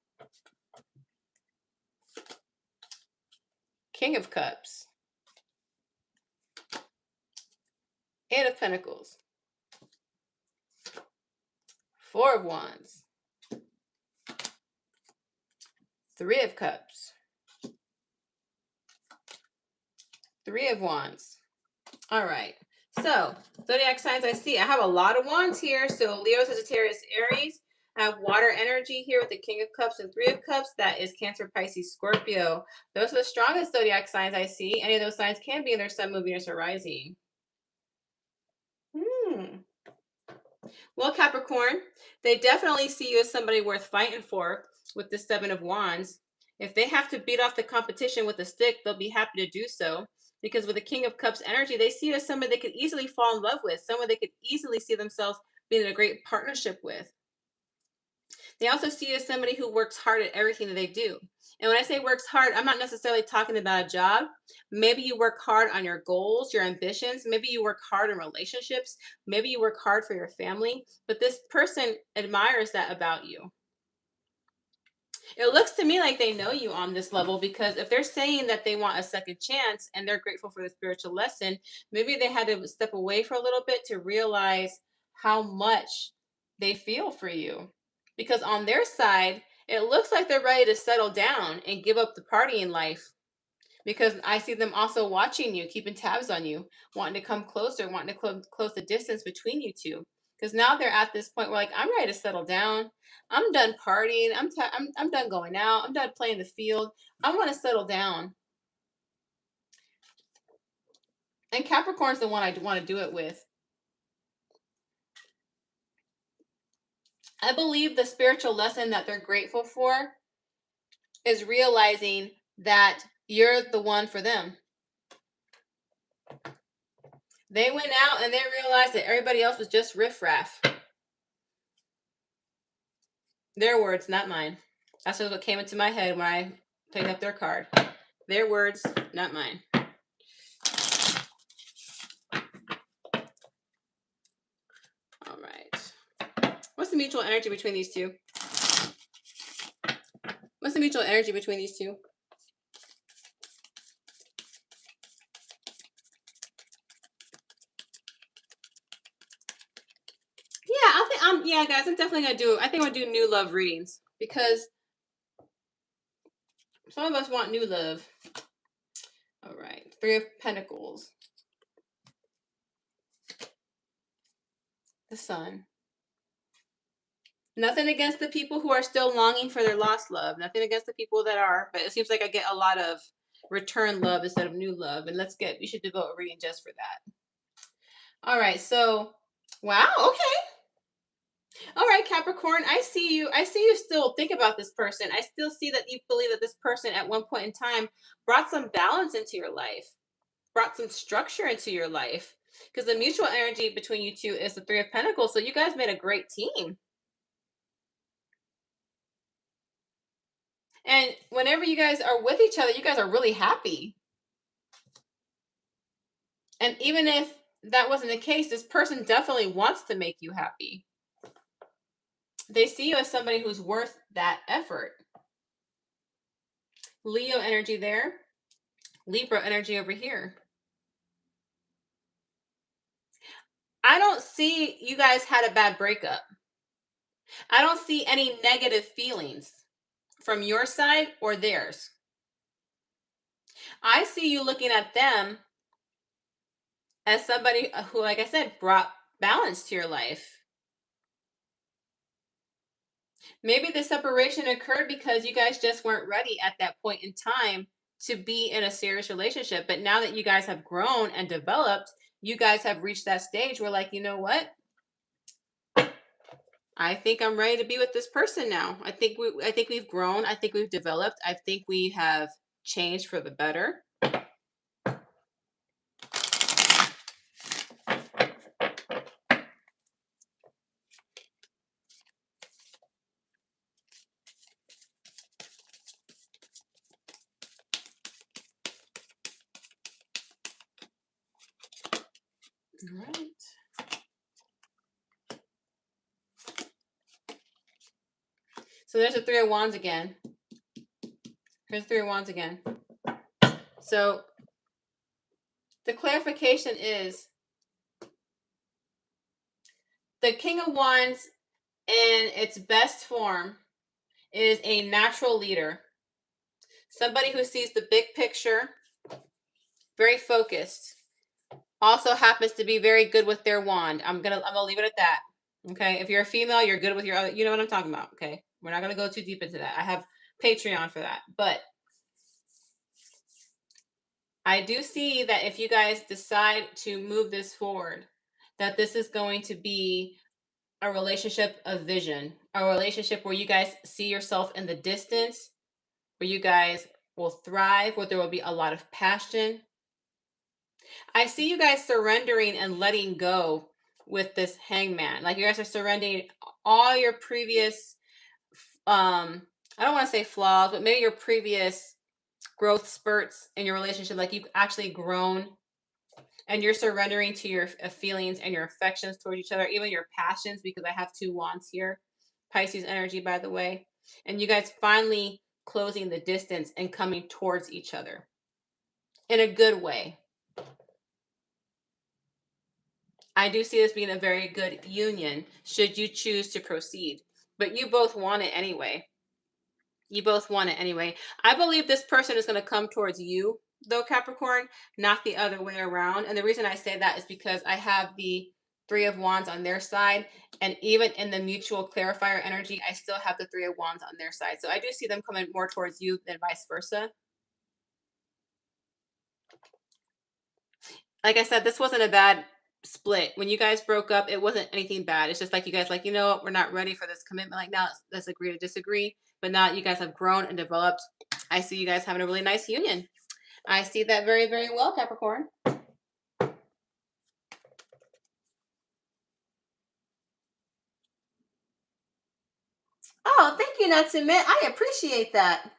Speaker 1: King of Cups. Eight of Pentacles. Four of Wands. Three of Cups. Three of Wands. All right. So, zodiac signs I see. I have a lot of wands here. So, Leo, Sagittarius, Aries. I have water energy here with the King of Cups and Three of Cups. That is Cancer, Pisces, Scorpio. Those are the strongest zodiac signs I see. Any of those signs can be in their sun, moon, Venus, or rising. Well, Capricorn, they definitely see you as somebody worth fighting for with the Seven of Wands. If they have to beat off the competition with a stick, they'll be happy to do so. Because with the King of Cups energy, they see you as somebody they could easily fall in love with, someone they could easily see themselves being in a great partnership with. They also see you as somebody who works hard at everything that they do. And when I say works hard, I'm not necessarily talking about a job. Maybe you work hard on your goals, your ambitions. Maybe you work hard in relationships. Maybe you work hard for your family. But this person admires that about you. It looks to me like they know you on this level, because if they're saying that they want a second chance and they're grateful for the spiritual lesson, maybe they had to step away for a little bit to realize how much they feel for you. Because on their side, it looks like they're ready to settle down and give up the partying life. Because I see them also watching you, keeping tabs on you, wanting to come closer, wanting to close the distance between you two. Because now they're at this point where, like, I'm ready to settle down. I'm done partying. I'm done going out. I'm done playing the field. I want to settle down. And Capricorn's the one I want to do it with. I believe the spiritual lesson that they're grateful for is realizing that you're the one for them. They went out and they realized that everybody else was just riffraff. Their words, not mine. That's just what came into my head when I picked up their card. Their words, not mine. All right. What's the mutual energy between these two? What's the mutual energy between these two? Yeah, guys, I'm definitely gonna do. I think I'll do new love readings, because some of us want new love. All right, Three of Pentacles, the Sun. Nothing against the people who are still longing for their lost love. Nothing against the people that are, but it seems like I get a lot of return love instead of new love, and we should devote a reading just for that. All right, so wow, okay. All right, Capricorn, I see you. I see you still think about this person. I still see that you believe that this person at one point in time brought some balance into your life, brought some structure into your life. Because the mutual energy between you two is the Three of Pentacles. So you guys made a great team. And whenever you guys are with each other, you guys are really happy. And even if that wasn't the case, this person definitely wants to make you happy. They see you as somebody who's worth that effort. Leo energy there. Libra energy over here. I don't see you guys had a bad breakup. I don't see any negative feelings from your side or theirs. I see you looking at them as somebody who, like I said, brought balance to your life. Maybe the separation occurred because you guys just weren't ready at that point in time to be in a serious relationship. But now that you guys have grown and developed, you guys have reached that stage where, like, you know what? I think I'm ready to be with this person now. I think we've grown. I think we've developed. I think we have changed for the better. All right. So there's the Three of Wands again. Here's the Three of Wands again. So the clarification is the King of Wands in its best form is a natural leader. Somebody who sees the big picture, very focused. also happens to be very good with their wand. I'm gonna leave it at that. Okay. If you're a female, you're good with your other, you know what I'm talking about. Okay. We're not gonna go too deep into that. I have Patreon for that. But I do see that if you guys decide to move this forward, that this is going to be a relationship of vision, a relationship where you guys see yourself in the distance, where you guys will thrive, where there will be a lot of passion. I see you guys surrendering and letting go with this hangman. Like you guys are surrendering all your previous, I don't want to say flaws, but maybe your previous growth spurts in your relationship. Like you've actually grown and you're surrendering to your feelings and your affections towards each other, even your passions, because I have 2 wands here. Pisces energy, by the way. And you guys finally closing the distance and coming towards each other in a good way. I do see this being a very good union should you choose to proceed. But you both want it anyway. You both want it anyway. I believe this person is going to come towards you, though, Capricorn, not the other way around. And the reason I say that is because I have the 3 of Wands on their side. And even in the mutual clarifier energy, I still have the 3 of Wands on their side. So I do see them coming more towards you than vice versa. Like I said, this wasn't a bad split. When you guys broke up, it wasn't anything bad. It's just like you guys like, you know what, we're not ready for this commitment. Like now let's agree to disagree. But now you guys have grown and developed. I see you guys having a really nice union. I see that very, very well, Capricorn. Oh, thank you, Natsume. I appreciate that.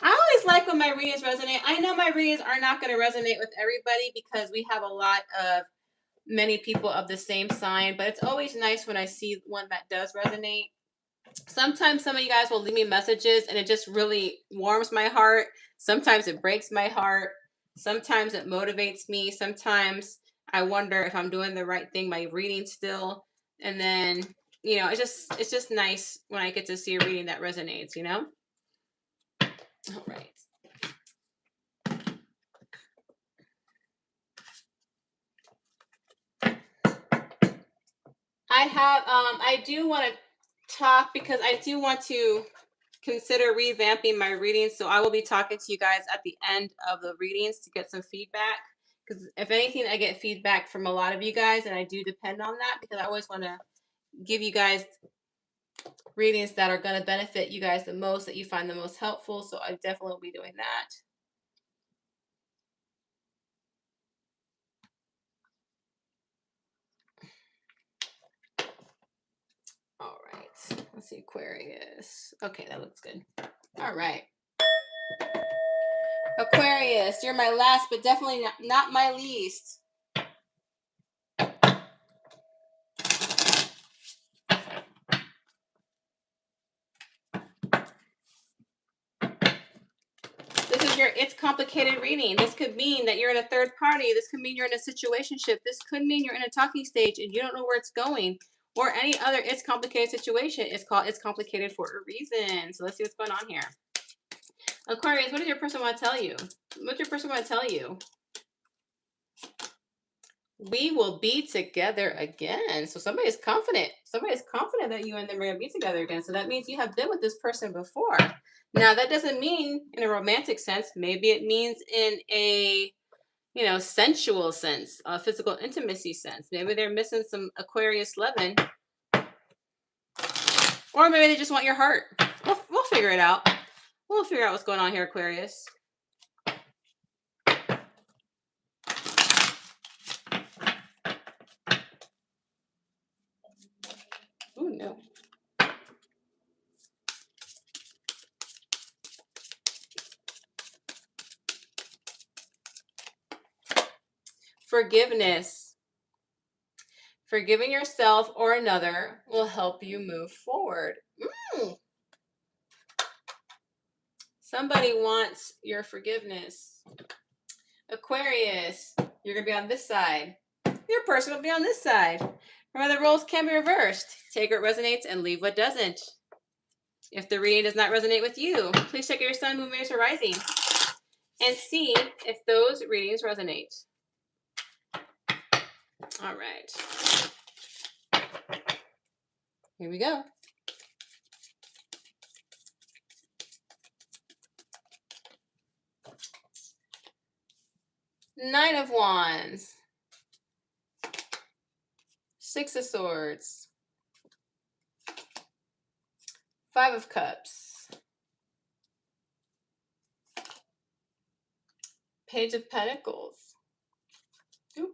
Speaker 1: I always like when my readings resonate. I know my readings are not going to resonate with everybody because we have a lot of many people of the same sign, but it's always nice when I see one that does resonate. Sometimes some of you guys will leave me messages and it just really warms my heart. Sometimes it breaks my heart. Sometimes it motivates me. Sometimes I wonder if I'm doing the right thing by reading still. And then, you know, it's just nice when I get to see a reading that resonates, you know? All right. I do want to talk because I do want to consider revamping my readings. So I will be talking to you guys at the end of the readings to get some feedback. Because if anything, I get feedback from a lot of you guys, and I do depend on that because I always want to give you guys readings that are going to benefit you guys the most, that you find the most helpful. So I definitely will be doing that. All right. Let's see, Aquarius. Okay, that looks good. All right. Aquarius, you're my last, but definitely not my least. This is your it's complicated reading. This could mean that you're in a third party. This could mean you're in a situationship. This could mean you're in a talking stage and you don't know where it's going. Or any other it's complicated situation. It's called it's complicated for a reason. So let's see what's going on here. Aquarius, what does your person want to tell you? What does your person want to tell you? We will be together again. So somebody's confident. Somebody's confident that you and them are going to be together again. So that means you have been with this person before. Now, that doesn't mean in a romantic sense. Maybe it means in a, you know, sensual sense, a physical intimacy sense. Maybe they're missing some Aquarius loving. Or maybe they just want your heart. We'll figure it out. We'll figure out what's going on here, Aquarius. Oh, no. Forgiveness. Forgiving yourself or another will help you move forward. Somebody wants your forgiveness. Aquarius, you're going to be on this side. Your person will be on this side. Remember, the roles can be reversed. Take what resonates and leave what doesn't. If the reading does not resonate with you, please check your sun, moon, Venus, or rising and see if those readings resonate. All right. Here we go. Nine of Wands. Six of Swords. Five of Cups. Page of Pentacles. Oop.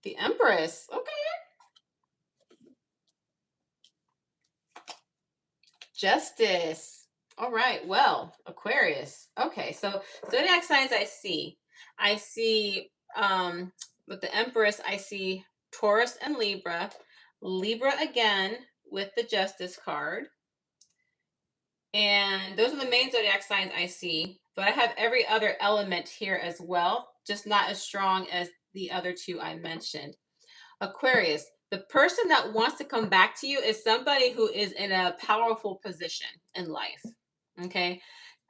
Speaker 1: The Empress. Okay. Justice. All right. Well, Aquarius. Okay. So zodiac signs I see. With the Empress, I see Taurus and Libra. Libra again with the Justice card. And those are the main zodiac signs I see. But I have every other element here as well, just not as strong as the other two I mentioned. Aquarius, the person that wants to come back to you is somebody who is in a powerful position in life. Okay.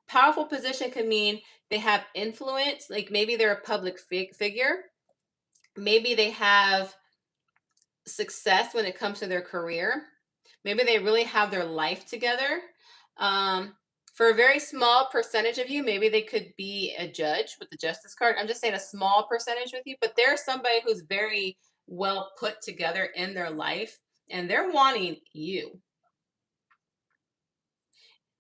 Speaker 1: Powerful position can mean they have influence, like maybe they're a public figure. Maybe they have success when it comes to their career. Maybe they really have their life together. For a very small percentage of you, maybe they could be a judge with the Justice card. I'm just saying a small percentage with you, but there's somebody who's very well put together in their life, and they're wanting you.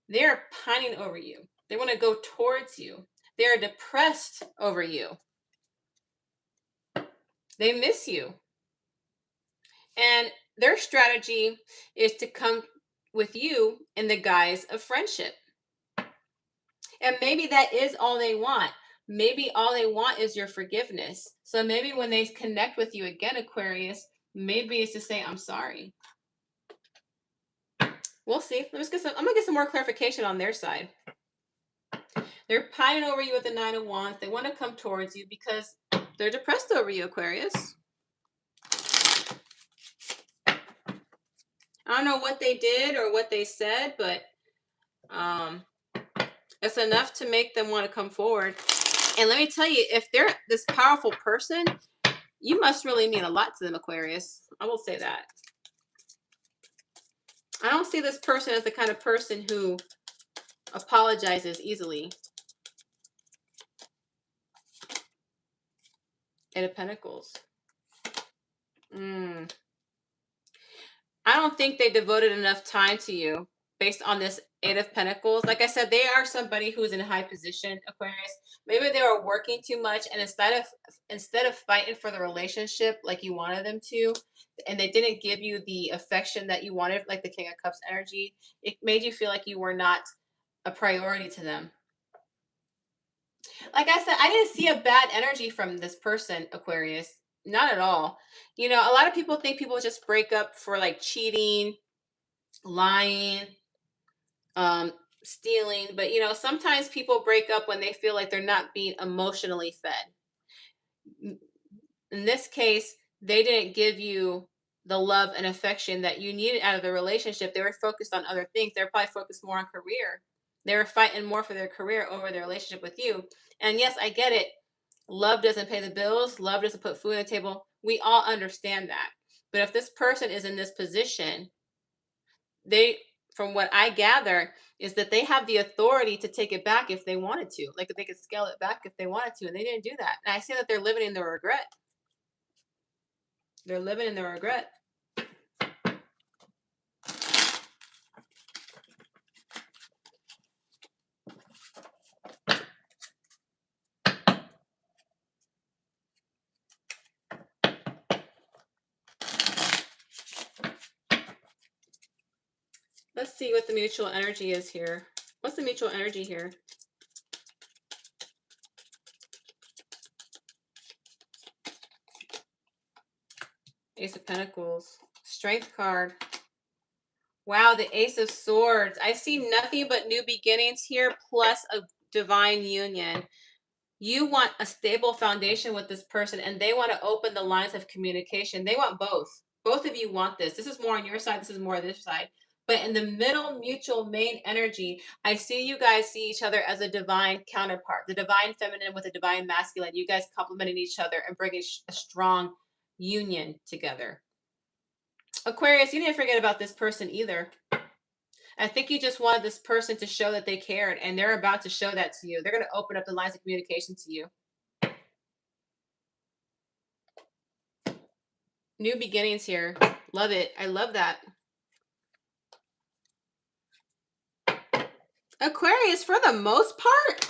Speaker 1: They're pining over you. They want to go towards you. They're depressed over you. They miss you. And their strategy is to come with you in the guise of friendship. And maybe that is all they want. Maybe all they want is your forgiveness. So maybe when they connect with you again, Aquarius, maybe it's to say, I'm sorry. We'll see. I'm gonna get some more clarification on their side. They're pining over you with the Nine of Wands. They want to come towards you because they're depressed over you, Aquarius. I don't know what they did or what they said, but it's enough to make them want to come forward. And let me tell you, if they're this powerful person, you must really mean a lot to them, Aquarius. I will say that. I don't see this person as the kind of person who apologizes easily. Eight of Pentacles. I don't think they devoted enough time to you based on this Eight of Pentacles. Like I said, they are somebody who's in a high position, Aquarius. Maybe they were working too much, and instead of fighting for the relationship like you wanted them to, and they didn't give you the affection that you wanted, like the King of Cups energy, it made you feel like you were not a priority to them. Like I said, I didn't see a bad energy from this person, Aquarius. Not at all. You know, a lot of people think people just break up for like cheating, lying, stealing, but you know, sometimes people break up when they feel like they're not being emotionally fed. In this case, they didn't give you the love and affection that you needed out of the relationship. They were focused on other things. They're probably focused more on career. They were fighting more for their career over their relationship with you. And yes, I get it. Love doesn't pay the bills. Love doesn't put food on the table. We all understand that. But if this person is in this position, from what I gather, is that they have the authority to take it back if they wanted to. Like they could scale it back if they wanted to, and they didn't do that. And I see that they're living in the regret. They're living in the regret. Let's see what the mutual energy is here. What's the mutual energy here? Ace of Pentacles. Strength card. Wow, the Ace of Swords. I see nothing but new beginnings here, plus a divine union. You want a stable foundation with this person, and they want to open the lines of communication. They want both. Both of you want this. This is more on your side. This is more on this side. But in the middle mutual main energy, I see you guys see each other as a divine counterpart, the divine feminine with a divine masculine. You guys complementing each other and bringing a strong union together. Aquarius, you didn't forget about this person either. I think you just wanted this person to show that they cared, and they're about to show that to you. They're going to open up the lines of communication to you. New beginnings here. Love it. I love that. Aquarius, for the most part,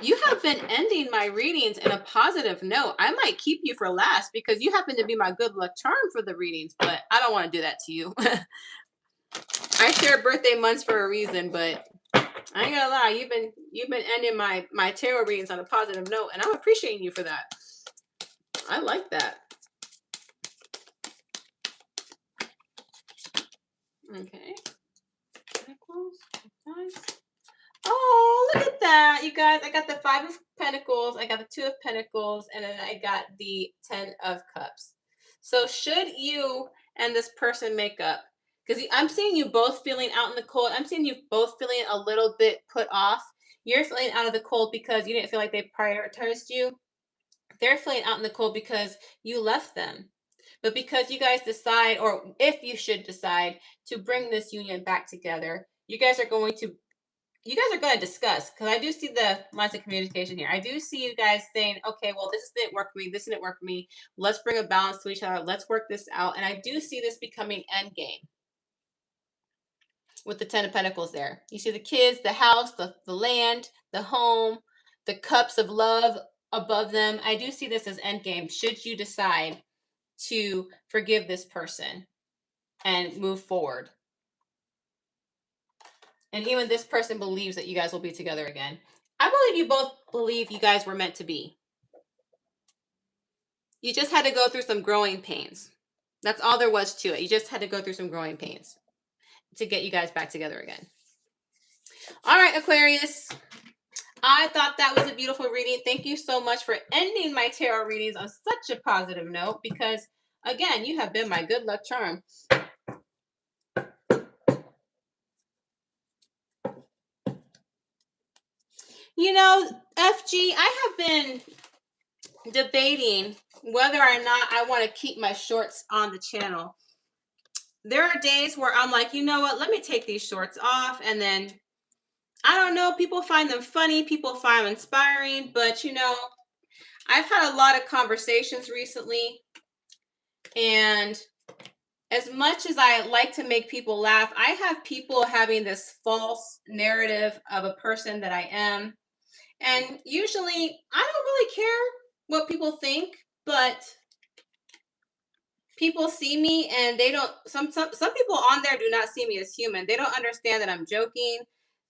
Speaker 1: you have been ending my readings in a positive note. I might keep you for last because you happen to be my good luck charm for the readings, but I don't want to do that to you. I share birthday months for a reason, but I ain't gonna lie, you've been ending my tarot readings on a positive note, and I'm appreciating you for that. I like that. Okay. Oh, look at that, you guys. I got the 5 of Pentacles, I got the 2 of Pentacles, and then I got the 10 of Cups. So should you and this person make up, because I'm seeing you both feeling out in the cold. I'm seeing you both feeling a little bit put off. You're feeling out of the cold because you didn't feel like they prioritized you. They're feeling out in the cold because you left them. But because you guys decide, or if you should decide to bring this union back together, you guys are going to discuss, because I do see the lines of communication here. I do see you guys saying, okay, well, this didn't work for me, this didn't work for me, let's bring a balance to each other, let's work this out. And I do see this becoming endgame with the 10 of Pentacles there. You see the kids, the house, the land, the home, the cups of love above them. I do see this as endgame should you decide to forgive this person and move forward. And even this person believes that you guys will be together again. I believe you both believe you guys were meant to be. You just had to go through some growing pains. That's all there was to it. You just had to go through some growing pains to get you guys back together again. All right, Aquarius. I thought that was a beautiful reading. Thank you so much for ending my tarot readings on such a positive note because, again, you have been my good luck charm. You know, FG, I have been debating whether or not I want to keep my shorts on the channel. There are days where I'm like, you know what, let me take these shorts off, and then I don't know, people find them funny, people find them inspiring, but you know, I've had a lot of conversations recently, and as much as I like to make people laugh, I have people having this false narrative of a person that I am. And usually I don't really care what people think, but people see me and they don't, some people on there do not see me as human. They don't understand that I'm joking.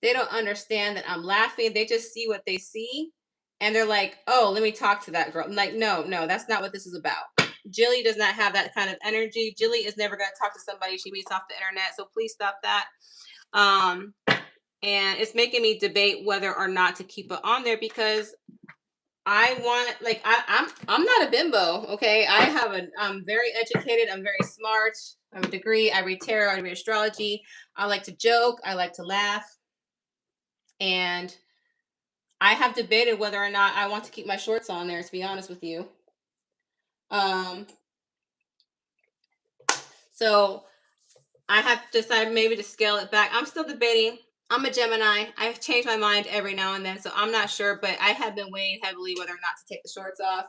Speaker 1: They don't understand that I'm laughing. They just see what they see and they're like, oh, let me talk to that girl. I'm like, no, that's not what this is about. Jilly does not have that kind of energy. Jilly is never going to talk to somebody she meets off the internet. So please stop that. And it's making me debate whether or not to keep it on there because I want, like, I'm not a bimbo, okay? I'm very educated. I'm very smart. I have a degree. I read tarot. I read astrology. I like to joke. I like to laugh. And I have debated whether or not I want to keep my shorts on there, to be honest with you. So I have decided maybe to scale it back. I'm still debating. I'm a Gemini. I change my mind every now and then, so I'm not sure, but I have been weighing heavily whether or not to take the shorts off.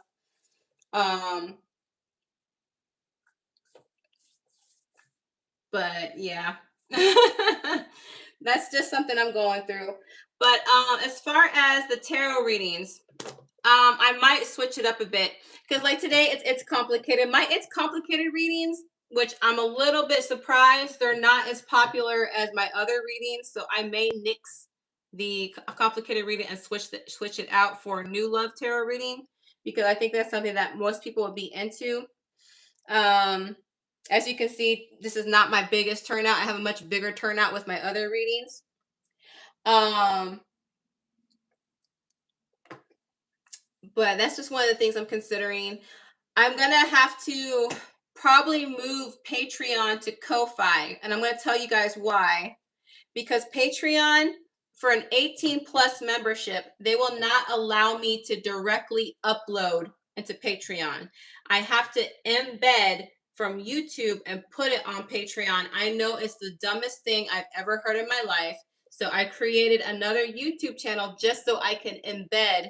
Speaker 1: But yeah, that's just something I'm going through. But as far as the tarot readings, I might switch it up a bit because like today it's complicated. It's complicated readings, which I'm a little bit surprised they're not as popular as my other readings. So I may nix the complicated reading and switch it out for new love tarot reading because I think that's something that most people would be into. As you can see, this is not my biggest turnout. I have a much bigger turnout with my other readings. But that's just one of the things I'm considering. I'm gonna have to probably move Patreon to Ko-Fi, and I'm going to tell you guys why. Because Patreon, for an 18 plus membership, they will not allow me to directly upload into Patreon. I have to embed from YouTube and put it on Patreon. I know it's the dumbest thing I've ever heard in my life. So I created another YouTube channel just so I can embed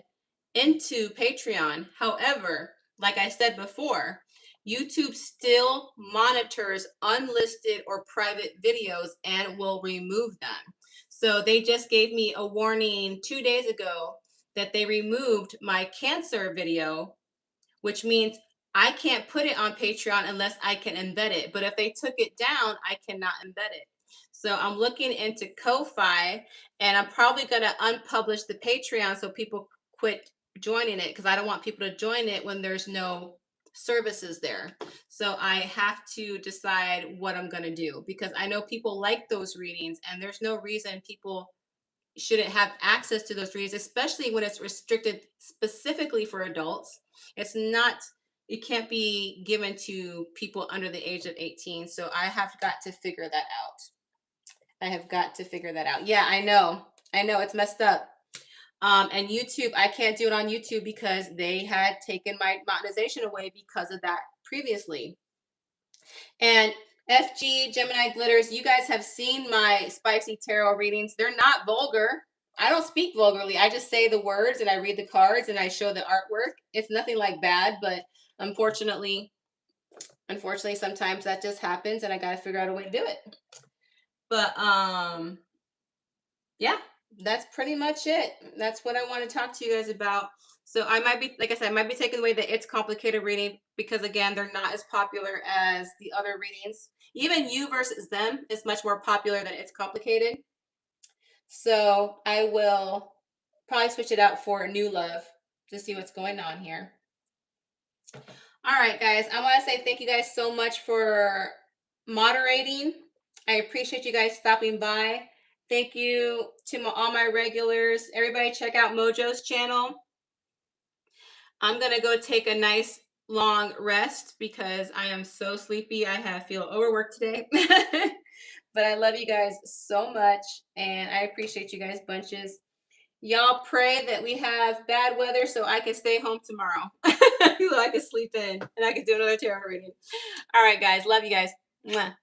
Speaker 1: into Patreon. However, like I said before, YouTube still monitors unlisted or private videos and will remove them. So they just gave me a warning 2 days ago that they removed my cancer video, which means I can't put it on Patreon unless I can embed it. But if they took it down, I cannot embed it. So I'm looking into Ko-Fi, and I'm probably going to unpublish the Patreon so people quit joining it, because I don't want people to join it when there's no services there. So I have to decide what I'm going to do, because I know people like those readings, and there's no reason people shouldn't have access to those readings, especially when it's restricted specifically for adults. It's not, it can't be given to people under the age of 18. So I have got to figure that out. I have got to figure that out. Yeah, I know. I know it's messed up. And YouTube, I can't do it on YouTube because they had taken my monetization away because of that previously. And FG, Gemini Glitters, you guys have seen my spicy tarot readings. They're not vulgar. I don't speak vulgarly. I just say the words and I read the cards and I show the artwork. It's nothing like bad, but unfortunately, sometimes that just happens and I got to figure out a way to do it. But yeah, that's pretty much it. That's what I want to talk to you guys about. So I might be, like I said, I might be taking away the It's Complicated reading because, again, they're not as popular as the other readings. Even You versus Them is much more popular than It's Complicated. So I will probably switch it out for New Love to see what's going on here. All right, guys. I want to say thank you guys so much for moderating. I appreciate you guys stopping by. Thank you to all my regulars. Everybody check out Mojo's channel. I'm going to go take a nice long rest because I am so sleepy. I feel overworked today. But I love you guys so much, and I appreciate you guys bunches. Y'all pray that we have bad weather so I can stay home tomorrow. So I can sleep in and I can do another tarot reading. All right, guys. Love you guys. Mwah.